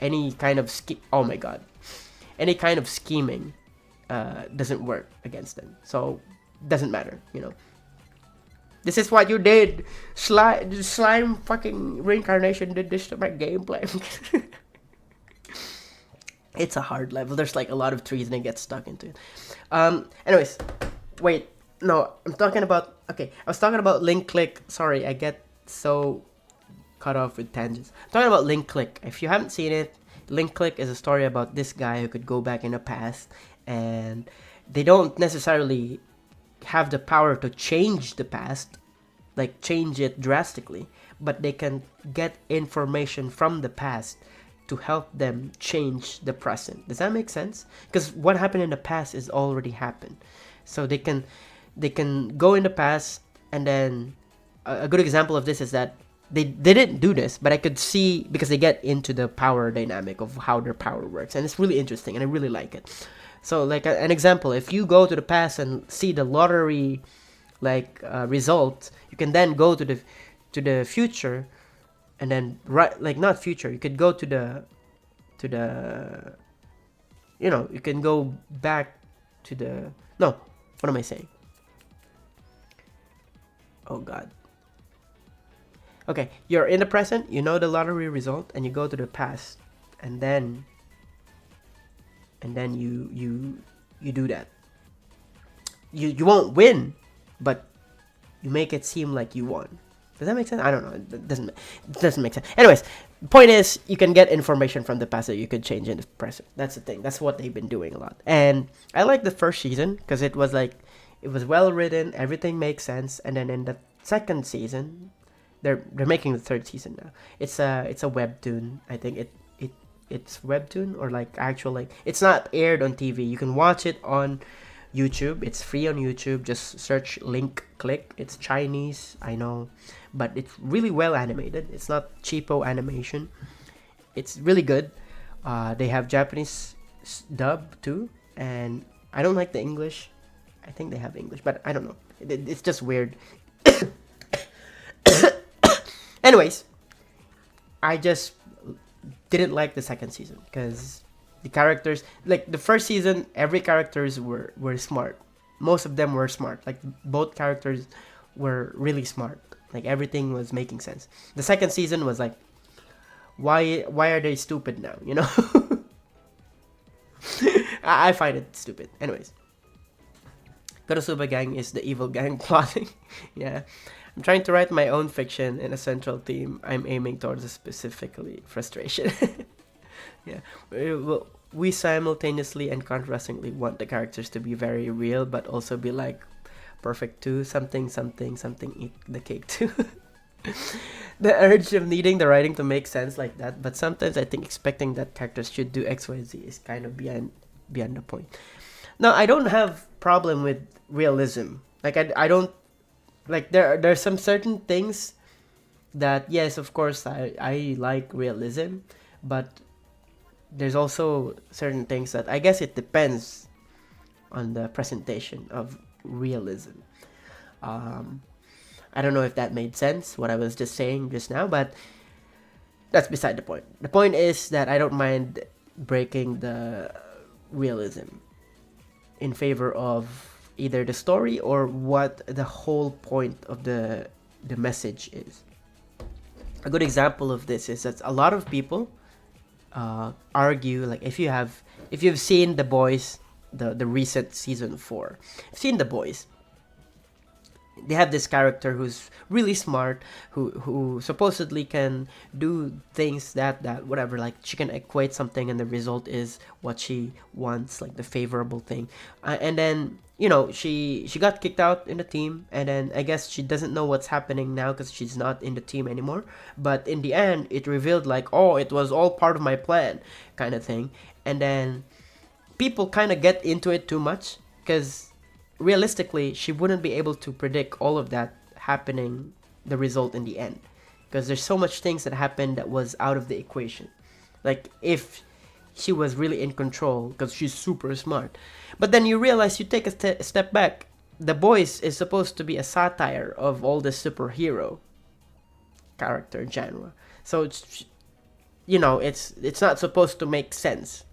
any kind of oh my god, any kind of scheming doesn't work against them. So doesn't matter, This is what you did. Slime fucking reincarnation did this to my gameplay. It's a hard level. There's like a lot of trees and I get stuck into it. Anyways, wait. No, I'm talking about... Okay, I was talking about Link Click. Sorry, I get so cut off with tangents. I'm talking about Link Click. If you haven't seen it, Link Click is a story about this guy who could go back in the past, and they don't necessarily have the power to change the past, like change it drastically, but they can get information from the past to help them change the present. Does that make sense? Because what happened in the past is already happened, so they can go in the past, and then a good example of this is that they didn't do this, but I could see, because they get into the power dynamic of how their power works, and it's really interesting, and I really like it. So, like, an example, if you go to the past and see the lottery, like, result, you can then go to the future, and then not future. You could go to the you can go back to the what am I saying? Oh god. Okay, you're in the present, you know the lottery result, and you go to the past, and then you do that. You won't win, but you make it seem like you won. Does that make sense? I don't know. It doesn't make sense. Anyways, the point is you can get information from the past that you could change in the present. That's the thing. That's what they've been doing a lot. And I like the first season because it was well written, everything makes sense, and then in the second season, they're making the third season now. It's a webtoon. I think it's webtoon or like actual, like, it's not aired on TV. You can watch it on YouTube. It's free on YouTube. Just search link click. It's Chinese, I know, but it's really well animated. It's not cheapo animation. It's really good. They have Japanese dub too, and I don't like the English. I think they have English, but I don't know. It's just weird. Anyways, I just didn't like the second season because the characters, like the first season, every characters were smart. Most of them were smart. Like both characters were really smart. Like everything was making sense. The second season was like, why are they stupid now? You know, I find it stupid. Anyways, Konosuba gang is the evil gang plotting. Yeah. I'm trying to write my own fiction in a central theme. I'm aiming towards a specifically frustration. Yeah. We simultaneously and contrastingly want the characters to be very real, but also be like perfect too. Something, eat the cake too. The urge of needing the writing to make sense like that, but sometimes I think expecting that characters should do X, Y, Z is kind of beyond the point. No, I don't have problem with realism. Like I don't, like there's some certain things that, yes, of course I like realism, but there's also certain things that I guess it depends on the presentation of realism. I don't know if that made sense, what I was just saying just now, but that's beside the point. The point is that I don't mind breaking the realism in favor of either the story or what the whole point of the message is. A good example of this is that a lot of people argue, like if you've seen The Boys, the recent season 4, seen The Boys, they have this character who's really smart, who supposedly can do things that whatever, like she can equate something and the result is what she wants, like the favorable thing, and then she got kicked out in the team, and then I guess she doesn't know what's happening now because she's not in the team anymore, but in the end it revealed like, oh, it was all part of my plan kind of thing. And then people kind of get into it too much because realistically she wouldn't be able to predict all of that happening, the result in the end, because there's so much things that happened that was out of the equation. Like if she was really in control because she's super smart, but then you realize, you take a step back, The Boys is supposed to be a satire of all the superhero character genre, so it's not supposed to make sense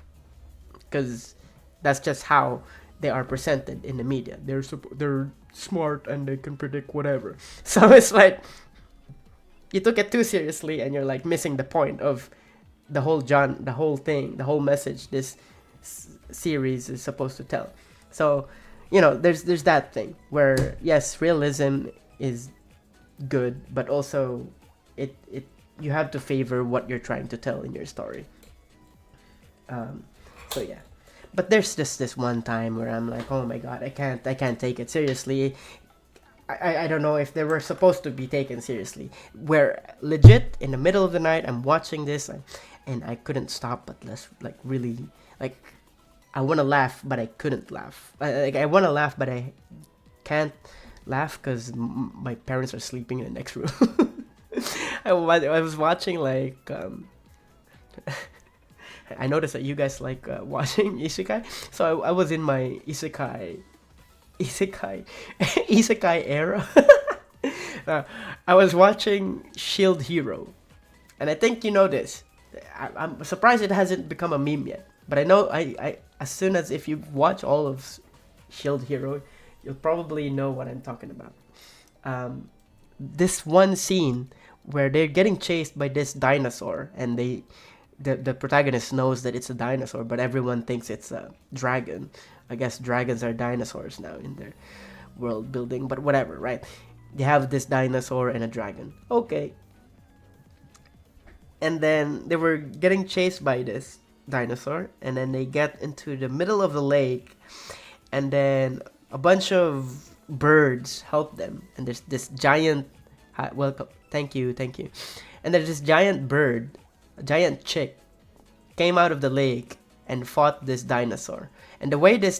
because that's just how they are presented in the media. They're smart and they can predict whatever. So it's like you took it too seriously and you're like missing the point of the whole thing, the whole message this series is supposed to tell. So there's that thing where, yes, realism is good, but also it you have to favor what you're trying to tell in your story. So yeah. But there's just this one time where I'm like, oh my god, I can't take it seriously. I don't know if they were supposed to be taken seriously. Where legit in the middle of the night I'm watching this and I couldn't stop but really I want to laugh but I couldn't laugh. I want to laugh but I can't laugh because my parents are sleeping in the next room. I was watching I noticed that you guys like watching isekai, so I was in my isekai era. I was watching Shield Hero, and I think you know this. I'm surprised it hasn't become a meme yet, but I know I as soon as if you watch all of Shield Hero, you'll probably know what I'm talking about. This one scene where they're getting chased by this dinosaur and the protagonist knows that it's a dinosaur, but everyone thinks it's a dragon. I guess dragons are dinosaurs now in their world building, but whatever, right? They have this dinosaur and a dragon. Okay. And then they were getting chased by this dinosaur, and then they get into the middle of the lake, and then a bunch of birds help them, and there's this giant welcome, thank you, and there's this giant bird, a giant chick, came out of the lake and fought this dinosaur. And the way this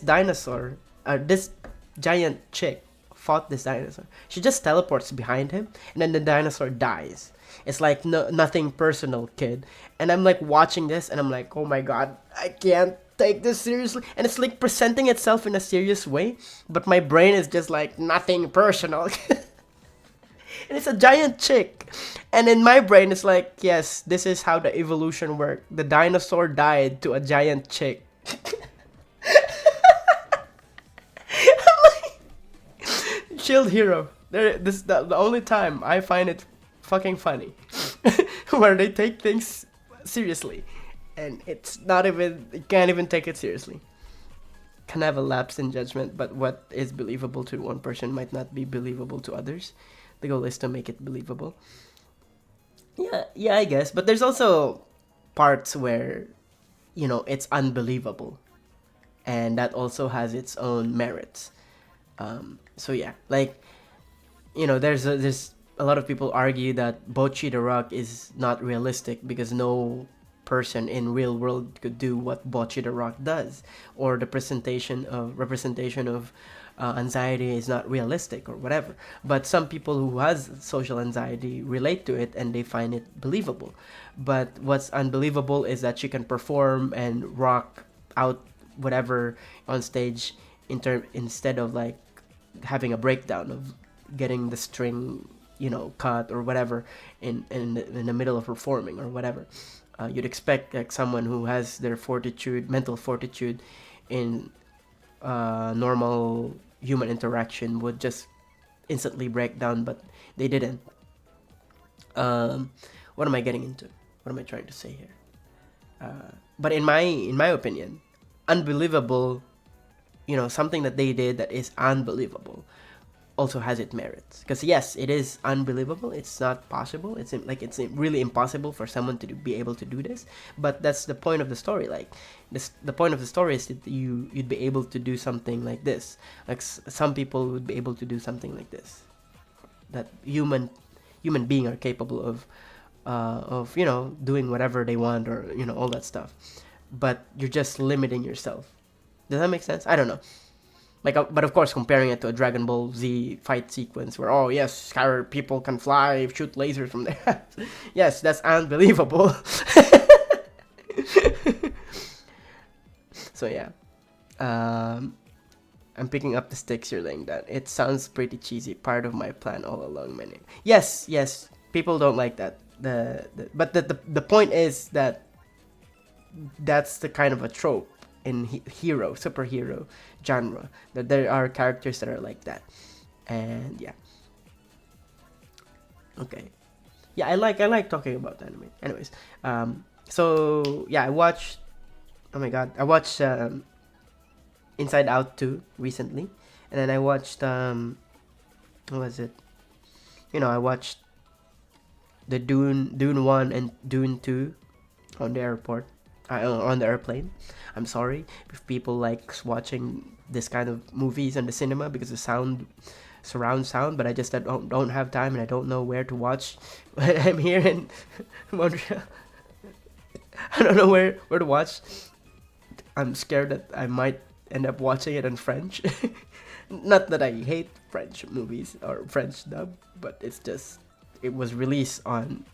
giant chick fought this dinosaur, she just teleports behind him, and then the dinosaur dies. It's like nothing personal, kid. And I'm like watching this, and I'm like, oh my god, I can't take this seriously. And it's like presenting itself in a serious way, but my brain is just like, nothing personal. And it's a giant chick. And in my brain, it's like, yes, this is how the evolution worked. The dinosaur died to a giant chick. Shield hero. This is the only time I find it fucking funny. Where they take things seriously. And it's not even, you can't even take it seriously. Can have a lapse in judgment, but what is believable to one person might not be believable to others. The goal is to make it believable. Yeah, I guess. But there's also parts where, it's unbelievable. And that also has its own merits. So yeah, like, there's a lot of people argue that Bocchi the Rock is not realistic because no person in real world could do what Bocchi the Rock does, or the representation of anxiety is not realistic or whatever. But some people who has social anxiety relate to it and they find it believable. But what's unbelievable is that she can perform and rock out whatever on stage instead of like having a breakdown of getting the string cut or whatever in the middle of performing or whatever. You'd expect like someone who has their mental fortitude in normal human interaction would just instantly break down, but they didn't. What am I getting into? What am I trying to say here? But in my opinion, unbelievable, something that they did that is unbelievable also has its merits. Because yes, it is unbelievable. It's not possible. It's really impossible for someone to be able to do this. But that's the point of the story. Like the point of the story is that you'd be able to do something like this. Like some people would be able to do something like this. That human being are capable of doing whatever they want or all that stuff. But you're just limiting yourself. Does that make sense? I don't know. But of course, comparing it to a Dragon Ball Z fight sequence where, oh yes, people can fly, shoot lasers from there. Yes, that's unbelievable. So yeah, I'm picking up the sticks you're laying down. It sounds pretty cheesy. Part of my plan all along, many. Yes, people don't like that. But the point is that that's the kind of a trope in superhero genre, that there are characters that are like that. And yeah, okay, yeah, I like talking about anime. Anyways, so yeah, I watched Inside Out 2 recently, and then I watched what was it, I watched the Dune 1 and Dune 2 on the airplane. I'm sorry if people like watching this kind of movies in the cinema because the surround sound, but I just don't have time and I don't know where to watch. I'm here in Montreal. I don't know where to watch. I'm scared that I might end up watching it in French. Not that I hate French movies or French dub, but it's just it was released on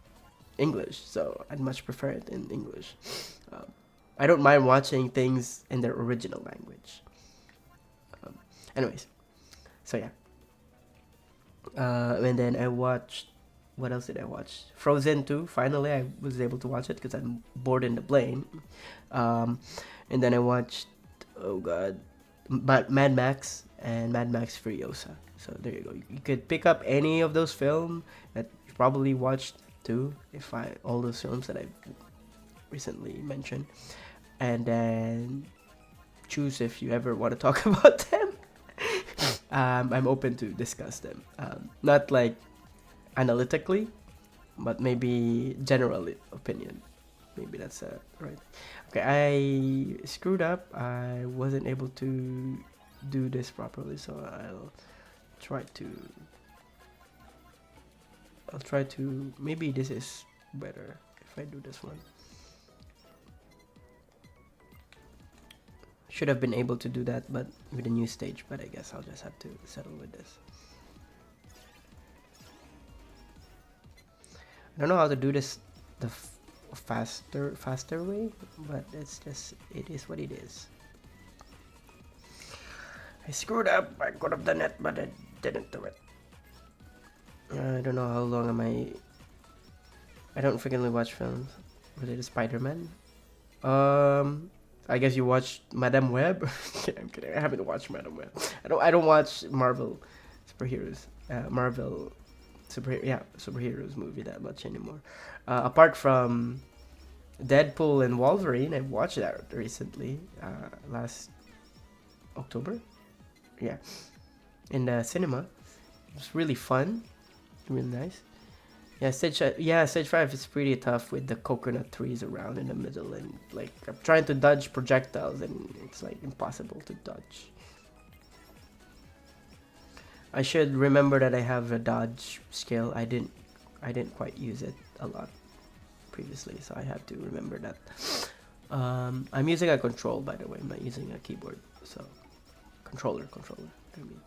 English, so I'd much prefer it in English. I don't mind watching things in their original language. Anyways, so yeah. And then I watched, what else did I watch? Frozen 2. Finally, I was able to watch it because I'm bored in the plane. And then I watched, oh god, Mad Max and Mad Max Furiosa. So there you go. You could pick up any of those films that you probably watched too. All those films that I recently mentioned, and then choose if you ever want to talk about them. I'm open to discuss them. Not like analytically, but maybe general opinion. Maybe that's right. Okay, I screwed up. I wasn't able to do this properly, so try to. I'll try to. Maybe this is better if I do this one. Should have been able to do that, but with a new stage. But I guess I'll just have to settle with this. I don't know how to do this the faster way, but it's just, it is what it is. I screwed up. I could have done it, but I didn't do it. I don't know how long am I don't frequently watch films related to Spider-Man. I guess you watched Madame Web. I'm kidding. I haven't watched Madame Web. I don't watch Marvel superheroes. Superheroes movie that much anymore. Apart from Deadpool and Wolverine, I watched that recently, last October. Yeah, in the cinema. It was really fun, really nice. Yeah, stage 5 is pretty tough with the coconut trees around in the middle, and like I'm trying to dodge projectiles and it's like impossible to dodge. I should remember that I have a dodge skill. I didn't quite use it a lot previously, so I have to remember that. I'm using a control, by the way. I'm not using a keyboard, so controller. I mean,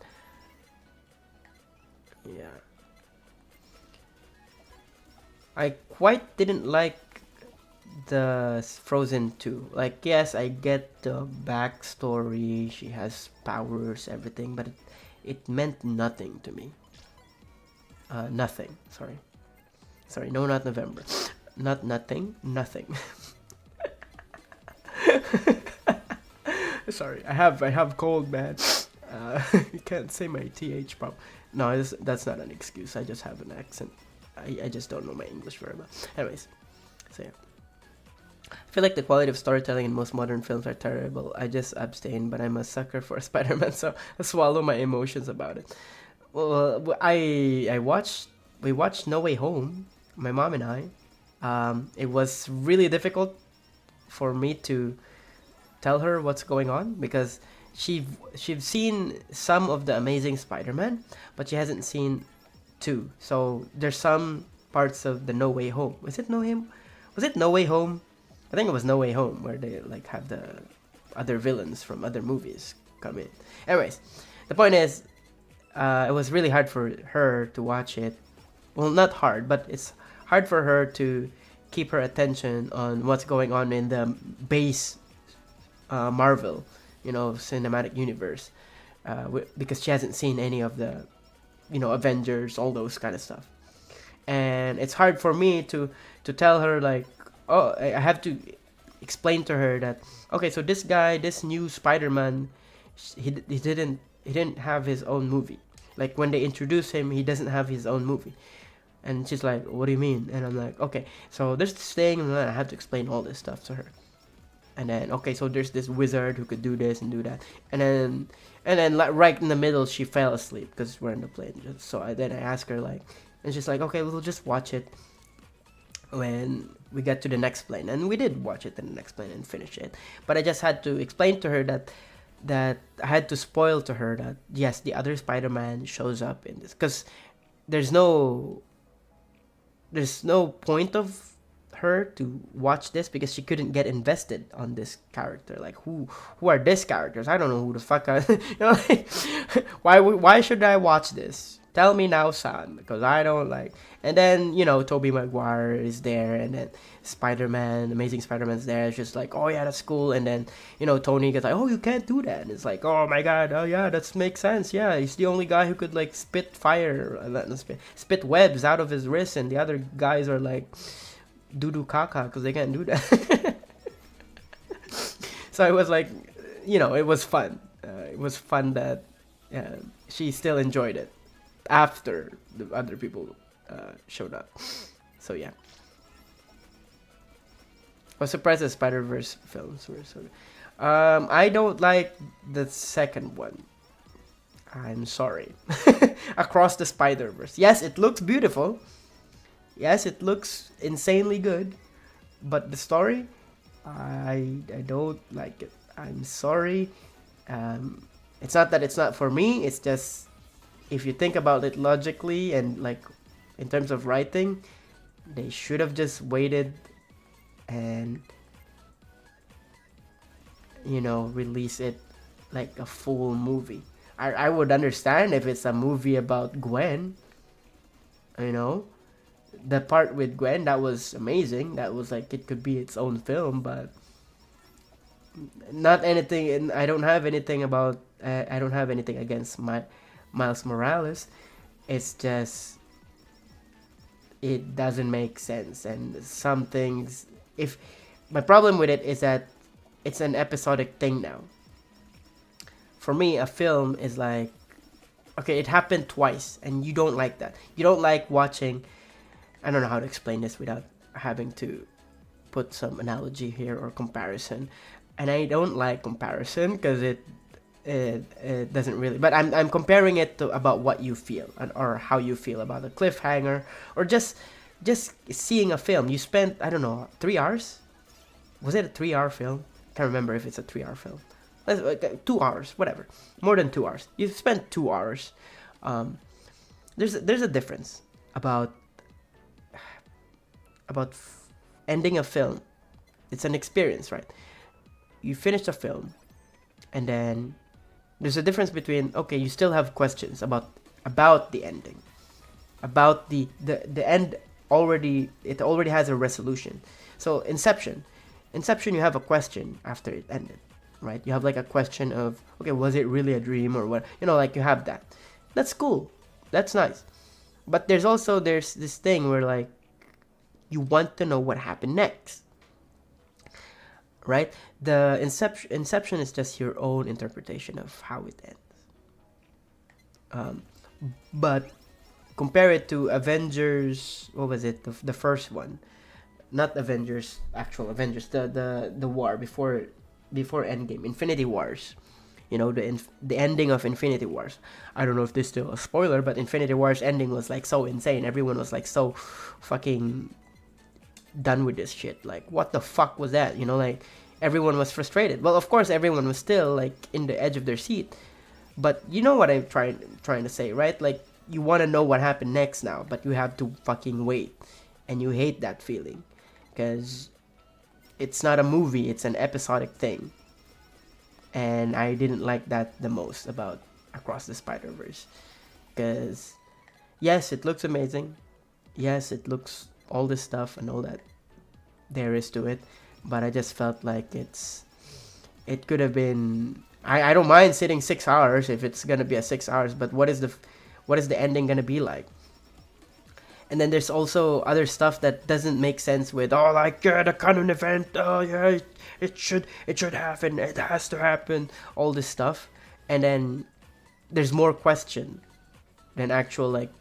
yeah. I quite didn't like the Frozen 2. Like, yes, I get the backstory. She has powers, everything, but it meant nothing to me. Nothing. Sorry. No, not November. Not nothing. Nothing. Sorry, I have cold, man. You can't say my th problem. No, that's not an excuse. I just have an accent. I just don't know my English very well. Anyways, so yeah. I feel like the quality of storytelling in most modern films are terrible. I just abstain, but I'm a sucker for Spider-Man, so I swallow my emotions about it. Well, we watched No Way Home, my mom and I. It was really difficult for me to tell her what's going on because she's seen some of the Amazing Spider-Man, but she hasn't seen 2. So there's some parts of the No Way Home. Was it No Way Home? I think it was No Way Home where they like have the other villains from other movies come in. Anyways, the point is, it was really hard for her to watch it. Well, not hard, but it's hard for her to keep her attention on what's going on in the base Marvel, cinematic universe, because she hasn't seen any of the, Avengers, all those kind of stuff. And it's hard for me to tell her like, oh, I have to explain to her that, okay, so this guy, this new Spider-Man, he didn't have his own movie. Like when they introduce him, he doesn't have his own movie. And she's like, what do you mean? And I'm like, okay, so there's this thing, and then I have to explain all this stuff to her. And then, okay, so there's this wizard who could do this and do that. And then like, right in the middle, she fell asleep because we're in the plane. So then I asked her, like, and she's like, okay, we'll just watch it when we get to the next plane. And we did watch it in the next plane and finish it. But I just had to explain to her that I had to spoil to her that, yes, the other Spider-Man shows up in this. Because there's no point of her to watch this because she couldn't get invested on this character. Like, who are these characters? I don't know who the fuck are. Like, why should I watch this? Tell me now, son, because I don't like. And then Tobey Maguire is there, and then Spider-Man, Amazing Spider-Man's there. It's just like, oh yeah, that's cool. And then Tony gets like, oh, you can't do that. And it's like, oh my god, oh yeah, that makes sense. Yeah, he's the only guy who could like spit fire, spit webs out of his wrist, and the other guys are like doo-doo caca because they can't do that. So it was like, it was fun. It was fun that she still enjoyed it after the other people showed up. So yeah. was surprised the Spider-Verse films were so. I don't like the second one. I'm sorry. Across the Spider-Verse. Yes, it looks beautiful. Yes, it looks insanely good. But the story, I don't like it. I'm sorry. It's not that it's not for me. It's just if you think about it logically and like in terms of writing, they should have just waited and release it like a full movie. I would understand if it's a movie about Gwen. The part with Gwen, that was amazing. That was like it could be its own film, but not anything. And I don't have anything about. I don't have anything against Miles Morales. It's just it doesn't make sense, and some things. If my problem with it is that it's an episodic thing now. For me, a film is like, okay, it happened twice, and you don't like that. You don't like watching. I don't know how to explain this without having to put some analogy here or comparison. And I don't like comparison because it doesn't really. But I'm comparing it to about what you feel or how you feel about a cliffhanger or just seeing a film. You spent, I don't know, 3 hours. Was it a 3-hour film? Can't remember if it's a 3-hour film. 2 hours, whatever. More than 2 hours. You spent 2 hours. There's a difference about ending a film. It's an experience, right? You finish a film, and then there's a difference between, okay, you still have questions about the ending, about the end. It already has a resolution. So Inception, you have a question after it ended, right? You have like a question of, okay, was it really a dream or what? Like you have that. That's cool. That's nice. But there's this thing where like you want to know what happened next, right? The Inception is just your own interpretation of how it ends. But compare it to Avengers. What was it? The first one, not Avengers, actual Avengers. The war before Endgame, Infinity Wars. The ending of Infinity Wars. I don't know if this is still a spoiler, but Infinity Wars ending was like so insane. Everyone was like so fucking done with this shit. Like, what the fuck was that? Like everyone was frustrated. Well, of course, everyone was still like in the edge of their seat. But you know what I'm trying to say, right? Like you want to know what happened next now, but you have to fucking wait, and you hate that feeling because it's not a movie; it's an episodic thing. And I didn't like that the most about Across the Spider-Verse. Because, yes, it looks amazing. Yes, it looks all this stuff and all that there is to it. But I just felt like it could have been. I don't mind sitting 6 hours if it's gonna be a 6 hours. But what is the ending gonna be like? And then there's also other stuff that doesn't make sense with, the canon event, it should happen, it has to happen, all this stuff. And then there's more question than actual like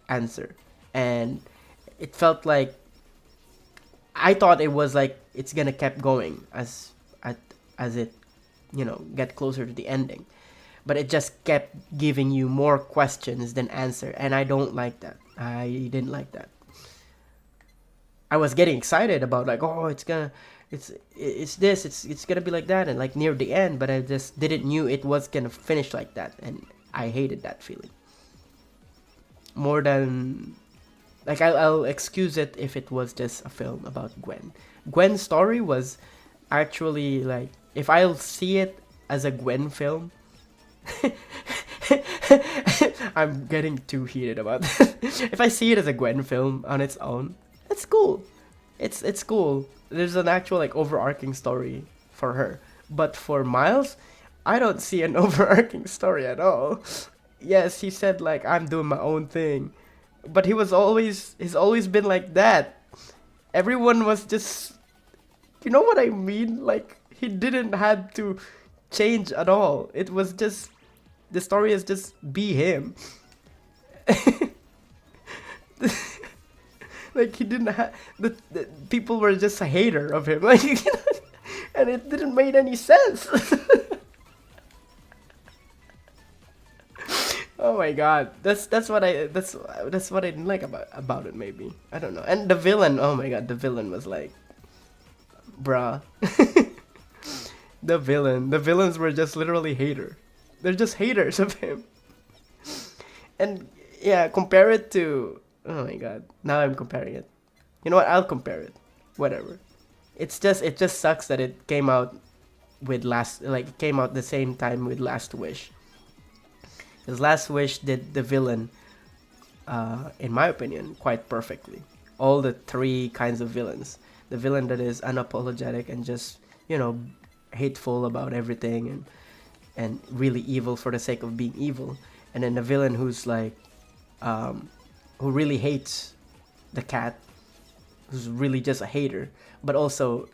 answer. And it felt like I thought it was like it's gonna keep going as it get closer to the ending. But it just kept giving you more questions than answer, and I don't like that. I didn't like that. I was getting excited about like, it's gonna be like that, and like near the end, but I just didn't knew it was gonna finish like that, and I hated that feeling. More than like I'll excuse it if it was just a film about Gwen. Gwen's story was actually like, if I'll see it as a Gwen film. I'm getting too heated about this. If I see it as a Gwen film on its own, it's cool. It's cool. There's an actual like overarching story for her. But for Miles, I don't see an overarching story at all. Yes, he said like I'm doing my own thing. But he's always been like that. Everyone was just, you know what I mean? Like he didn't have to change at all. It was just, the story is just be him. Like he didn't have the people were just a hater of him, like, and it didn't make any sense. Oh my god, that's what I didn't like about it. Maybe I don't know. And the villain, oh my god, the villain was like, bruh. The villains were just literally hater. They're just haters of him. And yeah, compare it to, oh my god, now I'm comparing it. You know what? I'll compare it. Whatever. It just sucks that it came out with it came out the same time with Last Wish. Because Last Wish did the villain, in my opinion, quite perfectly. All the three kinds of villains. The villain that is unapologetic and just, hateful about everything and really evil for the sake of being evil. And then the villain who's like, who really hates the cat, who's really just a hater, but also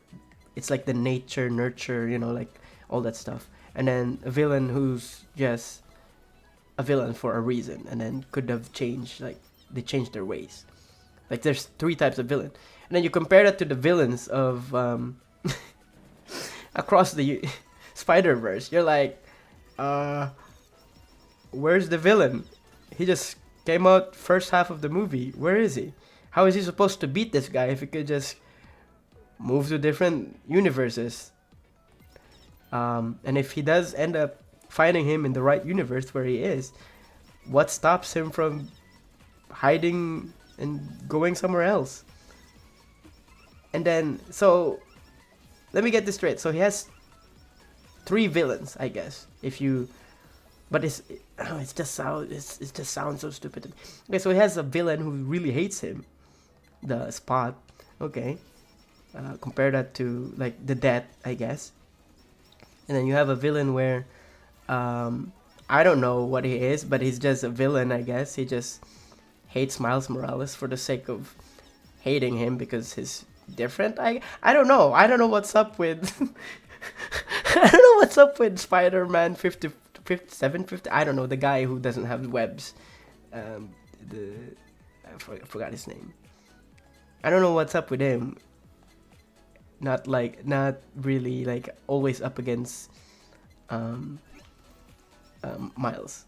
it's like the nature, nurture, like all that stuff. And then a villain who's just a villain for a reason, and then could have changed, like they changed their ways. Like there's three types of villain, and then you compare that to the villains of across the Spider-Verse. You're like, where's the villain? He just came out first half of the movie. Where is he? How is he supposed to beat this guy if he could just move to different universes? And if he does end up finding him in the right universe where he is, what stops him from hiding and going somewhere else? And then, so let me get this straight. So he has three villains, I guess. But it just sounds so stupid to me. Okay, so he has a villain who really hates him, the Spot. Okay, compare that to like the Death, I guess. And then you have a villain where, I don't know what he is, but he's just a villain, I guess. He just hates Miles Morales for the sake of hating him because he's different. I don't know. I don't know what's up with. I don't know what's up with Spider-Man 750. I don't know, the guy who doesn't have webs. I forgot his name. I don't know what's up with him. Not really like always up against Miles.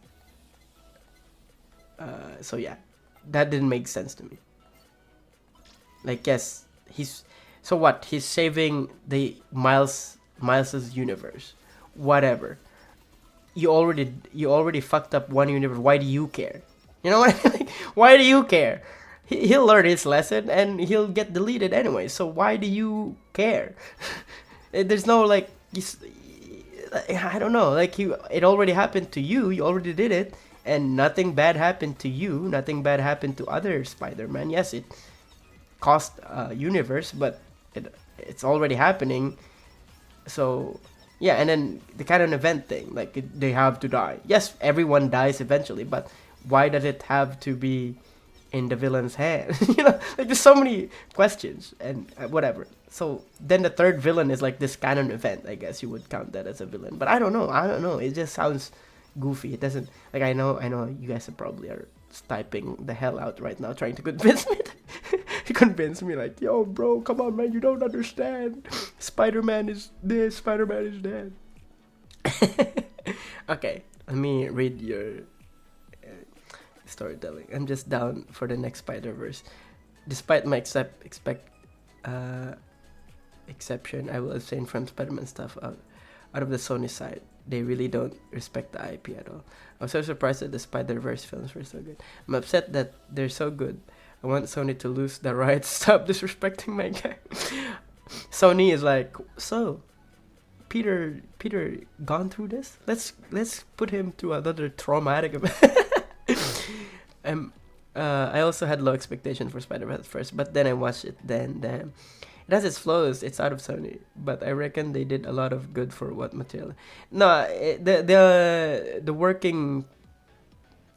So yeah, that didn't make sense to me. Like, yes, he's saving the Miles's universe. Whatever. You already fucked up one universe. Why do you care? You know what I mean? Like, why do you care? He'll learn his lesson and he'll get deleted anyway. So why do you care? There's no like, I don't know. Like it already happened to you. You already did it, and nothing bad happened to you. Nothing bad happened to other Spider-Man. Yes, it cost a universe, but it's already happening. So yeah, and then the kind of event thing, like they have to die. Yes, everyone dies eventually, but why does it have to be in the villain's hand? Like there's so many questions and whatever. So then the third villain is like this canon event. I guess you would count that as a villain, but I don't know. It just sounds goofy. It doesn't, like, I know you guys probably are typing the hell out right now trying to convince me. Convince me like, yo, bro, come on, man, you don't understand. Spider-Man is this. Spider-Man is that. Okay, let me read your storytelling. I'm just down for the next Spider-Verse. Despite my exception, I will abstain from Spider-Man stuff out of the Sony side. They really don't respect the IP at all. I was so surprised that the Spider-Verse films were so good. I'm upset that they're so good. I want Sony to lose the rights. Stop disrespecting my guy. Sony is like, so Peter gone through this? Let's put him through another traumatic event. I also had low expectations for Spider-Man at first, but then I watched it. Then damn, it has its flaws. It's out of Sony, but I reckon they did a lot of good for what material. No, the working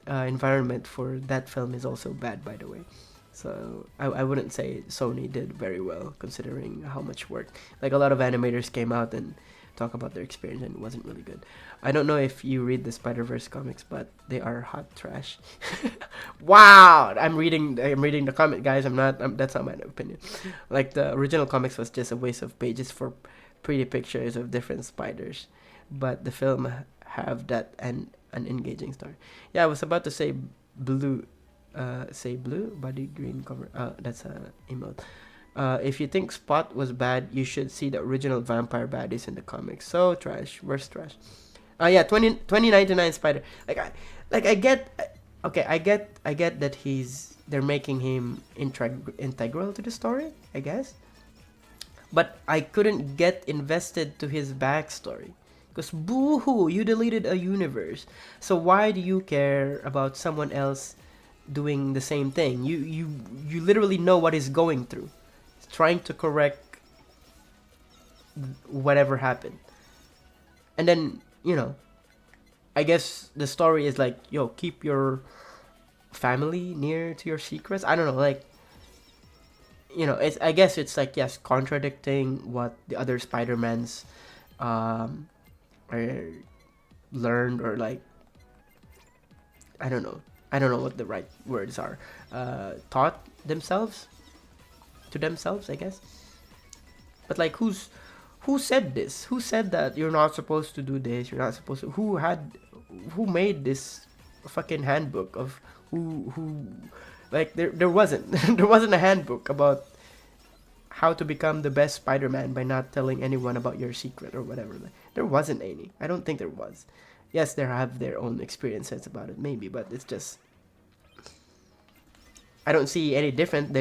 environment for that film is also bad, by the way. So I wouldn't say Sony did very well considering how much work. Like a lot of animators came out and talk about their experience, and it wasn't really good. I don't know if you read the Spider-Verse comics, but they are hot trash. Wow, I'm reading the comic, guys. That's not my opinion. Like, the original comics was just a waste of pages for pretty pictures of different spiders, but the film have that and an engaging story. Yeah, I was about to say blue. Say blue, body green cover. That's a emote. If you think Spot was bad, you should see the original vampire baddies in the comics. So trash, worst trash. Yeah, 2099 Spider. I get, okay, I get that they're making him integral to the story, I guess. But I couldn't get invested to his backstory. Because boo-hoo, you deleted a universe. So why do you care about someone else doing the same thing? You literally know what he's going through. He's trying to correct whatever happened. And then, I guess the story is like, yo, keep your family near to your secrets. I don't know, like, I guess it's like, yes, contradicting what the other Spider-Mans are learned, or like, I don't know what the right words are, taught themselves to themselves, I guess. But like, who said this? Who said that you're not supposed to do this? You're not supposed to. Who made this fucking handbook of who? Like, there wasn't there wasn't a handbook about how to become the best Spider-Man by not telling anyone about your secret or whatever. There wasn't any. I don't think there was. Yes, they have their own experiences about it, maybe, but it's just, I don't see any different.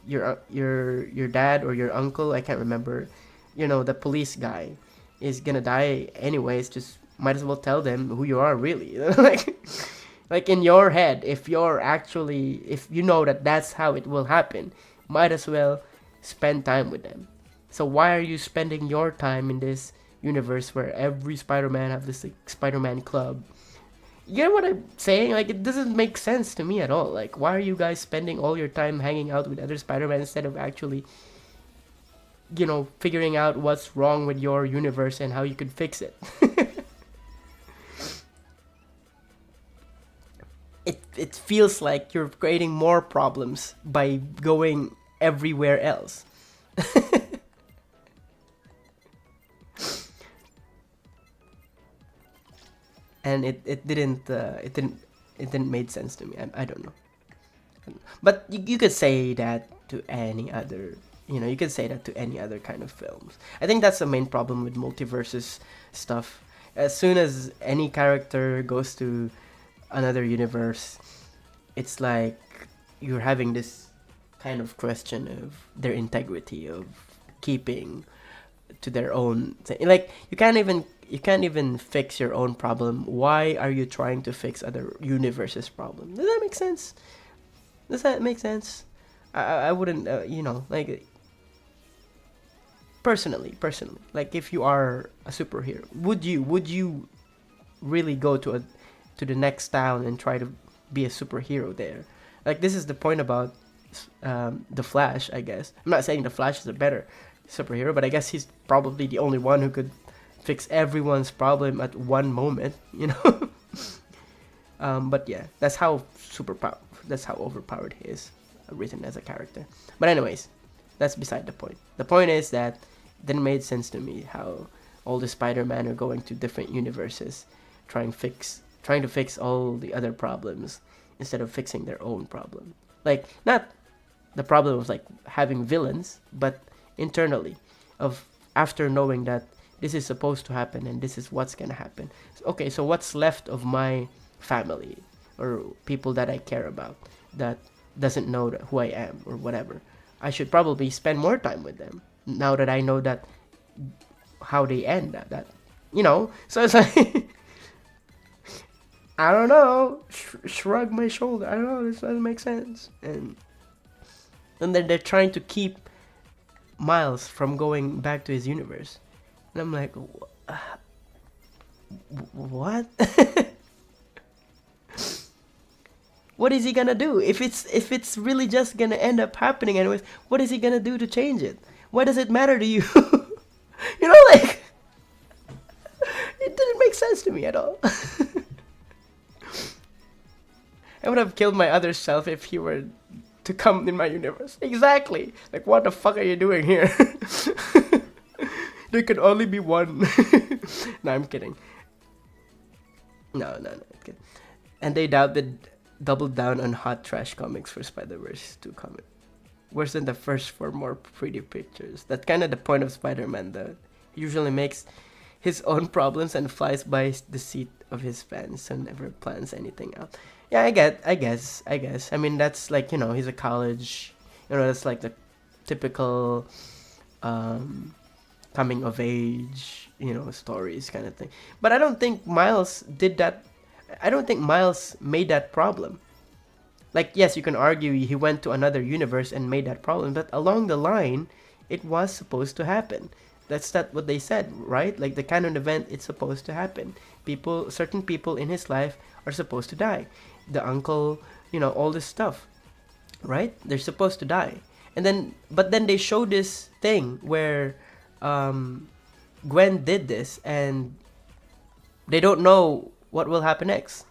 Your dad or your uncle, I can't remember, the police guy is gonna die anyways. Just might as well tell them who you are, really. like in your head, if you know that that's how it will happen, might as well spend time with them. So why are you spending your time in this universe where every Spider-Man have this, like, Spider-Man club? You get what I'm saying? Like, it doesn't make sense to me at all. Like, why are you guys spending all your time hanging out with other Spider-Man instead of actually, figuring out what's wrong with your universe and how you could fix it? It feels like you're creating more problems by going everywhere else. And it didn't make sense to me. I don't know. But you could say that to any other, you could say that to any other kind of films. I think that's the main problem with multiverses stuff. As soon as any character goes to another universe, it's like you're having this kind of question of their integrity, of keeping to their own thing. Like, you can't even fix your own problem. Why are you trying to fix other universes' problem? Does that make sense? Does that make sense? I wouldn't, like, personally, like, if you are a superhero, would you really go to the next town and try to be a superhero there? Like, this is the point about the Flash, I guess. I'm not saying the Flash is a better superhero, but I guess he's probably the only one who could fix everyone's problem at one moment, But yeah, that's how overpowered he is, written as a character. But anyways, that's beside the point. The point is that it didn't make sense to me how all the Spider-Man are going to different universes, trying to fix all the other problems instead of fixing their own problem. Like, not the problem of, like, having villains, but internally, of after knowing that this is supposed to happen and this is what's gonna happen. Okay, so what's left of my family or people that I care about that doesn't know who I am or whatever? I should probably spend more time with them now that I know that how they end that. So it's like, I don't know, shrug my shoulder. I don't know, this doesn't make sense. And then they're trying to keep Miles from going back to his universe. And I'm like, what? What is he gonna do? If it's really just gonna end up happening anyways, what is he gonna do to change it? Why does it matter to you? Like, this to me at all. I would have killed my other self if he were to come in my universe. Exactly. Like, what the fuck are you doing here? There could only be one. No, I'm kidding. No, I'm kidding. And they doubled down on hot trash comics for Spider-Verse 2 comic. Worse than the first for more pretty pictures. That's kind of the point of Spider-Man, though. He usually makes his own problems and flies by the seat of his fans, so never plans anything out. Yeah, I guess. I mean, that's like, he's a college, that's like the typical coming of age, stories kind of thing. But I don't think Miles did that. I don't think Miles made that problem. Like, yes, you can argue he went to another universe and made that problem, but along the line, it was supposed to happen. That's not what they said, right? Like, the canon event, it's supposed to happen. Certain people in his life are supposed to die. The uncle, all this stuff, right? They're supposed to die. But then they show this thing where Gwen did this, and they don't know what will happen next,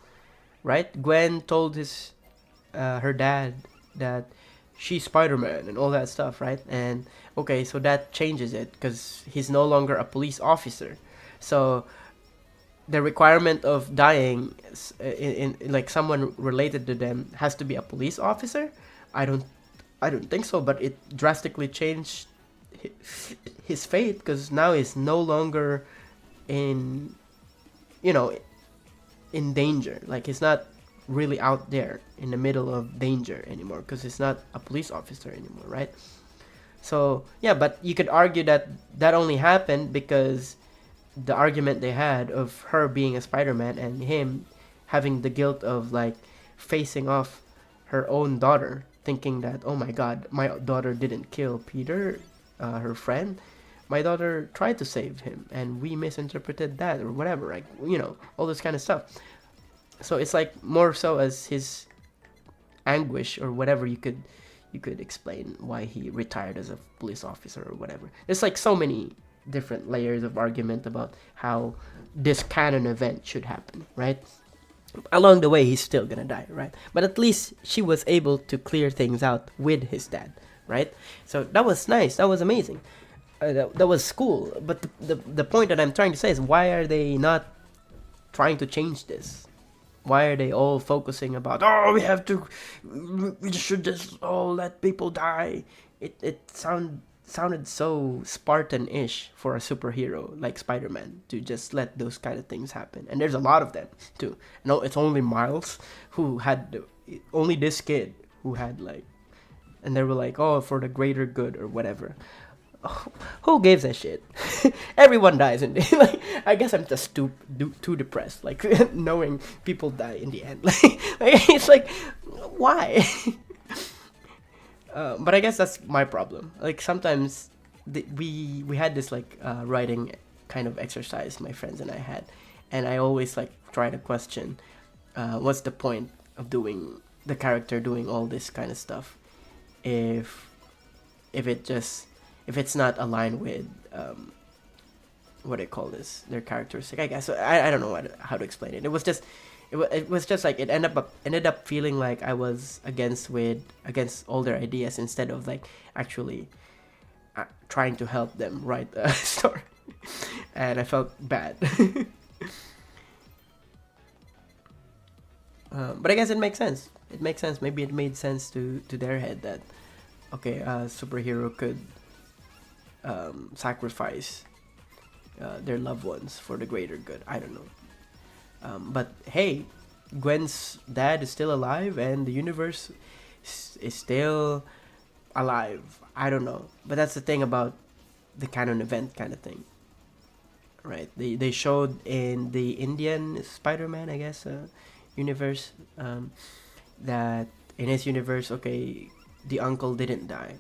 right? Gwen told her dad that she's Spider-Man and all that stuff, right? And okay, so that changes it because he's no longer a police officer. So the requirement of dying in like someone related to them has to be a police officer. I don't think so, but it drastically changed his fate because now he's no longer in in danger. Like, he's not really out there in the middle of danger anymore because he's not a police officer anymore, right? So yeah, but you could argue that only happened because the argument they had of her being a Spider-Man and him having the guilt of like facing off her own daughter, thinking that, oh my god, my daughter didn't kill Peter, her friend. My daughter tried to save him and we misinterpreted that or whatever, like, all this kind of stuff. So it's like more so as his anguish or whatever you could explain why he retired as a police officer or whatever. There's like so many different layers of argument about how this canon event should happen, right? Along the way, he's still gonna die, right? But at least she was able to clear things out with his dad, right? So that was nice. That was amazing. That was cool. But the point that I'm trying to say is, why are they not trying to change this? Why are they all focusing about, we should just all let people die? It sounded so Spartan-ish for a superhero like Spider-Man to just let those kind of things happen. And there's a lot of them too. No, it's only Miles who had only this kid who had like, and they were like, oh, for the greater good or whatever. Who gives a shit? Everyone dies in the like. I guess I'm just too depressed, like knowing people die in the end. Like it's like, why? But I guess that's my problem. Like sometimes we had this like writing kind of exercise my friends and I had, and I always like try to question, what's the point of doing the character doing all this kind of stuff, if it's not aligned with what do you call this, their characteristic, I guess. So I don't know how to explain it. It was just like it ended up feeling like I was against all their ideas instead of like actually trying to help them write a story, and I felt bad. But I guess it makes sense. Maybe it made sense to their head that okay, a superhero could sacrifice their loved ones for the greater good. I don't know. But hey, Gwen's dad is still alive and the universe is still alive. I don't know. But that's the thing about the canon event kind of thing. Right? They showed in the Indian Spider-Man, I guess, universe, that in his universe, okay, the uncle didn't die.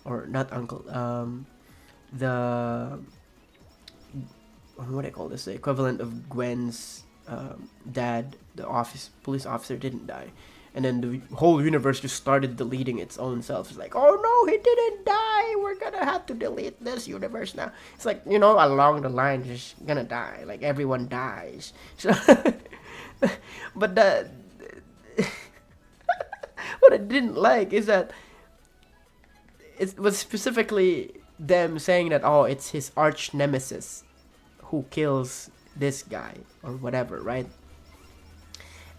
Or not uncle, the what do I call this? The equivalent of Gwen's dad, the police officer, didn't die, and then the whole universe just started deleting its own self. It's like, oh no, he didn't die. We're gonna have to delete this universe now. It's like, along the line, just gonna die. Like everyone dies. So, but what I didn't like is that it was specifically them saying that, oh, it's his arch nemesis who kills this guy or whatever, right?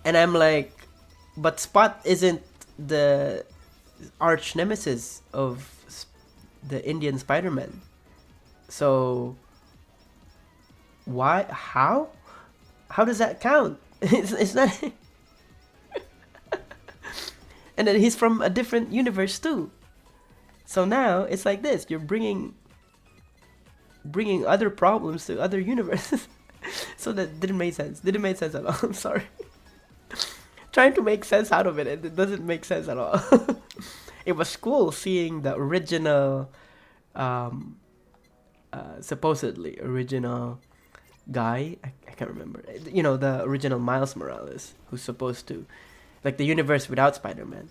And I'm like, but Spot isn't the arch nemesis of the Indian Spider-Man. So why? How does that count? It's not. And then he's from a different universe too. So now it's like this: you're bringing other problems to other universes. So that didn't make sense. Didn't make sense at all. I'm sorry. Trying to make sense out of it, it doesn't make sense at all. It was cool seeing the original, supposedly original guy. I can't remember. The original Miles Morales, who's supposed to, like, the universe without Spider-Man.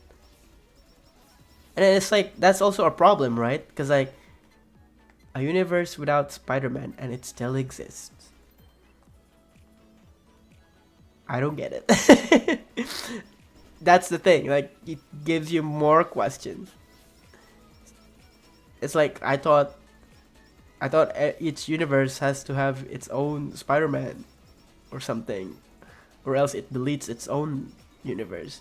And it's like, that's also a problem, right? Because, like, a universe without Spider-Man and it still exists. I don't get it. That's the thing. Like, it gives you more questions. It's like, I thought each universe has to have its own Spider-Man or something, or else it deletes its own universe.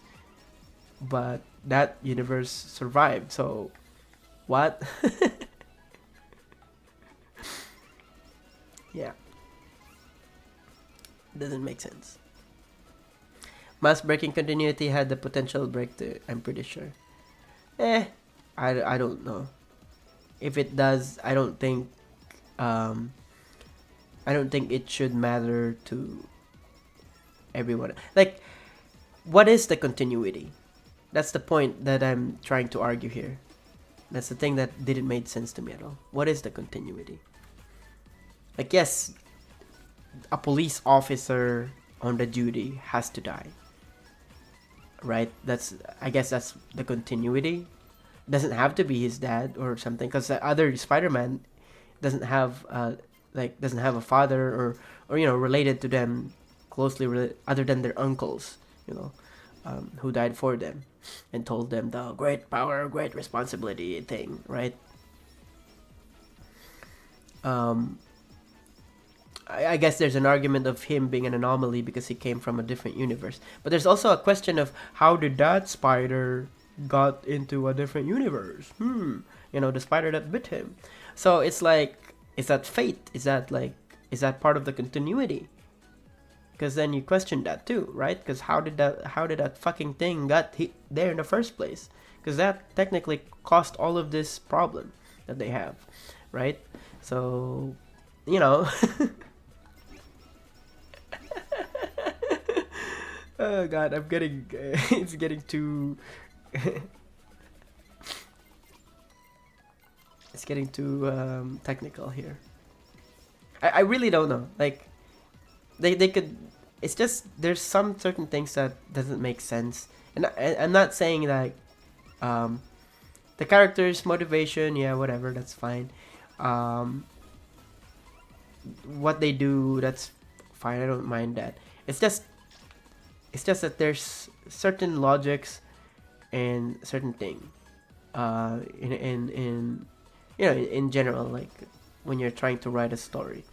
But that universe survived, so what? Yeah. Doesn't make sense. Mass breaking continuity had the potential break to, I'm pretty sure. I don't know. If it does, I don't think it should matter to everyone. Like, what is the continuity? That's the point that I'm trying to argue here. That's the thing that didn't make sense to me at all. What is the continuity? Like, yes, a police officer on the duty has to die. Right? I guess that's the continuity. Doesn't have to be his dad or something, because the other Spider-Man doesn't have a father or related to them closely, other than their uncles, who died for them and told them the great power, great responsibility thing, right? I guess there's an argument of him being an anomaly because he came from a different universe. But there's also a question of how did that spider got into a different universe? The spider that bit him. So it's like, is that fate? Is that part of the continuity? Because then you question that too, right? Because how did that fucking thing got there in the first place? Because that technically caused all of this problem that they have, right? So, oh god, I'm getting it's getting too it's getting too technical here. I really don't know. Like, they could. It's just there's some certain things that doesn't make sense, and I'm not saying like the character's motivation, yeah, whatever, that's fine. What they do, that's fine. I don't mind that. It's just that there's certain logics and certain thing in general, like when you're trying to write a story.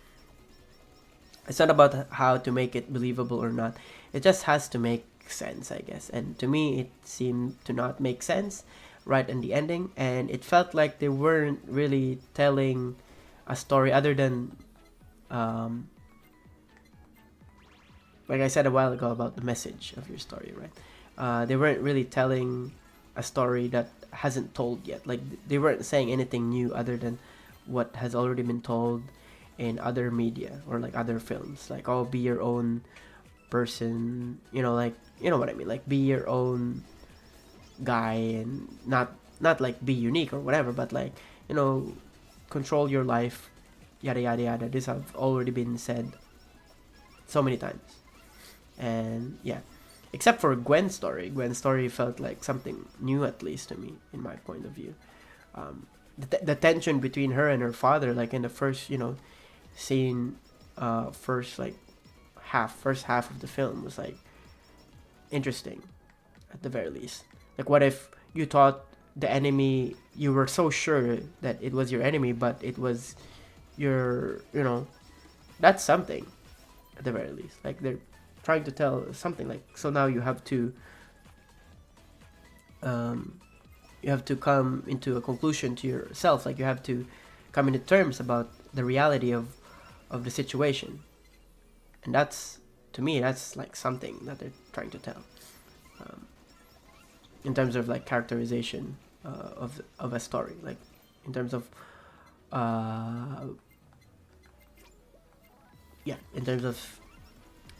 It's not about how to make it believable or not. It just has to make sense, I guess. And to me, it seemed to not make sense right in the ending, and it felt like they weren't really telling a story other than like I said a while ago about the message of your story, right? They weren't really telling a story that hasn't told yet. Like, they weren't saying anything new other than what has already been told in other media or like other films. Like, oh, be your own person, like, you know what I mean? Like, be your own guy, and not like be unique or whatever, but like, control your life, yada yada yada. This have already been said so many times. And yeah, except for Gwen's story. Gwen's story felt like something new, at least to me, in my point of view. The tension between her and her father, like in the first, scene, first half of the film was like interesting, at the very least. Like, what if you thought the enemy, you were so sure that it was your enemy, but it was your, that's something, at the very least. Like, they're trying to tell something, like, so now you have to come into a conclusion to yourself. Like, you have to come into terms about the reality of the situation. And that's, to me, that's like something that they're trying to tell, in terms of like characterization of a story, like in terms of in terms of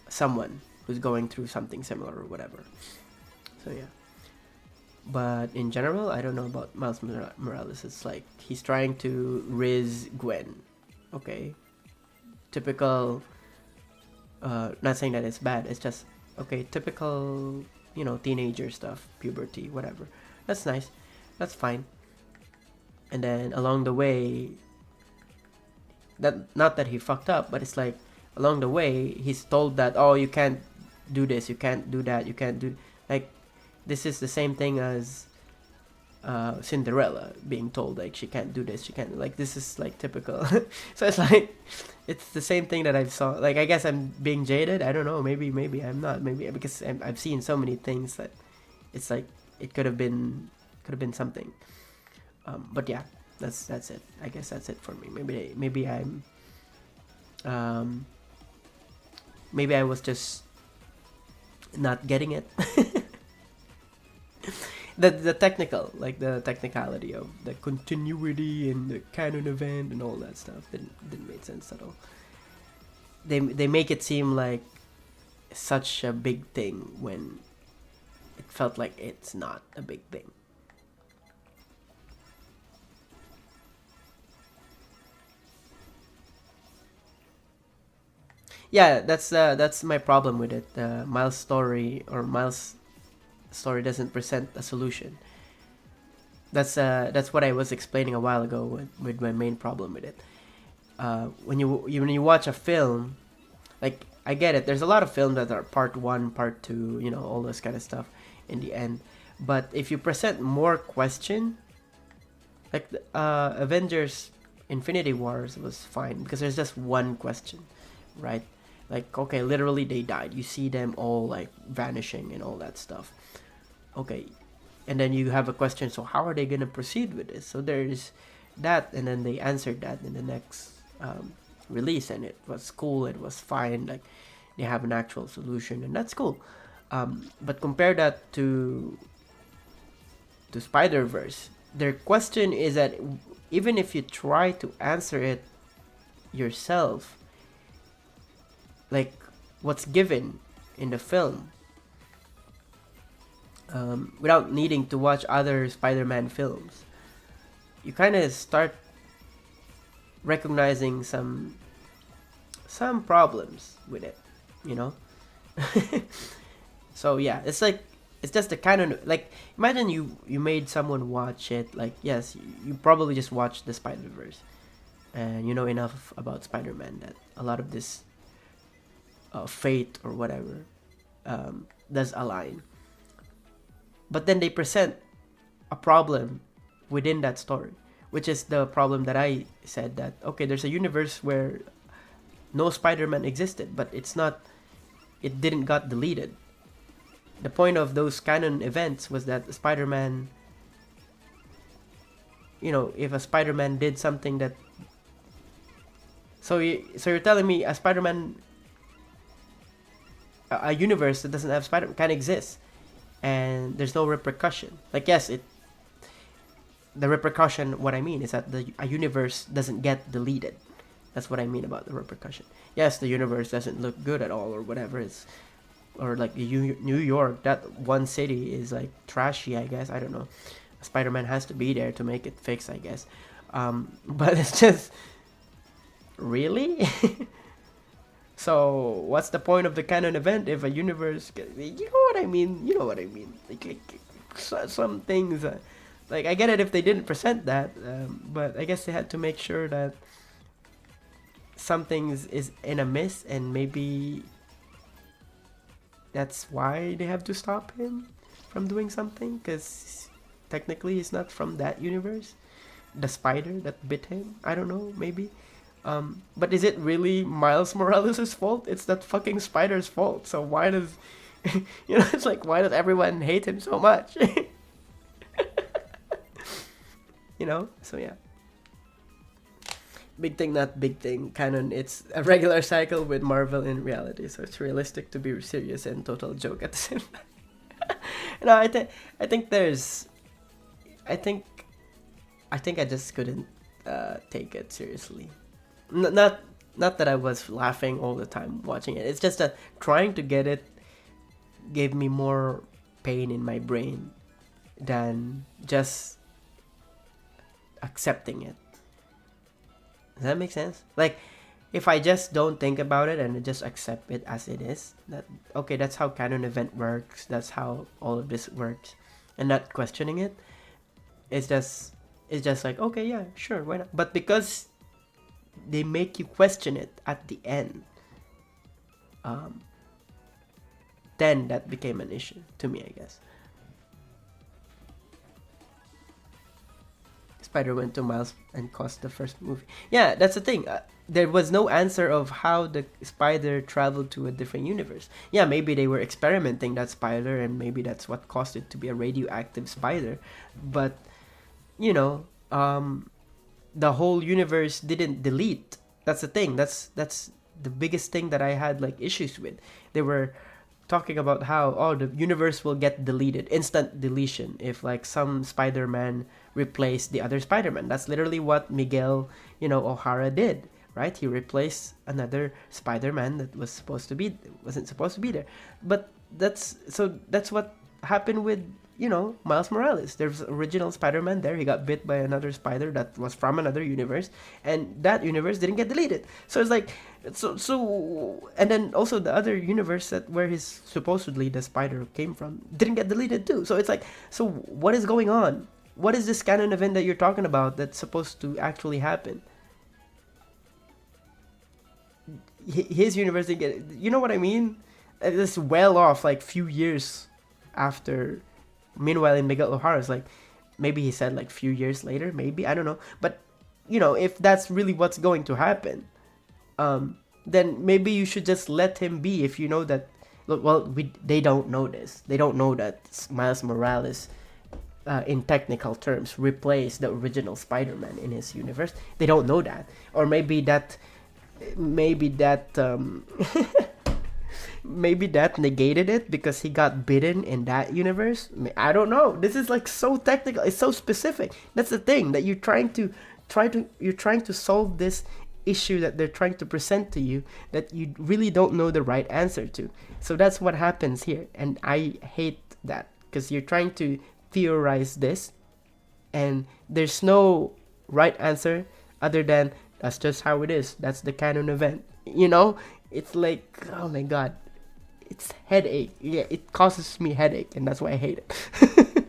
someone who's going through something similar or whatever. So yeah. But in general, I don't know about Miles Morales. It's like he's trying to riz Gwen. Okay. Typical, not saying that it's bad, it's just, okay, typical, teenager stuff, puberty, whatever. That's nice. That's fine. And then along the way, not that he fucked up, but it's like along the way, he's told that, oh, you can't do this, you can't do that, you can't do, like, this is the same thing as Cinderella being told, like, she can't do this, she can't, like, this is like typical. So it's like, it's the same thing that I've saw. Like, I guess I'm being jaded, I don't know, maybe I'm not, maybe because I've seen so many things that it's like it could have been something. But yeah, that's it. I guess that's it for me. Maybe I was just not getting it. the technical, like the technicality of the continuity and the canon event and all that stuff didn't make sense at all. They make it seem like such a big thing when it felt like it's not a big thing. Yeah, that's my problem with it. Miles' story doesn't present a solution. That's what I was explaining a while ago with my main problem with it. When you watch a film, like, I get it. There's a lot of films that are part 1, part 2, all this kind of stuff in the end. But if you present more question, like Avengers Infinity Wars was fine because there's just one question, right? Like, okay, literally they died. You see them all like vanishing and all that stuff. Okay, and then you have a question, so how are they gonna proceed with this? So there's that, and then they answered that in the next release, and it was cool, it was fine, like they have an actual solution, and that's cool. But compare that to Spider-Verse, their question is that even if you try to answer it yourself, like what's given in the film, without needing to watch other Spider-Man films, you kind of start recognizing some problems with it, So yeah, it's like, it's just the kind of, like, imagine you made someone watch it, like, yes, you probably just watched the Spider-Verse and you know enough about Spider-Man that a lot of this fate or whatever does align. But then they present a problem within that story, which is the problem that I said, that, okay, there's a universe where no Spider-Man existed, but it didn't got deleted. The point of those canon events was that Spider-Man, if a Spider-Man did something that, so you're telling me a Spider-Man, a universe that doesn't have Spider-Man can exist, and there's no repercussion. Like, yes, the repercussion, what I mean is that a universe doesn't get deleted. That's what I mean about the repercussion. Yes, the universe doesn't look good at all or whatever. Or like New York, that one city is like trashy, I guess. I don't know. Spider-Man has to be there to make it fix, I guess. But it's just, really? So what's the point of the canon event if a universe? You know what I mean? You know what I mean? Some things. Like I get it if they didn't present that, but I guess they had to make sure that something is in a miss, and maybe that's why they have to stop him from doing something, because technically he's not from that universe. The spider that bit him, I don't know, maybe. But is it really Miles Morales' fault? It's that fucking spider's fault. So why does, it's like, why does everyone hate him so much? So yeah. Big thing, not big thing. Canon, it's a regular cycle with Marvel in reality. So it's realistic to be serious and total joke at the same time. I think there's, I think I just couldn't take it seriously. Not that I was laughing all the time watching it. It's just that trying to get it gave me more pain in my brain than just accepting it. Does that make sense? Like, if I just don't think about it and just accept it as it is, that okay, that's how canon event works. That's how all of this works, and not questioning it. It's just like, okay, yeah, sure, why not? But because they make you question it at the end, then that became an issue to me, I guess. Spider went to Miles and caused the first movie. Yeah, that's the thing. There was no answer of how the spider traveled to a different universe. Yeah, maybe they were experimenting that spider, and maybe that's what caused it to be a radioactive spider. But the whole universe didn't delete. That's the thing. That's the biggest thing that I had like issues with. They were talking about how the universe will get deleted, instant deletion, if like some Spider-Man replaced the other Spider-Man. That's literally what Miguel, O'Hara did, right? He replaced another Spider-Man that wasn't supposed to be there. But that's what happened with Miles Morales. There's original Spider-Man there. He got bit by another spider that was from another universe, and that universe didn't get deleted. So it's like, and then also the other universe where his supposedly the spider came from didn't get deleted too. So it's like, so what is going on? What is this canon event that you're talking about that's supposed to actually happen? His universe didn't get, you know what I mean? It's well off, like few years after. Meanwhile, in Miguel O'Hara's, like, maybe he said like few years later, maybe, I don't know. But if that's really what's going to happen, then maybe you should just let him be. If you know that, they don't know this. They don't know that Miles Morales, in technical terms, replaced the original Spider-Man in his universe. They don't know that, or maybe that. Maybe that negated it because he got bitten in that universe. I don't know. This is like so technical. It's so specific. That's the thing, that you're trying to solve this issue that they're trying to present to you that you really don't know the right answer to. So that's what happens here, and I hate that because you're trying to theorize this, and there's no right answer other than that's just how it is. That's the canon event. It's like, oh my god, it's headache. Yeah, it causes me headache, and that's why I hate it.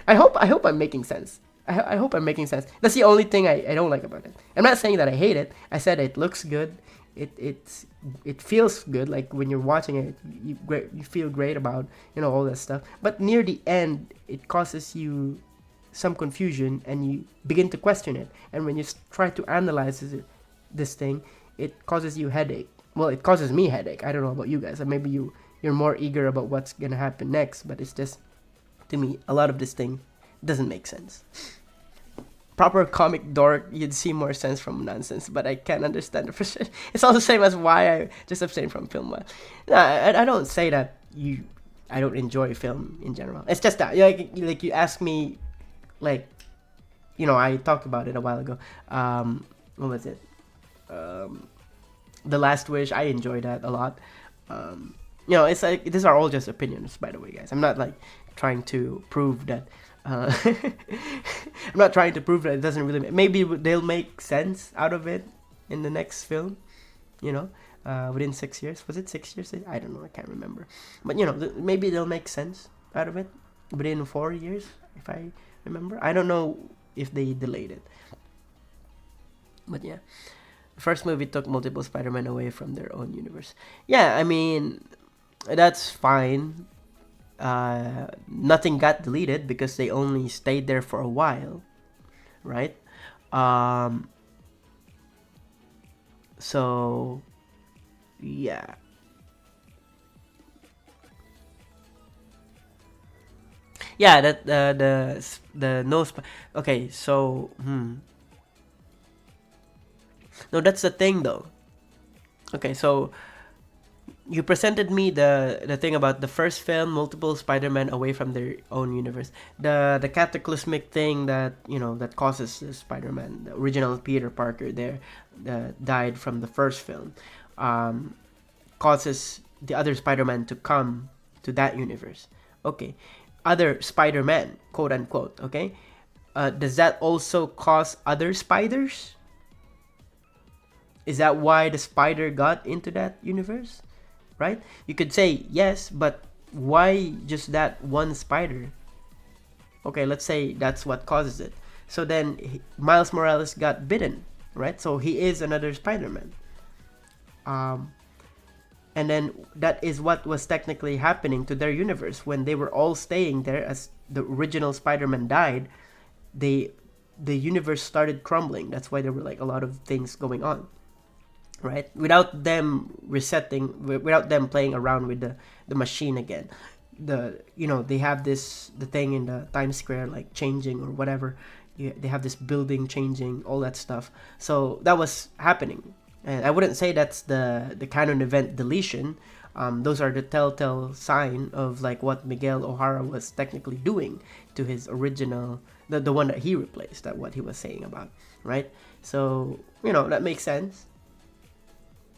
I hope I'm making sense. I hope I'm making sense. That's the only thing I don't like about it. I'm not saying that I hate it. I said it looks good. It feels good. Like when you're watching it, you feel great about all that stuff. But near the end, it causes you some confusion, and you begin to question it. And when you try to analyze this thing, it causes you headache. Well, it causes me headache. I don't know about you guys. Maybe you're more eager about what's gonna happen next. But it's just, to me, a lot of this thing doesn't make sense. Proper comic dork, you'd see more sense from nonsense, but I can't understand the frustration. It's all the same as why I just abstain from film. No, I don't say that I don't enjoy film in general. It's just that like you ask me, like, I talked about it a while ago. What was it? The Last Wish. I enjoyed that a lot. It's like, these are all just opinions, by the way, guys. I'm not like trying to prove that. I'm not trying to prove that it doesn't really. Maybe they'll make sense out of it in the next film. within 6 years. Was it 6 years? I don't know. I can't remember. But you know, maybe they'll make sense out of it within 4 years, if I remember. I don't know if they delayed it. But yeah, the first movie took multiple Spider-Man away from their own universe. Yeah, I mean, that's fine. Nothing got deleted because they only stayed there for a while, right? So yeah. Yeah, that the no okay, so no, that's the thing though. Okay, so you presented me the thing about the first film, multiple Spider-Man away from their own universe. The cataclysmic thing that, you know, that causes the Spider-Man, the original Peter Parker there, died from the first film, causes the other Spider-Man to come to that universe. Okay, other Spider-Man, quote unquote. Okay, does that also cause other spiders? Is that why the spider got into that universe? Right? You could say yes, but why just that one spider? Okay, let's say that's what causes it. So then Miles Morales got bitten, right? So he is another Spider-Man. And then that is what was technically happening to their universe when they were all staying there. As the original Spider-Man died, the universe started crumbling. That's why there were like a lot of things going on, right? Without them resetting, without them playing around with the machine again. They have the thing in the Times Square like changing or whatever. They have this building changing, all that stuff. So that was happening. And I wouldn't say that's the canon event deletion. Those are the telltale sign of like what Miguel O'Hara was technically doing to his original, the one that he replaced, that what he was saying about, right? So, that makes sense.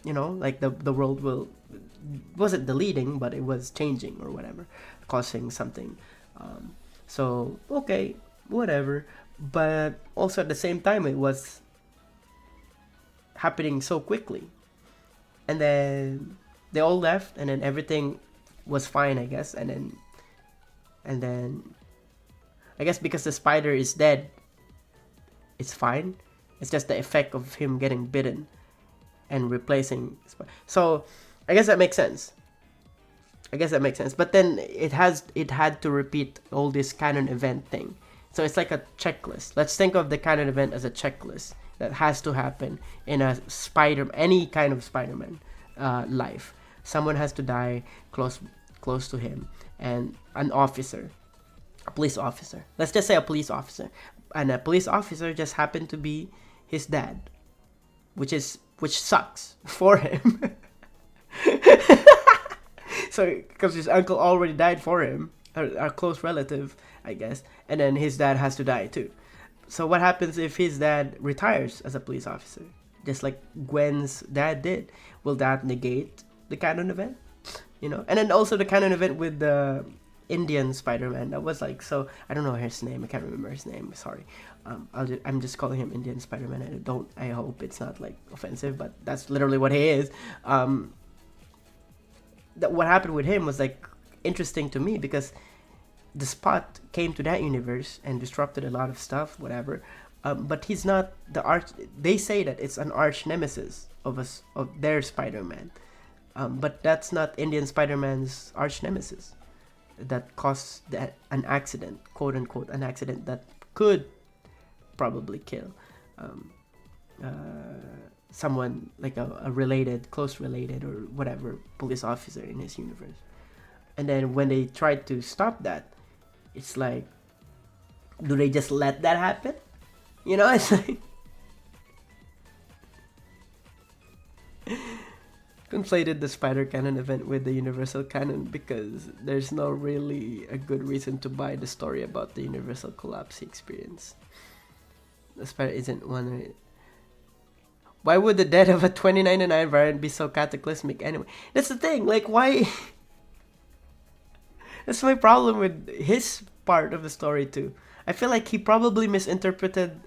Like the world wasn't deleting, but it was changing or whatever, causing something. So, okay, whatever. But also at the same time, it was happening so quickly. And then they all left, and then everything was fine, I guess. And then I guess because the spider is dead, it's fine. It's just the effect of him getting bitten and replacing. So I guess that makes sense. But then it had to repeat all this canon event thing. So it's like a checklist. Let's think of the canon event as a checklist that has to happen in any kind of Spider-Man life. Someone has to die close to him, and a police officer. Let's just say a police officer, and a police officer just happened to be his dad, which sucks for him. So because his uncle already died for him, a close relative, I guess, and then his dad has to die too. So what happens if his dad retires as a police officer, just like Gwen's dad did? Will that negate the canon event? And then also the canon event with the Indian Spider-Man. That was like, so I don't know his name. I can't remember his name. Sorry. I'm just calling him Indian Spider-Man. I hope it's not like offensive, but that's literally what he is. What happened with him was like interesting to me because the Spot came to that universe and disrupted a lot of stuff, whatever. But he's not the arch. They say that it's an arch nemesis of their Spider-Man, but that's not Indian Spider-Man's arch nemesis. That caused an accident, quote unquote, an accident that could probably kill someone like a close related or whatever police officer in his universe. And then when they tried to stop that, it's like, do they just let that happen? It's like conflated the spider canon event with the universal canon because there's no really a good reason to buy the story about the universal collapse he experienced. The spider isn't one. Why would the death of a 2099 variant be so cataclysmic anyway? That's the thing, like why? That's my problem with his part of the story too. I feel like he probably misinterpreted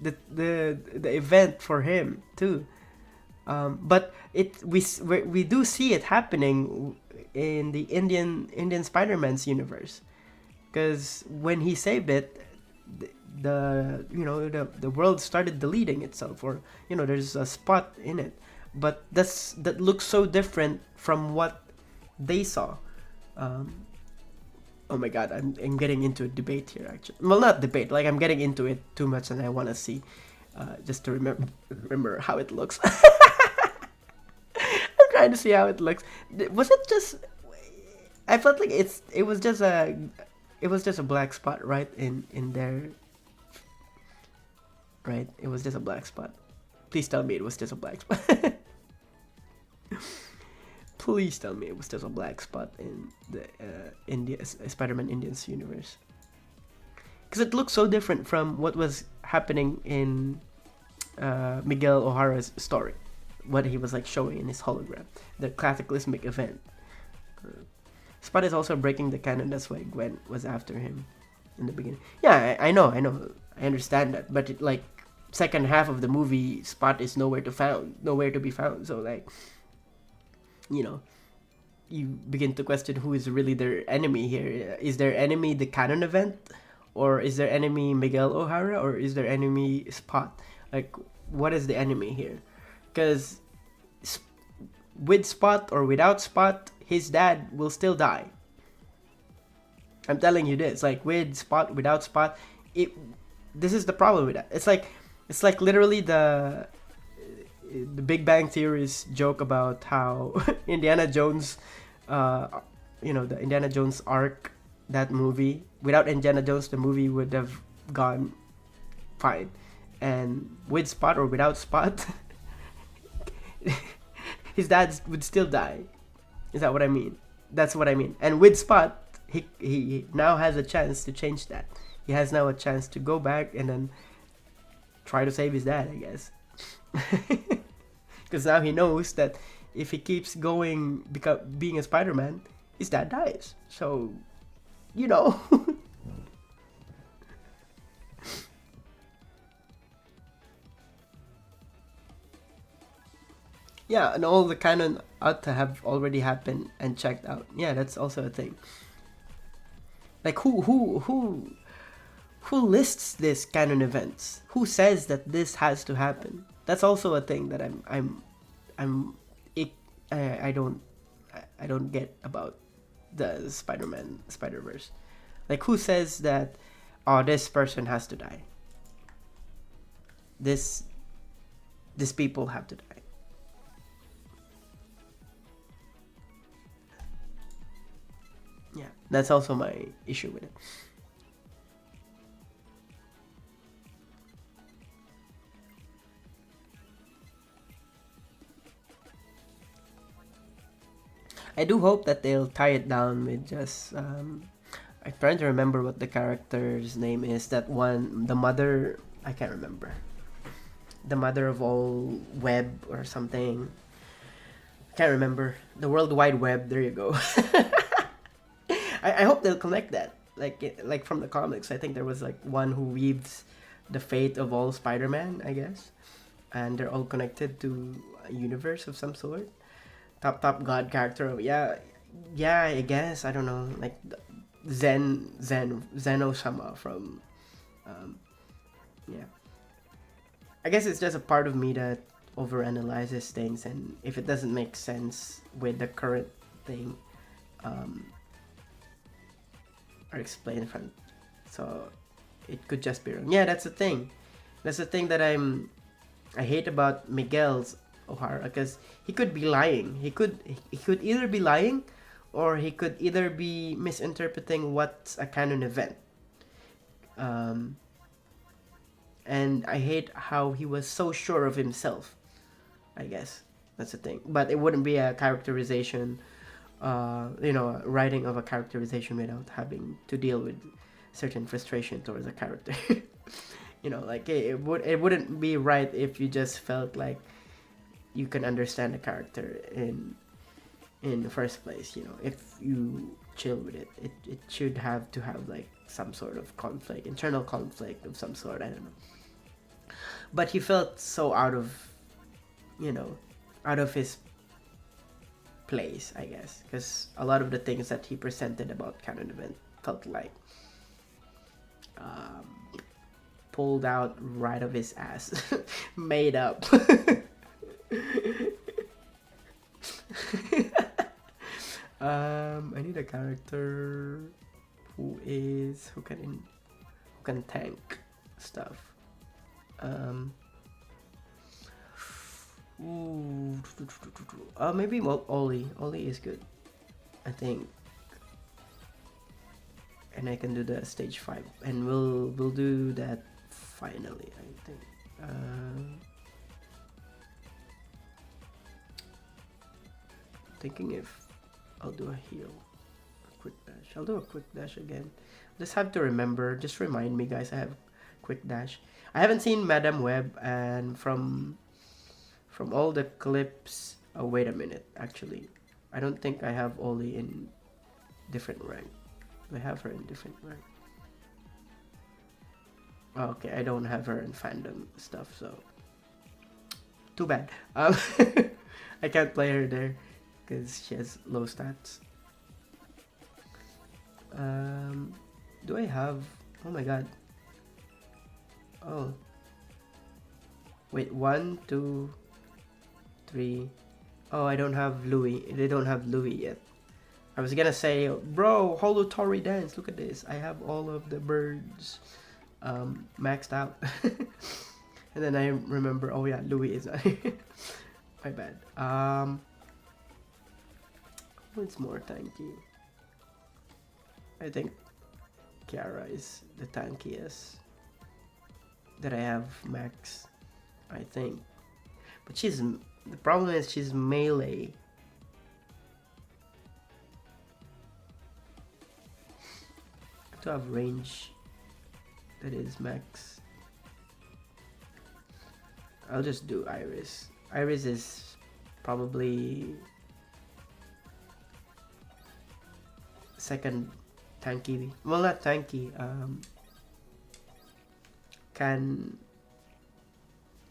the event for him too. But we do see it happening in the Indian Spider-Man's universe, because when he saved it, the world started deleting itself, or there's a spot in it, but that looks so different from what they saw. Um, oh my god, I'm getting into a debate here, actually. Well, not debate, like I'm getting into it too much, and I want to see, just to remember how it looks. I'm trying to see how it looks. Was it just? I felt like it was just a black spot, right, in there, right? It was just a black spot. Please tell me it was just a black spot. Please tell me it was just a black spot in the Spider-Man Indians universe. Because it looks so different from what was happening in Miguel O'Hara's story, what he was like showing in his hologram, the cataclysmic event. Spot is also breaking the canon. That's why Gwen was after him in the beginning. Yeah, I know, I understand that. But like second half of the movie, Spot is nowhere to be found. So like, you begin to question who is really their enemy here. Is their enemy the canon event, or is their enemy Miguel O'Hara, or is their enemy Spot? Like, what is the enemy here? Because with Spot or without Spot, his dad will still die. I'm telling you this. Like with Spot, without Spot, this is the problem with that. It's like literally the Big Bang Theory's joke about how Indiana Jones, the Indiana Jones arc, that movie, without Indiana Jones, the movie would have gone fine, and with Spot or without Spot, his dad would still die. Is that what I mean? That's what I mean. And with Spot, he now has a chance to change that. He has now a chance to go back and then try to save his dad, I guess. Because now he knows that if he keeps going being a Spider-Man, his dad dies. So, Yeah, and all the canon ought to have already happened and checked out. Yeah, that's also a thing. Like who lists this canon events? Who says that this has to happen? That's also a thing that I don't get about the Spider-Man Spider-Verse. Like who says that this person has to die? This people have to die. Yeah, that's also my issue with it. I do hope that they'll tie it down with just I'm trying to remember what the character's name is. That one, the mother, I can't remember. The mother of all web or something. I can't remember. The World Wide Web, there you go. I hope they'll connect that. Like from the comics, I think there was like one who weaves the fate of all Spider-Man, I guess. And they're all connected to a universe of some sort. Top god character. Yeah, I guess. I don't know. Like Zeno-sama from yeah. I guess it's just a part of me that overanalyzes things, and if it doesn't make sense with the current thing, or explain from, so it could just be wrong. Yeah, that's the thing. That's the thing that I hate about Miguel's O'Hara, because he could be lying. He could either be lying, or he could either be misinterpreting what's a canon event. And I hate how he was so sure of himself. I guess that's the thing. But it wouldn't be a characterization, writing of a characterization without having to deal with certain frustration towards a character. Like it wouldn't be right if you just felt like you can understand the character in the first place. If you chill with it, it should have to have like some sort of conflict, internal conflict of some sort. I don't know. But he felt so out of, out of his place, I guess, because a lot of the things that he presented about canon event felt like pulled out right of his ass, made up. I need a character who can tank stuff. Maybe Oli. Oli is good, I think. And I can do the stage 5, and we'll do that finally, I think. Thinking if I'll do a heal, a quick dash. I'll do a quick dash again. Just have to remember. Just remind me, guys. I have quick dash. I haven't seen Madam Web, and from all the clips. Oh, wait a minute. Actually, I don't think I have Oli in different rank. I have her in different rank. Oh, okay, I don't have her in fandom stuff, so too bad. I can't play her there because she has low stats. Do I have? Oh my god. Oh. Wait, 1, 2, 3. Oh, I don't have Louis. They don't have Louis yet. I was gonna say, bro, Holocure dance. Look at this. I have all of the birds maxed out. And then I remember, oh yeah, Louis is my bad. What's more tanky? I think Kiara is the tankiest that I have max, I think. But the problem is she's melee. To have range that is max. I'll just do Iris. Iris is probably second tanky. Well, not tanky.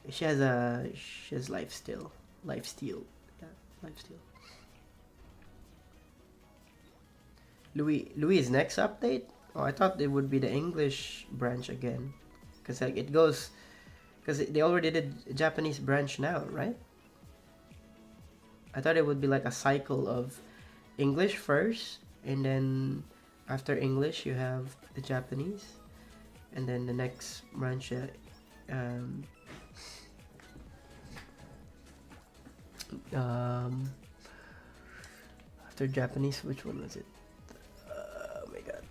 She has life steal. Yeah, life steal. Louis' next update. Oh, I thought it would be the English branch again, because like it goes, because they already did Japanese branch now, right? I thought it would be like a cycle of English first, and then after English you have the Japanese, and then the next branch. After Japanese, which one was it? Oh my god.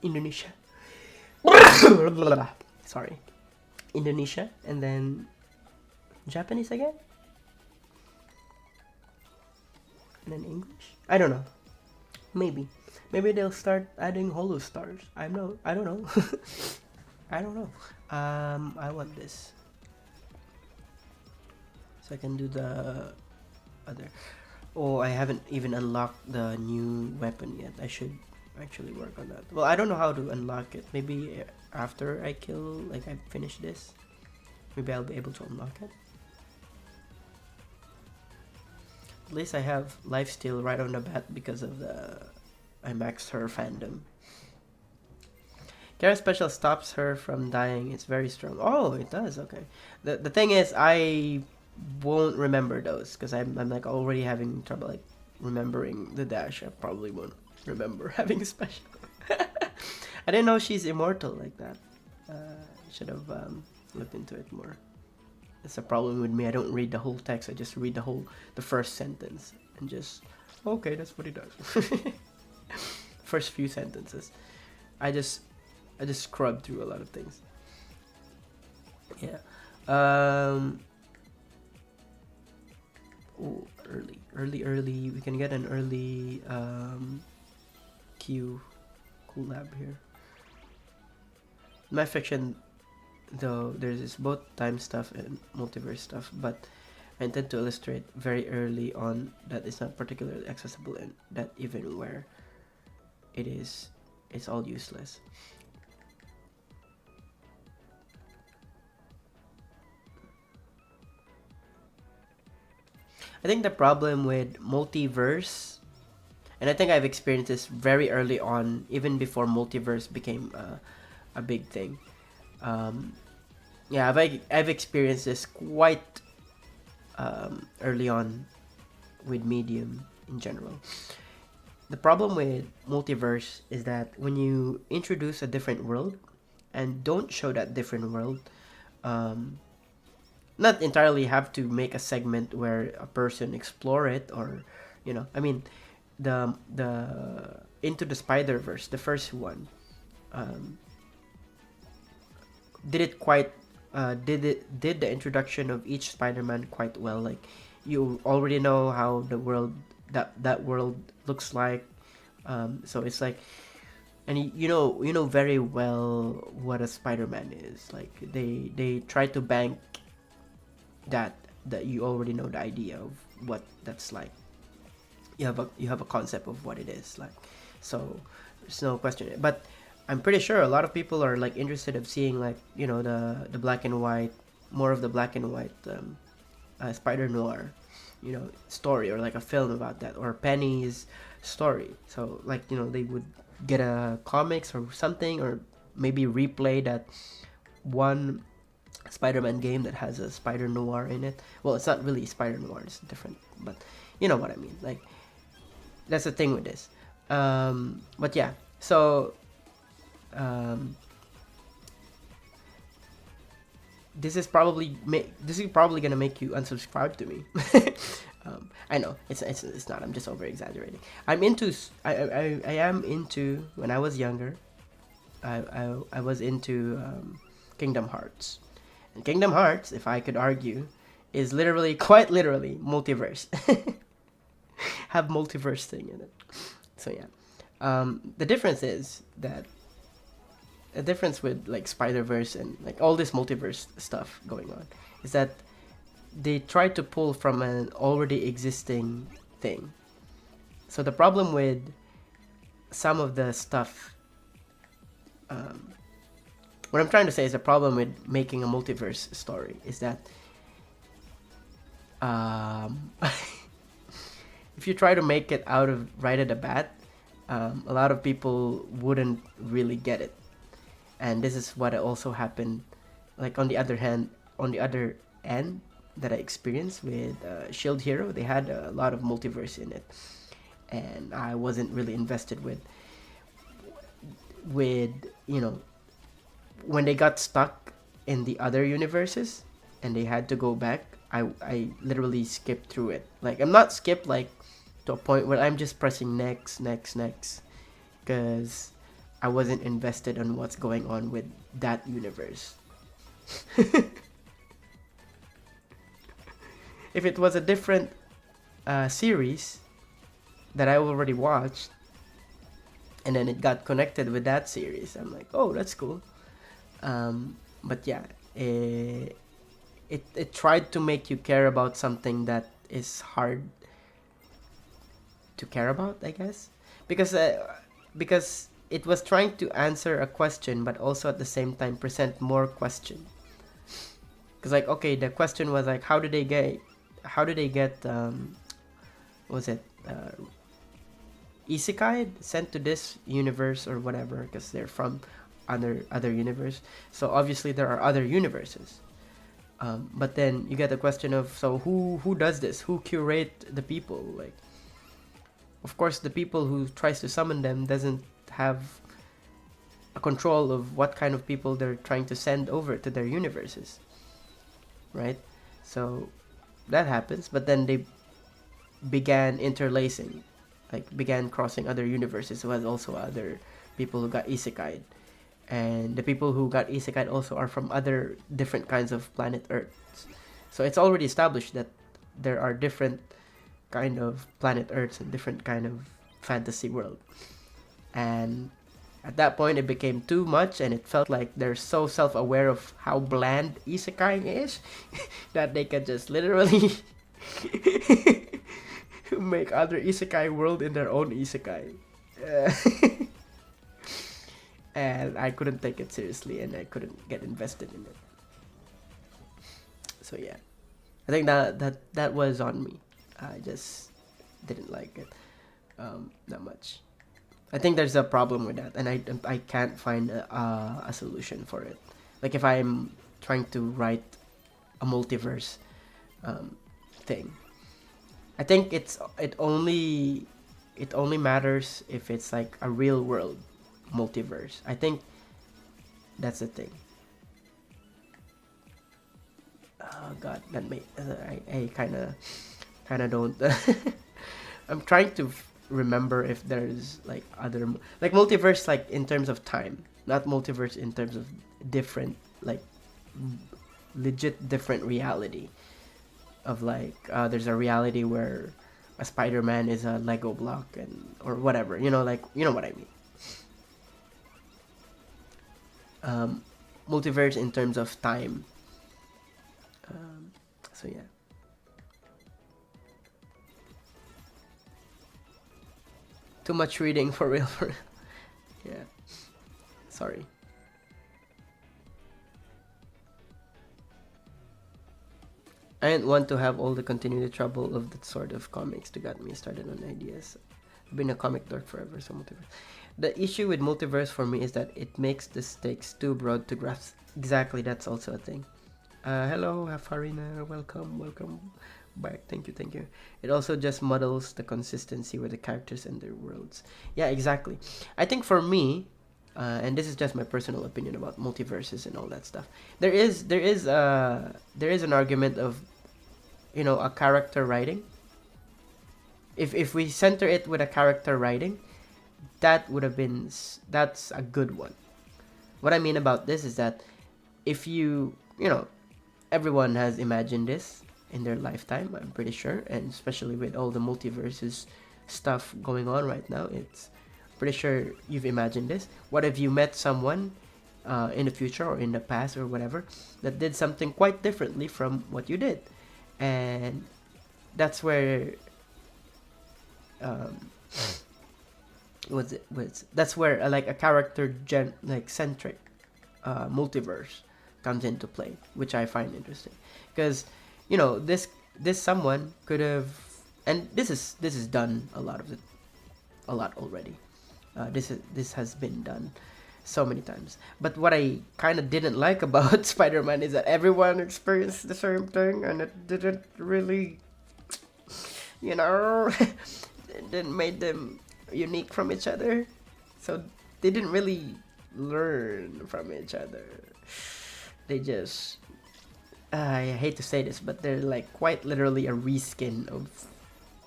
Indonesia. Sorry. Indonesia, and then Japanese again, and then English. I don't know. Maybe they'll start adding holo stars. I don't know. I don't know. I want this, so I can do the other. Oh, I haven't even unlocked the new weapon yet. I should actually work on that. Well, I don't know how to unlock it. Maybe after I finish this, maybe I'll be able to unlock it. At least I have lifesteal right on the bat because of I maxed her fandom. Kara special stops her from dying. It's very strong. Oh, it does. Okay. The thing is, I won't remember those because I'm like already having trouble like remembering the dash. I probably won't remember having special. I didn't know she's immortal like that. Should have looked into it more. That's a problem with me. I don't read the whole text. I just read the first sentence and just okay, that's what he does. First few sentences. I just scrub through a lot of things. Yeah. Oh, early. We can get an early Q collab here. My fiction, though, there's both time stuff and multiverse stuff, but I intend to illustrate very early on that it's not particularly accessible, and that even where it is, it's all useless. I think the problem with multiverse, and I think I've experienced this very early on, even before multiverse became a big thing. Um, yeah, I've experienced this quite early on with Medium in general. The problem with multiverse is that when you introduce a different world and don't show that different world, um, not entirely have to make a segment where a person explore it, or I mean, the Into the Spider Verse, the first one, um, did it quite did the introduction of each Spider-Man quite well. Like, you already know how the world that world looks like, so it's like, and you know very well what a Spider-Man is like. They try to bank that you already know the idea of what that's like. You have a concept of what it is like, so there's no question. But I'm pretty sure a lot of people are like interested of seeing, like, the black and white, more of the black and white Spider Noir, story, or like a film about that, or Penny's story. So, like, they would get a comics or something, or maybe replay that one Spider-Man game that has a Spider Noir in it. Well, it's not really Spider Noir; it's different, but you know what I mean. Like, that's the thing with this. But yeah, so um, this is probably gonna make you unsubscribe to me. I know it's not. I'm just over exaggerating. I am into, when I was younger. I was into Kingdom Hearts, and Kingdom Hearts, if I could argue, is literally, quite literally, multiverse. Have multiverse thing in it. So yeah, the difference is that the difference with like Spider-Verse and like all this multiverse stuff going on is that they try to pull from an already existing thing. So the problem with some of the stuff, what I'm trying to say is, the problem with making a multiverse story is that if you try to make it out of right at the bat, a lot of people wouldn't really get it. And this is what also happened, like, on the other end that I experienced with Shield Hero. They had a lot of multiverse in it, and I wasn't really invested with when they got stuck in the other universes and they had to go back. I literally skipped through it. Like, I'm not skipped like to a point where I'm just pressing next, because I wasn't invested on what's going on with that universe. If it was a different series that I already watched, and then it got connected with that series, I'm like, oh, that's cool. But yeah, it tried to make you care about something that is hard to care about, I guess, because it was trying to answer a question, but also at the same time present more question. Because, like, okay, the question was like, how did they get what was it, isekai sent to this universe or whatever, because they're from other universe. So obviously there are other universes. But then you get the question of, so who does this? Who curate the people? Like, of course, the people who tries to summon them doesn't have a control of what kind of people they're trying to send over to their universes, right? So that happens, but then they began interlacing, like began crossing other universes, who has also other people who got isekai'd. And the people who got isekai'd also are from other different kinds of planet Earths. So it's already established that there are different kind of planet Earths and different kind of fantasy world. And at that point, it became too much, and it felt like they're so self-aware of how bland isekai is that they can just literally make other isekai world in their own isekai. And I couldn't take it seriously, and I couldn't get invested in it. So yeah, I think that was on me. I just didn't like it that much. I think there's a problem with that, and I can't find a solution for it. Like if I'm trying to write a multiverse um, thing, I think it only matters if it's like a real world multiverse. I think that's the thing. Oh God, that may I kind of don't. I'm trying to remember if there's like other like multiverse, like in terms of time, not multiverse in terms of different, like legit different reality of like there's a reality where a Spider-Man is a Lego block and or whatever, like you know what I mean. Multiverse in terms of time. So yeah. Too much reading for real. Yeah. Sorry. I didn't want to have all the continued trouble of that sort of comics to get me started on ideas. I've been a comic dork forever, so multiverse. The issue with multiverse for me is that it makes the stakes too broad to grasp. Exactly, that's also a thing. Hello, Farina. Welcome back. Thank you. It also just muddles the consistency with the characters and their worlds. Yeah, exactly. I think for me, and this is just my personal opinion about multiverses and all that stuff. There is an argument of, a character writing. If we center it with a character writing, that's a good one. What I mean about this is that if everyone has imagined this in their lifetime, I'm pretty sure, and especially with all the multiverses stuff going on right now, it's pretty sure you've imagined this. What if you met someone in the future or in the past or whatever that did something quite differently from what you did, and that's where that's where like a character centric multiverse comes into play, which I find interesting, because this someone could have, and this is done a lot already. This has been done so many times. But what I kind of didn't like about Spider-Man is that everyone experienced the same thing, and it didn't really, it didn't make them unique from each other. So they didn't really learn from each other. They just, I hate to say this, but they're like quite literally a reskin of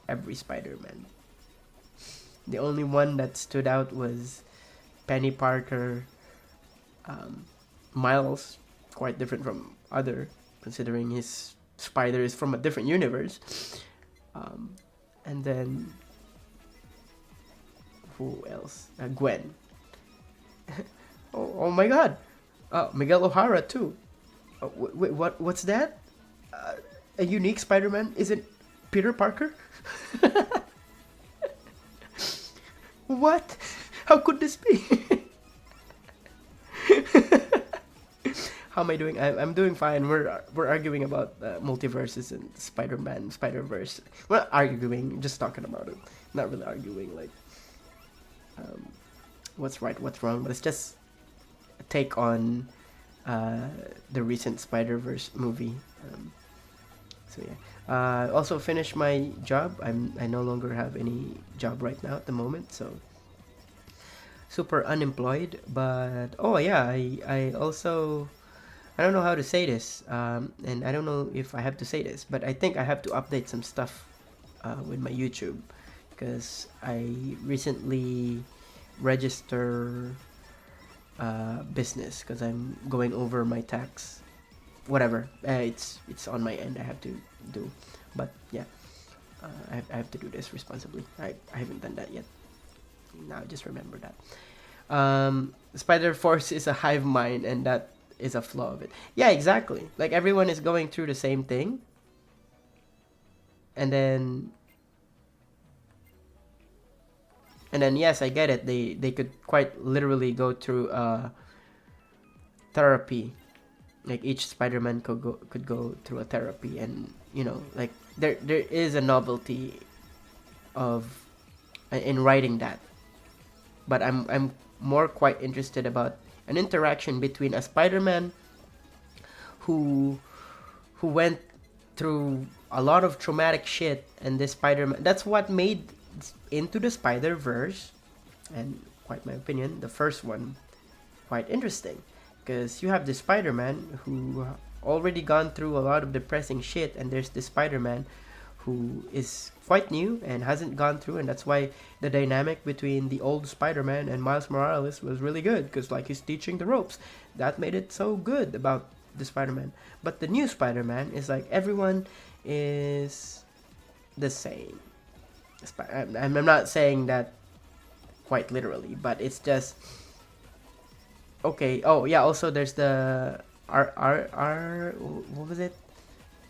every Spider-Man. The only one that stood out was Penny Parker. Miles, quite different from other, considering his spider is from a different universe. And then who else? Gwen. oh my God. Miguel O'Hara too. Wait, what's that? A unique Spider-Man isn't Peter Parker? What? How could this be? How am I doing? I'm doing fine. We're arguing about multiverses and Spider-Man, Spider-Verse. We're not arguing, just talking about it. Not really arguing like what's right, what's wrong, but it's just a take on the recent Spider-Verse movie. So yeah. Also finished my job. I no longer have any job right now at the moment, so super unemployed. But oh yeah, I also, I don't know how to say this, and I don't know if I have to say this, but I think I have to update some stuff with my YouTube, because I recently register business, because I'm going over my tax. Whatever, it's on my end. I have to do, but yeah, I have to do this responsibly. I haven't done that yet. Now I just remember that. Spider Force is a hive mind, and that is a flaw of it. Yeah, exactly. Like everyone is going through the same thing, and then yes, I get it. They could quite literally go through therapy. Like each Spider-Man could go through a therapy, and like there is a novelty of in writing that, but I'm more quite interested about an interaction between a Spider-Man who went through a lot of traumatic shit, and this Spider-Man, that's what made Into the Spider-Verse, and quite my opinion, the first one, quite interesting, because you have the Spider-Man who already gone through a lot of depressing shit, and there's the Spider-Man who is quite new and hasn't gone through, and that's why the dynamic between the old Spider-Man and Miles Morales was really good, because like he's teaching the ropes. That made it so good about the Spider-Man. But the new Spider-Man is like everyone is the same. I'm not saying that quite literally, but it's just okay. Oh yeah, also there's the R what was it?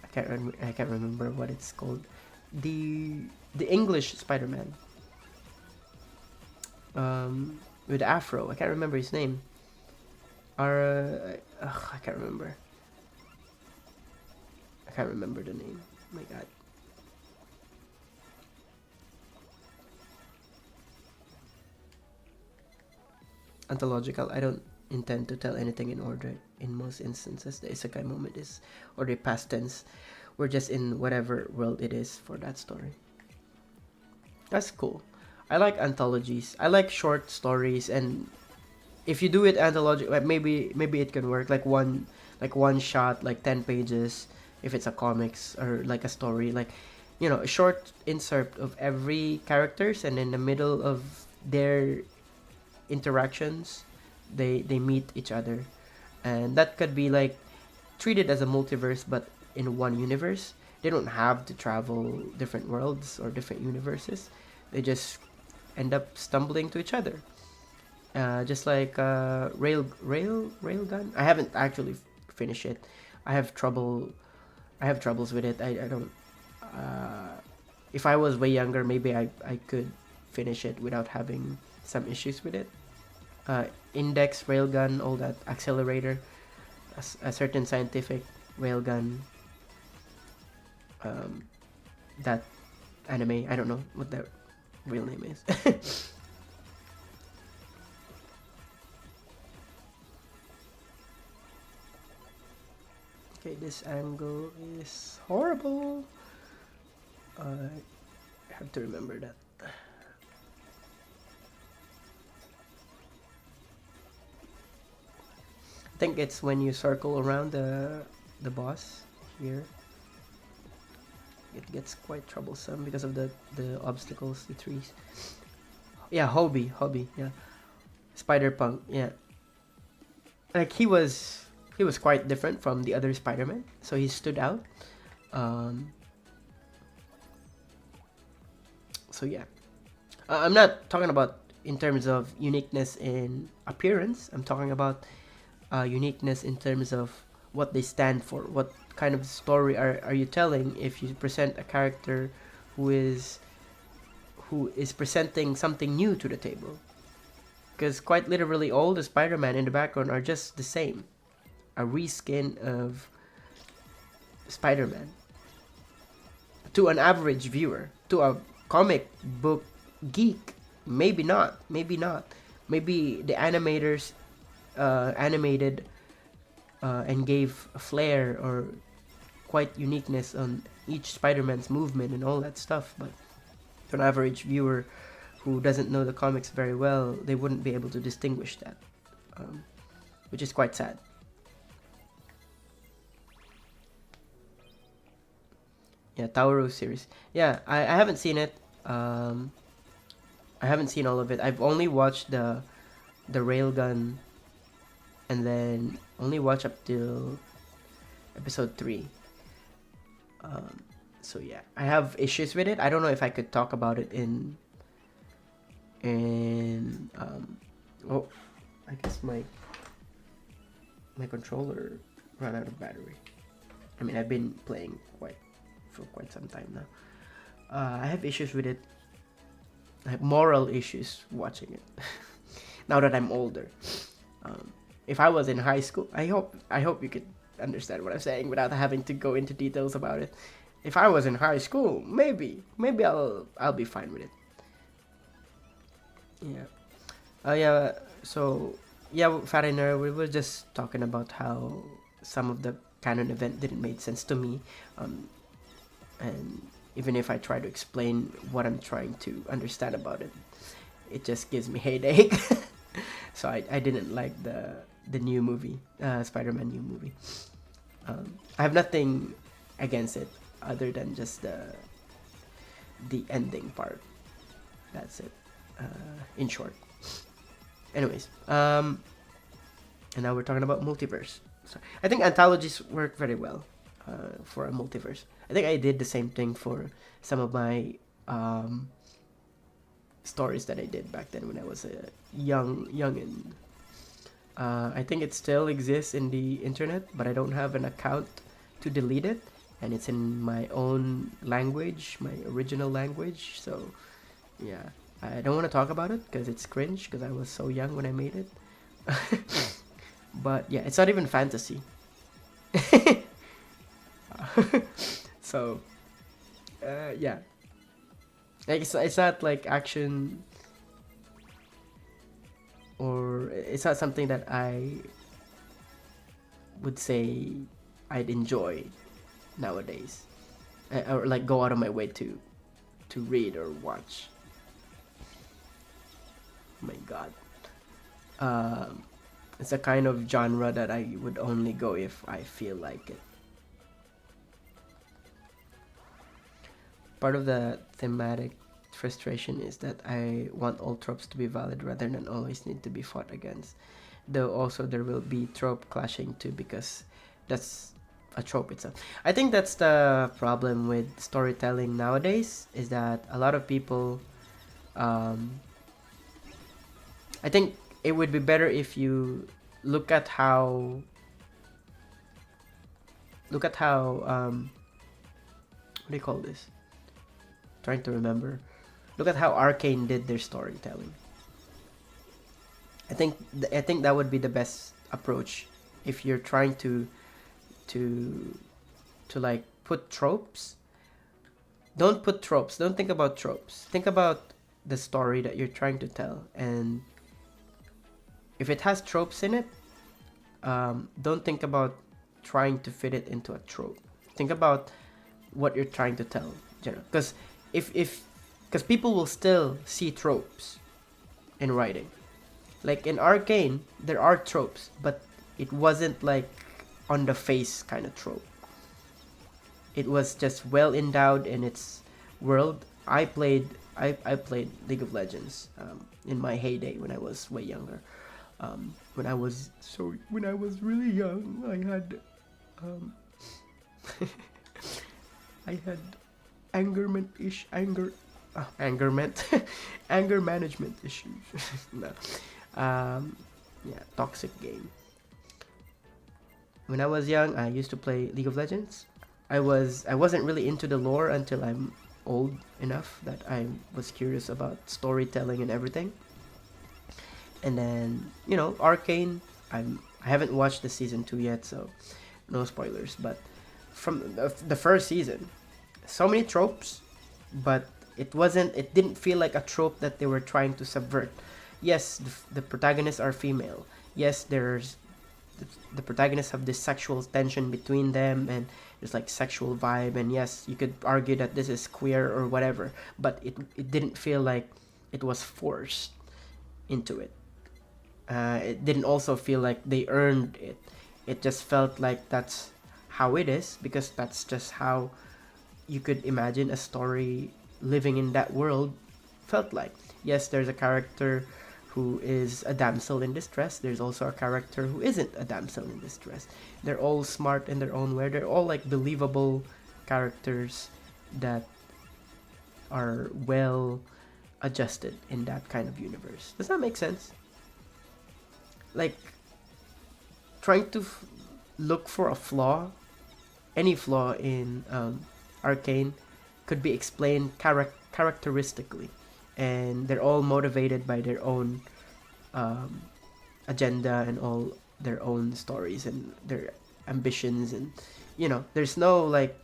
I can't remember what it's called. The English Spider-Man. With Afro. I can't remember his name. I can't remember. I can't remember the name. Oh my god. Ontological. I don't intend to tell anything in order. In most instances, the isekai moment is, or the past tense. We're just in whatever world it is for that story. That's cool. I like anthologies. I like short stories, and if you do it anthology, like maybe it can work like one shot, like 10 pages, if it's a comics or like a story, like a short insert of every characters, and in the middle of their interactions, they meet each other, and that could be like treated as a multiverse, but in one universe. They don't have to travel different worlds or different universes. They just end up stumbling to each other. Just like Railgun. I haven't actually finished it. I have troubles with it. I don't. If I was way younger, maybe I could finish it without having some issues with it. Index Railgun, all that accelerator, a certain scientific railgun. That anime. I don't know what the real name is. Okay, this angle is horrible. I have to remember that. I think it's when you circle around the boss here. It gets quite troublesome because of the obstacles, the trees. Yeah, Hobie, yeah. Spider-Punk, yeah. Like he was quite different from the other Spider-Man, so he stood out. So yeah. I'm not talking about in terms of uniqueness in appearance. I'm talking about uniqueness in terms of what they stand for. What kind of story are you telling if you present a character who is presenting something new to the table? Because quite literally all the Spider-Man in the background are just the same. A reskin of Spider-Man. To an average viewer, to a comic book geek, maybe not. Maybe the animators animated and gave a flair or quite uniqueness on each Spider-Man's movement and all that stuff, but to an average viewer who doesn't know the comics very well, they wouldn't be able to distinguish that, which is quite sad. Yeah, Tauro series. Yeah, I haven't seen it. I haven't seen all of it. I've only watched the Railgun, and then only watch up till episode 3. So yeah, I have issues with it. I don't know if I could talk about it in oh, I guess my controller ran out of battery. I mean, I've been playing for quite some time now. I have issues with it. I have moral issues watching it. Now that I'm older. If I was in high school, I hope you could understand what I'm saying without having to go into details about it. If I was in high school, maybe I'll be fine with it. Yeah. Yeah. So yeah, Fariner, we were just talking about how some of the canon event didn't make sense to me, um, and even if I try to explain what I'm trying to understand about it, it just gives me headache. So I didn't like the new movie, Spider-Man new movie. I have nothing against it other than just the ending part. That's it. In short. Anyways, and now we're talking about multiverse. So I think anthologies work very well for a multiverse. I think I did the same thing for some of my um, stories that I did back then when I was a youngin. I think it still exists in the internet, but I don't have an account to delete it, and it's in my own language, my original language. So yeah, I don't want to talk about it because it's cringe because I was so young when I made it. But yeah, it's not even fantasy. So yeah, like it's not like action, or it's not something that I would say I'd enjoy nowadays, or like go out of my way to read or watch. Oh my god. It's a kind of genre that I would only go if I feel like it. Part of the thematic frustration is that I want all tropes to be valid rather than always need to be fought against. Though also there will be trope clashing too because that's a trope itself. I think that's the problem with storytelling nowadays is that a lot of people I think it would be better if you look at how what do you call this? Trying to remember. Look at how Arcane did their storytelling. I think that would be the best approach if you're trying to like put tropes. Don't put tropes. Don't think about tropes. Think about the story that you're trying to tell, and if it has tropes in it, don't think about trying to fit it into a trope. Think about what you're trying to tell, because because people will still see tropes in writing. Like in Arcane, there are tropes, but it wasn't like on the face kind of trope. It was just well endowed in its world. I played League of Legends in my heyday when I was way younger. When I was really young, I had I had anger management issues. No. Yeah, toxic game. When I was young, I used to play League of Legends. I wasn't really into the lore until I'm old enough that I was curious about storytelling and everything. And then, Arcane, I haven't watched the season 2 yet, so no spoilers, but from the first season, so many tropes, but it didn't feel like a trope that they were trying to subvert. Yes, the protagonists are female. Yes, the protagonists have this sexual tension between them, and there's like sexual vibe, and yes, you could argue that this is queer or whatever, but it didn't feel like it was forced into it. It didn't also feel like they earned it. It just felt like that's how it is, because that's just how you could imagine a story living in that world felt like. Yes, there's a character who is a damsel in distress. There's also a character who isn't a damsel in distress. They're all smart in their own way. They're all like believable characters that are well adjusted in that kind of universe. Does that make sense? Like, trying to look for a flaw, any flaw in Arcane could be explained characteristically, and they're all motivated by their own agenda and all their own stories and their ambitions, and there's no like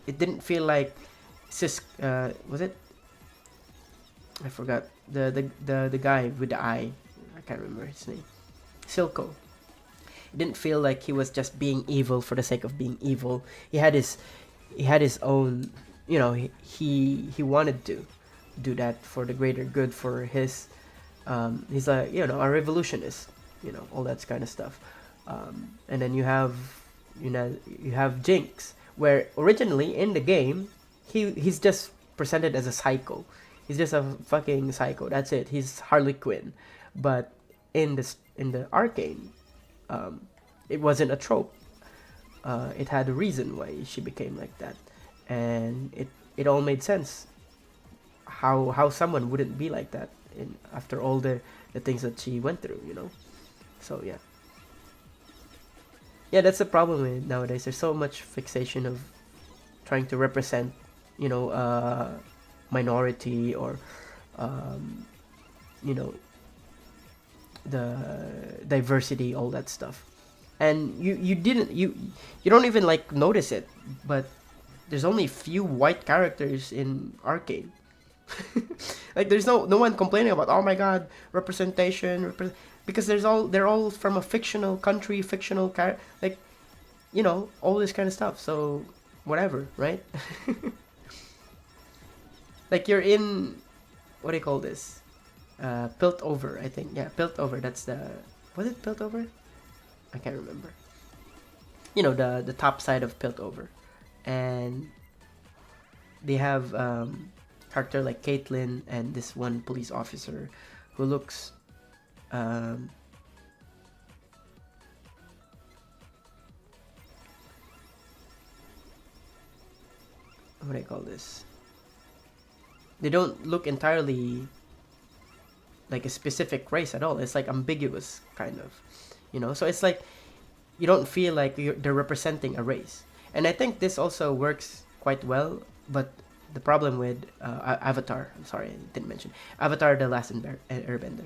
it didn't feel like was it, I forgot the guy with the eye, I can't remember his name, Silco. It didn't feel like he was just being evil for the sake of being evil. He had his own, he wanted to do that for the greater good, for his he's a revolutionist, all that kind of stuff. And then you have Jinx, where originally in the game he's just presented as a psycho. He's just a fucking psycho. That's it. He's Harley Quinn. But in the Arcane, it wasn't a trope. It had a reason why she became like that, and it all made sense. How someone wouldn't be like that after all the things that she went through, So yeah. Yeah, that's the problem with nowadays. There's so much fixation of trying to represent, minority, or you know the diversity, all that stuff. And you don't even like notice it, but there's only few white characters in Arcane. Like there's no one complaining about, oh my god, representation, because they're all from a fictional country, like, all this kind of stuff. So whatever, right? Like you're in, what do you call this? Piltover, I think. Yeah, Piltover. That's was it Piltover? I can't remember. The top side of Piltover, and they have character like Caitlyn and this one police officer who looks what do I call this? They don't look entirely like a specific race at all. It's like ambiguous, kind of, So it's like you don't feel like they're representing a race, and I think this also works quite well. But the problem with Avatar, I'm sorry, I didn't mention Avatar: The Last Airbender.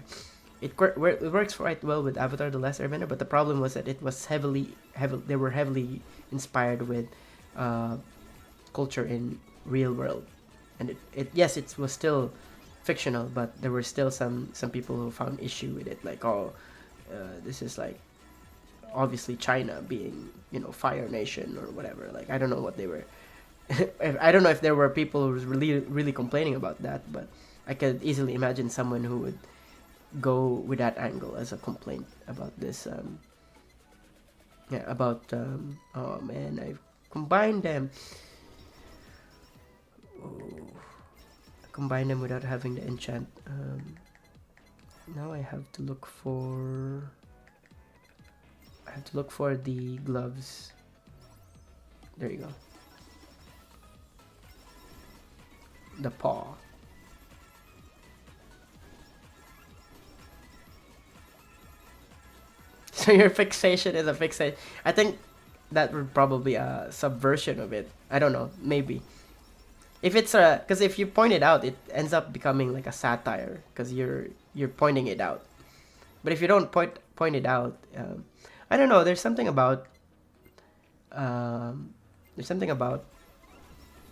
It works quite well with Avatar: The Last Airbender, but the problem was that it was they were heavily inspired with culture in real world, and yes, it was still fictional, but there were still some people who found issue with it, like, this is like obviously China being, Fire Nation or whatever. Like, I don't know what they were. I don't know if there were people who was really really complaining about that, but I could easily imagine someone who would go with that angle as a complaint about this. Oh man, I've combined them. Combine them without having the enchant. Now I have to look for the gloves. There you go. The paw. So your fixation is a fixation. I think that would probably a subversion of it. I don't know. Maybe. If it's because if you point it out, it ends up becoming like a satire because you're pointing it out. But if you don't point it out, I don't know. There's something about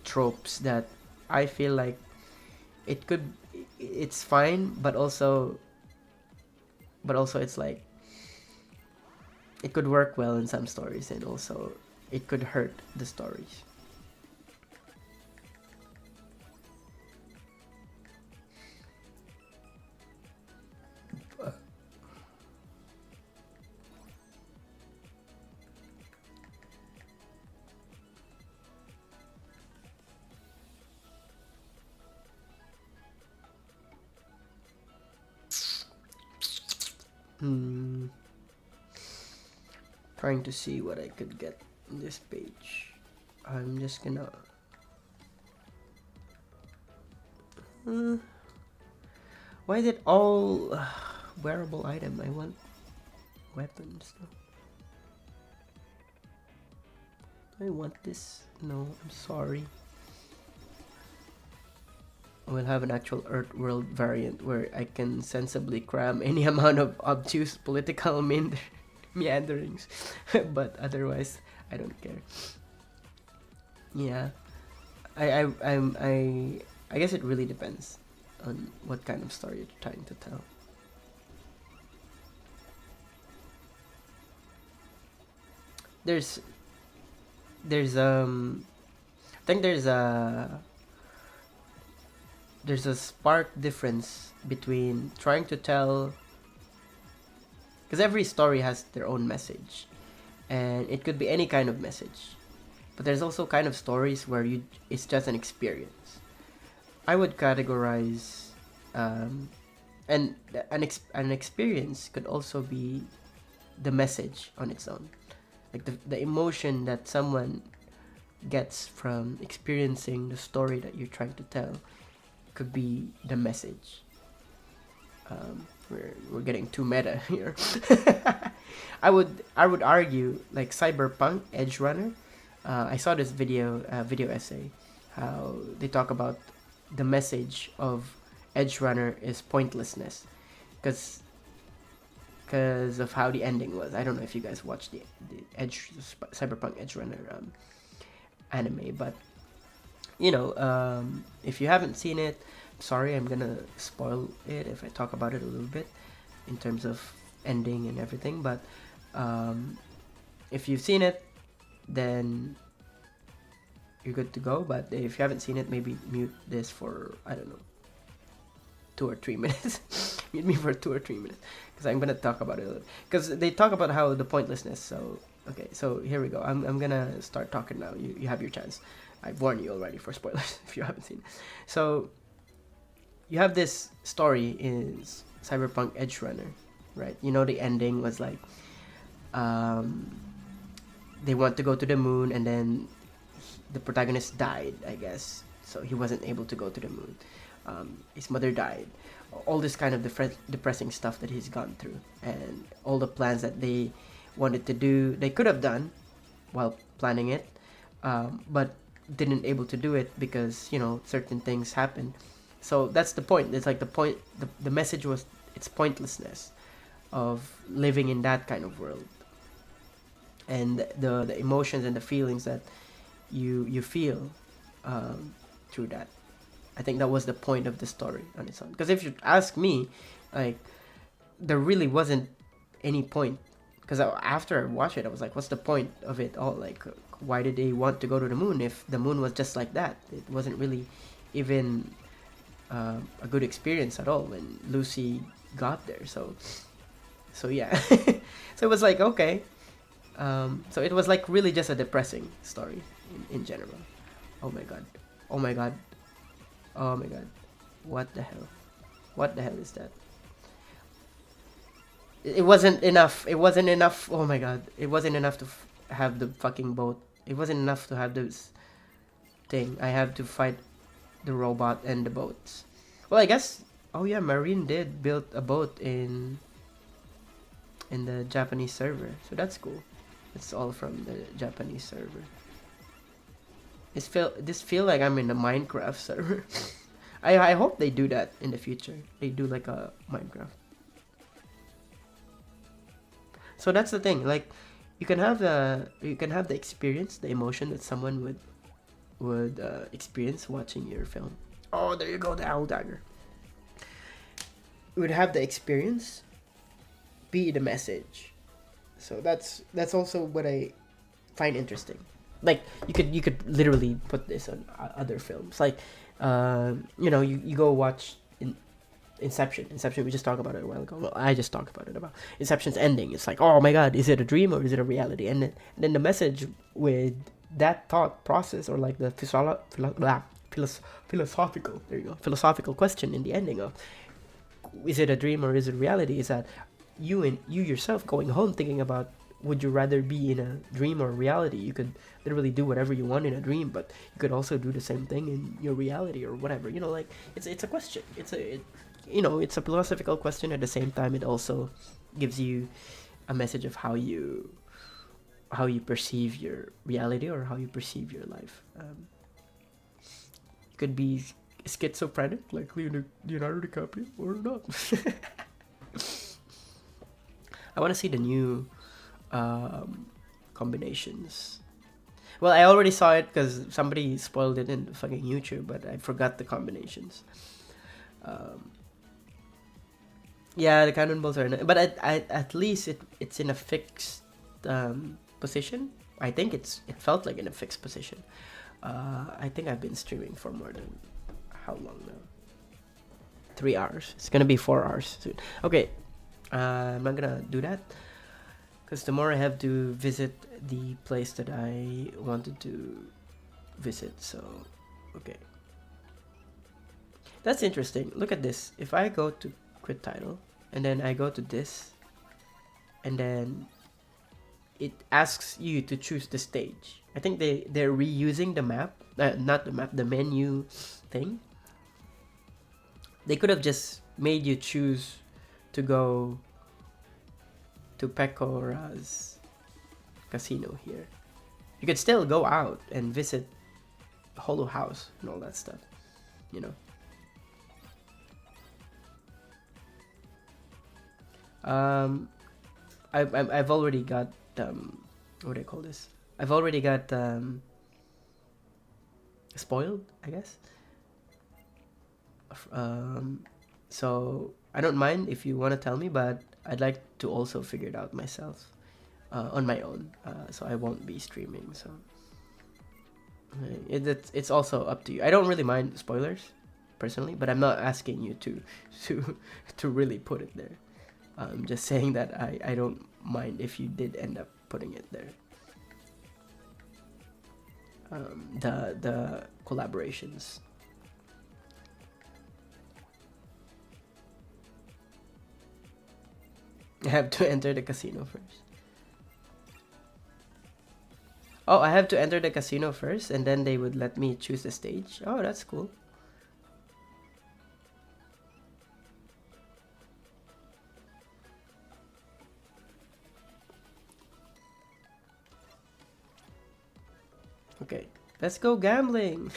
tropes that I feel like it's fine, but also it's like it could work well in some stories, and also it could hurt the stories. Trying to see what I could get in this page. I'm just gonna why is it all wearable item? I want weapons. I want this. No, I'm sorry. We'll have an actual Earth world variant where I can sensibly cram any amount of obtuse political meanderings. But otherwise, I don't care. Yeah. I guess it really depends on what kind of story you're trying to tell. There's there's I think there's a spark difference between trying to tell, because every story has their own message, and it could be any kind of message, but there's also kind of stories where you it's just an experience. I would categorize, um, and an experience could also be the message on its own, like the emotion that someone gets from experiencing the story that you're trying to tell could be the message. We're getting too meta here. I would argue like Cyberpunk Edge Runner. I saw this video essay how they talk about the message of Edge Runner is pointlessness, because of how the ending was. I don't know if you guys watched the Cyberpunk Edge Runner anime, but if you haven't seen it, sorry, I'm gonna spoil it if I talk about it a little bit in terms of ending and everything. But if you've seen it, then you're good to go. But if you haven't seen it, maybe mute this for, I don't know, 2 or 3 minutes. Mute me for 2 or 3 minutes, because I'm gonna talk about it a little. Because they talk about how the pointlessness. So okay, so here we go. I'm gonna start talking now. You have your chance. I've warned you already for spoilers if you haven't seen it. So you have this story in Cyberpunk Edge Runner, right? You know the ending was like, they want to go to the moon, and then the protagonist died, I guess. So he wasn't able to go to the moon. His mother died. All this kind of depressing stuff that he's gone through, and all the plans that they wanted to do, they could have done while planning it, but didn't able to do it because certain things happened. So that's the point. It's like the message was its pointlessness of living in that kind of world, and the emotions and the feelings that you feel through that. I think that was the point of the story on its own. Because if you ask me, like, there really wasn't any point. Because after I watched it, I was like, what's the point of it all? Like, why did they want to go to the moon if the moon was just like that? It wasn't really even a good experience at all when Lucy got there. So yeah. So it was like, okay. So it was like really just a depressing story in general. Oh my god. Oh my god. Oh my god. What the hell? What the hell is that? It wasn't enough. It wasn't enough. Oh my god. It wasn't enough to have the fucking boat. It wasn't enough to have this thing. I have to fight the robot and the boats. Well, I guess. Oh yeah, Marine did build a boat in the Japanese server, so that's cool. It's all from the Japanese server. This feel like I'm in a Minecraft server. I hope they do that in the future. They do like a Minecraft. So that's the thing. Like, you can have the experience, the emotion that someone would experience watching your film. Oh, there you go, the owl dagger. You would have the experience, be the message. So that's also what I find interesting. Like, you could literally put this on other films. Like, you go watch Inception. We just talked about it a while ago. Well, I just talked about it, about Inception's ending. It's like, oh my god, is it a dream or is it a reality? And then the message with that thought process, or like the philosophical, there you go, philosophical question in the ending of, is it a dream or is it reality, is that you yourself going home thinking about, would you rather be in a dream or reality? You could literally do whatever you want in a dream, but you could also do the same thing in your reality or whatever. Like, it's a question. It's a philosophical question. At the same time, it also gives you a message of how you perceive your reality or how you perceive your life. You could be schizophrenic like Leonardo DiCaprio or not. I want to see the new combinations. Well, I already saw it because somebody spoiled it in fucking YouTube, but I forgot the combinations. Yeah, the cannonballs are, but at least it's in a fixed position. I think it felt like in a fixed position. I think I've been streaming for more than how long now? 3 hours. It's gonna be 4 hours soon. Okay, I'm not gonna do that because tomorrow I have to visit the place that I wanted to visit. So, okay, that's interesting. Look at this. If I go to quit title and then I go to this, and then it asks you to choose the stage. I think they're reusing the map, not the map, the menu thing. They could have just made you choose to go to Pecora's casino here. You could still go out and visit Hollow House and all that stuff, you know. I've already got what do I call this? I've already got spoiled, I guess. So I don't mind if you want to tell me, but I'd like to also figure it out myself on my own. So I won't be streaming. So it's also up to you. I don't really mind spoilers personally, but I'm not asking you to really put it there. I'm just saying that I don't mind if you did end up putting it there. The collaborations. I have to enter the casino first. Oh, I have to enter the casino first, and then they would let me choose the stage. Oh, that's cool. Okay, let's go gambling.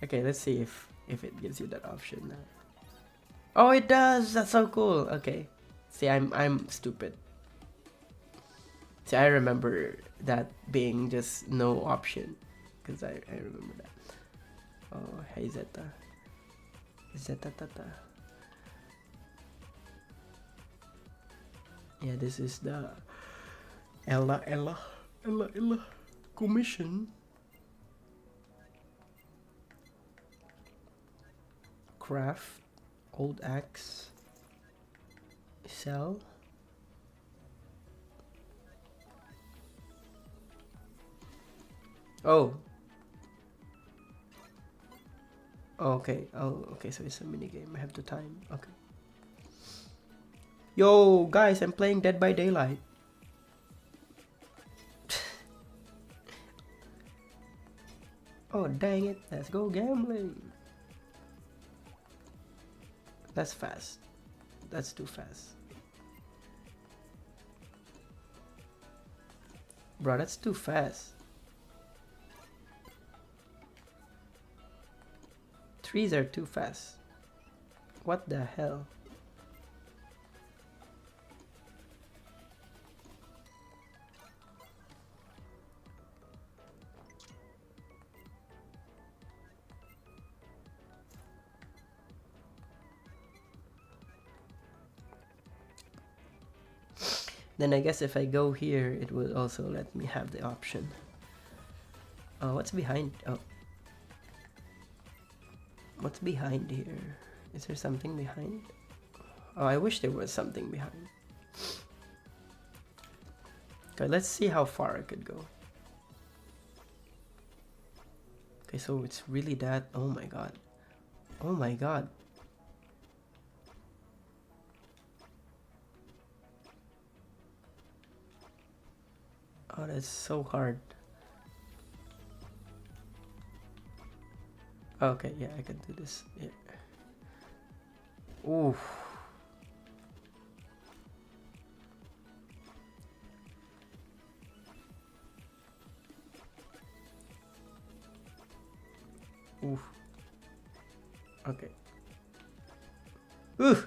Okay, let's see if it gives you that option now. Oh, it does. That's so cool. Okay, see, I'm stupid. See, I remember that being just no option, because I remember that. Oh, hey Zeta. Zeta tata. Yeah, this is the Ella commission. Craft, old axe, sell. Oh. Okay. Oh, okay. So it's a mini game. I have to time. Okay. Yo, guys, I'm playing Dead by Daylight. Oh, dang it. Let's go gambling. That's fast. That's too fast. Bro, that's too fast. Trees are too fast. What the hell? Then I guess if I go here, it will also let me have the option. Oh, what's behind? Oh. What's behind here? Is there something behind? Oh, I wish there was something behind. Okay, let's see how far I could go. Okay, so it's really that. Oh my god. Oh my god. Oh, that's so hard. Okay, yeah, I can do this. Yeah. Oof. Oof. Okay. Oof.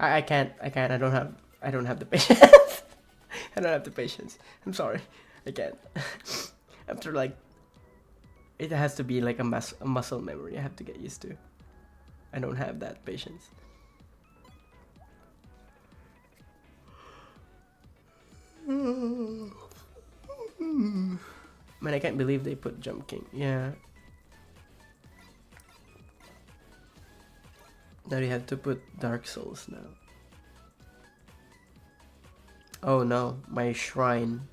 I can't. I don't have. I don't have the patience. I don't have the patience. I'm sorry. I can't. After like, it has to be like a muscle memory. I have to get used to. I don't have that patience. Man, I can't believe they put Jump King. Yeah. Now you have to put Dark Souls now. Oh no, my shrine.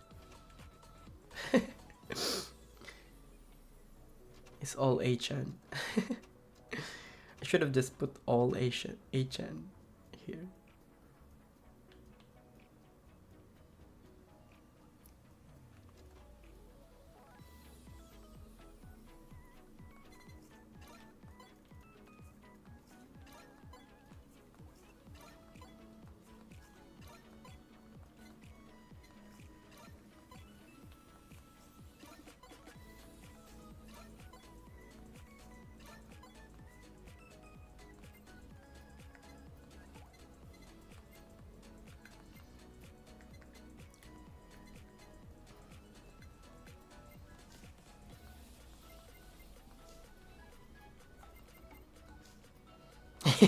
It's all Achan. I should have just put all Achan here.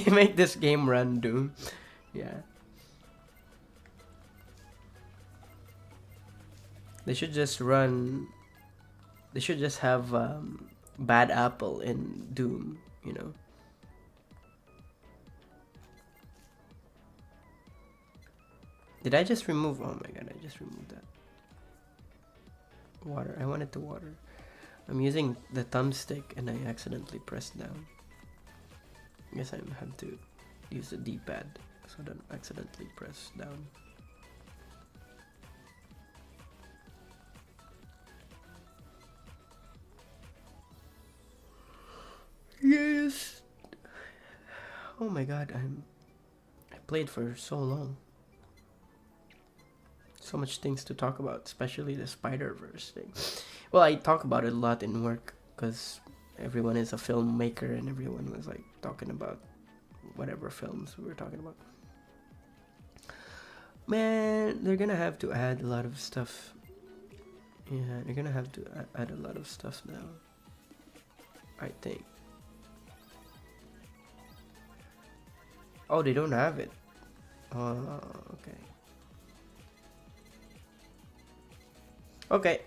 Make this game run, Doom. Yeah. They should just run. They should just have Bad Apple in Doom, you know. Did I just remove? Oh my god, I just removed that. Water. I wanted to water. I'm using the thumbstick and I accidentally pressed down. I guess I have to use the D-pad so I don't accidentally press down. Yes. Oh my god, I played for so long. So much things to talk about, especially the Spider-Verse thing. Well, I talk about it a lot in work because everyone is a filmmaker and everyone was like talking about whatever films we were talking about. Man, they're gonna have to add a lot of stuff. Yeah, they're gonna have to add a lot of stuff now, I think. Oh, they don't have it. Oh, okay. Okay.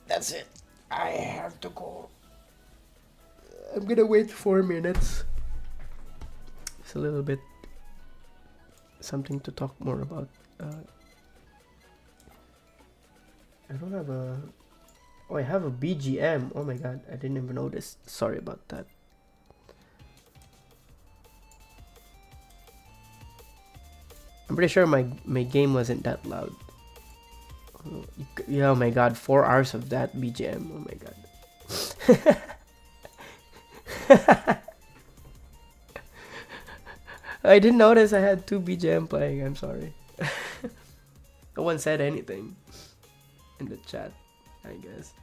That's it. I have to go. I'm gonna wait 4 minutes. It's a little bit something to talk more about. I don't have a... Oh, I have a BGM. Oh my god, I didn't even notice. Sorry about that. I'm pretty sure my game wasn't that loud. Oh, yeah, oh my god, 4 hours of that BGM. Oh my god. I didn't notice I had 2 BGM playing. I'm sorry. No one said anything in the chat, I guess.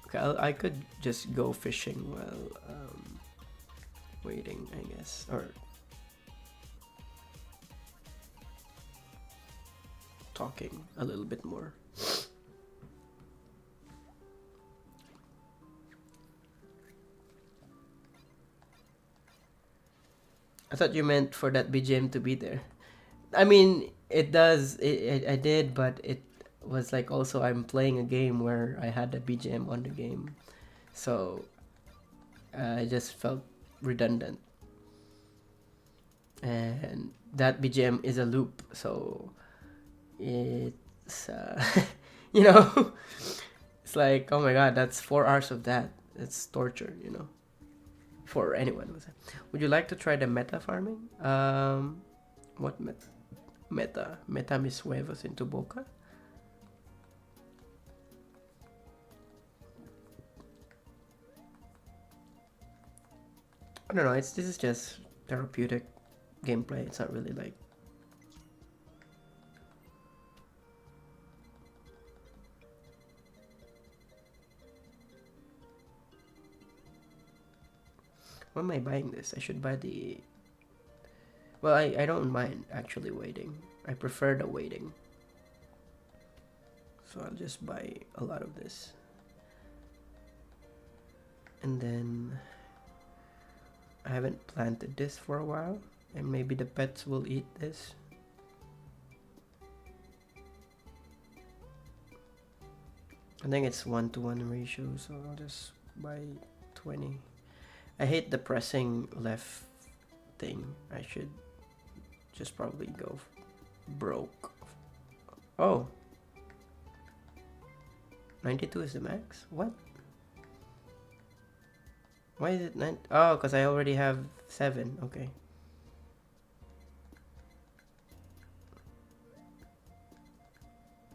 Okay, I could just go fishing while waiting, I guess, or talking a little bit more. I thought you meant for that BGM to be there. I mean, it does. I did, but it was like also I'm playing a game where I had a BGM on the game, so I just felt redundant. And that BGM is a loop, so it's you know, it's like, oh my god, that's 4 hours of that. It's torture, you know, for anyone. Would you like to try the meta farming? What meta mis huevos into boca? I don't know. This is just therapeutic gameplay. It's not really like... Why am I buying this? I should buy the... Well, I don't mind actually waiting. I prefer the waiting. So I'll just buy a lot of this. And then... I haven't planted this for a while. And maybe the pets will eat this. I think it's 1-to-1 ratio, so I'll just buy 20. I hate the pressing left thing. I should just probably go broke. Oh, 92 is the max? What? Why is it 9? Oh, because I already have 7. Okay.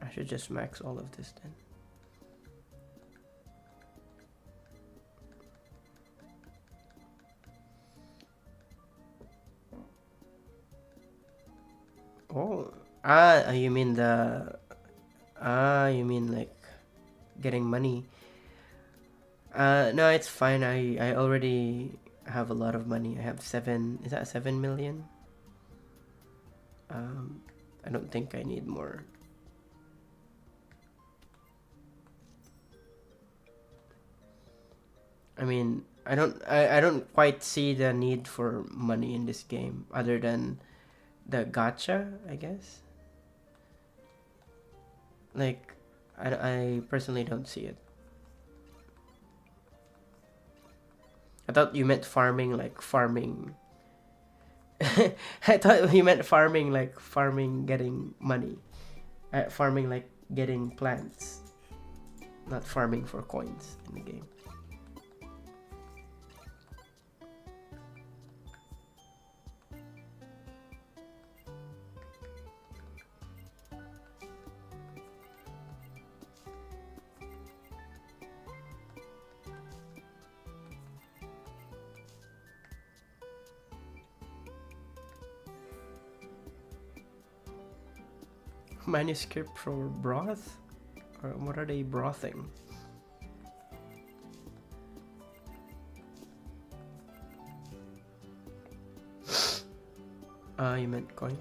I should just max all of this then. Oh, you mean the, you mean like getting money. No, it's fine. I already have a lot of money. I have 7, is that 7 million? I don't think I need more. I mean, I don't quite see the need for money in this game other than the gacha, I guess. Like, I personally don't see it. I thought you meant farming, like farming. I thought you meant farming, like farming getting money. Farming like getting plants. Not farming for coins in the game. Manuscript for broth? Or what are they brothing? You meant coins?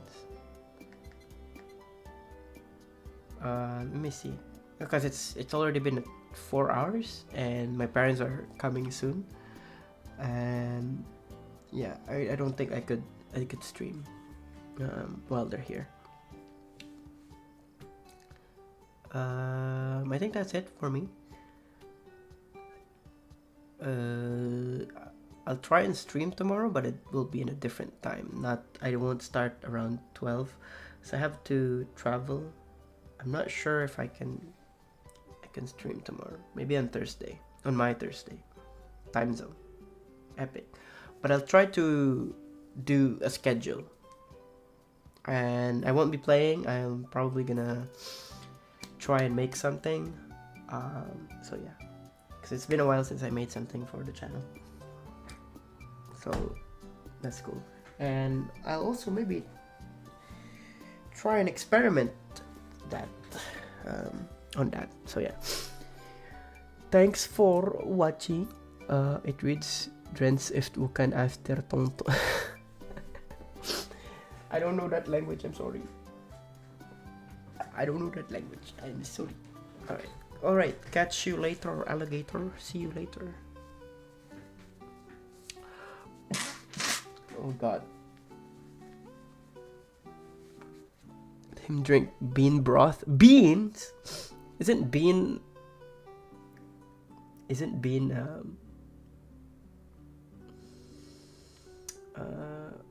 Let me see. Because it's already been 4 hours and my parents are coming soon. And yeah, I don't think I could stream while they're here. I think that's it for me. I'll try and stream tomorrow, but it will be in a different time. I won't start around 12, so I have to travel. I'm not sure if I can stream tomorrow. Maybe on Thursday, on my Thursday time zone. Epic. But I'll try to do a schedule, and I won't be playing. I'm probably gonna try and make something. So yeah, because it's been a while since I made something for the channel, so that's cool. And I'll also maybe try and experiment that on that. So yeah, thanks for watching. It reads Drens if Ukan after tonto. I don't know that language, I'm sorry. I don't know that language. I'm sorry. Alright. Catch you later, alligator. See you later. Oh god. Him drink bean broth. Beans? Isn't bean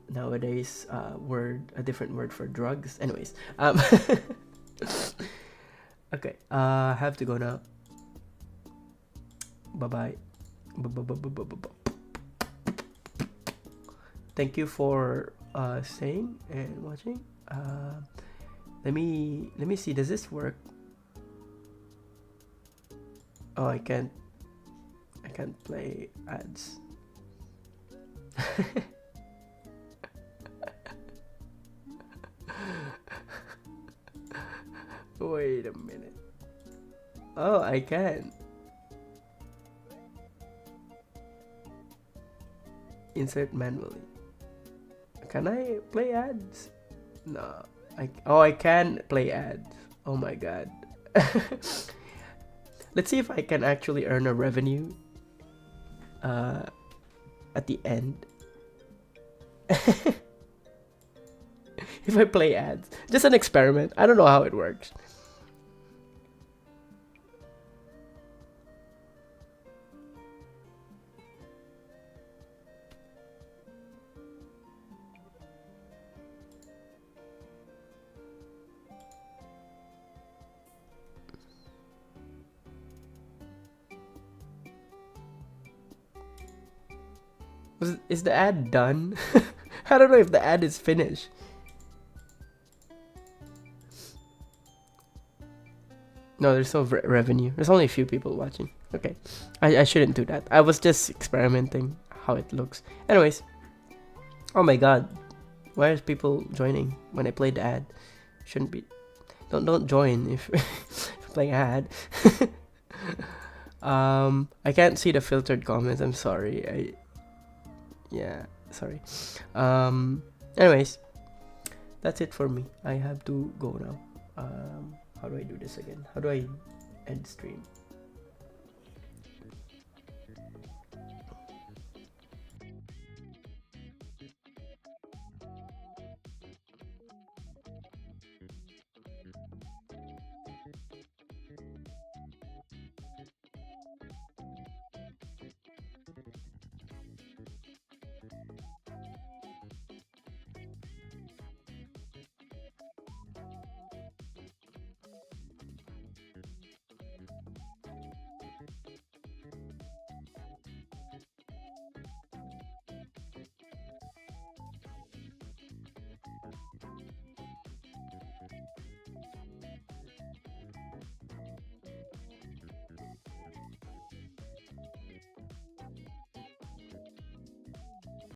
nowadays a different word for drugs? Anyways, okay, I have to go now. Bye-bye. Thank you for staying and watching. Let me see, does this work? Oh, I can't play ads. Wait a minute. Oh, I can. Insert manually. Can I play ads? No. I can play ads. Oh my god. Let's see if I can actually earn a revenue at the end. If I play ads. Just an experiment. I don't know how it works. Is the ad done? I don't know if the ad is finished. No, there's no revenue. There's only a few people watching. Okay. I shouldn't do that. I was just experimenting how it looks. Anyways. Oh my god. Why is people joining when I play the ad? Shouldn't be. Don't join if you're playing ad. I can't see the filtered comments. I'm sorry. Yeah, sorry. Anyways, that's it for me. I have to go now. How do I do this again? How do I end stream?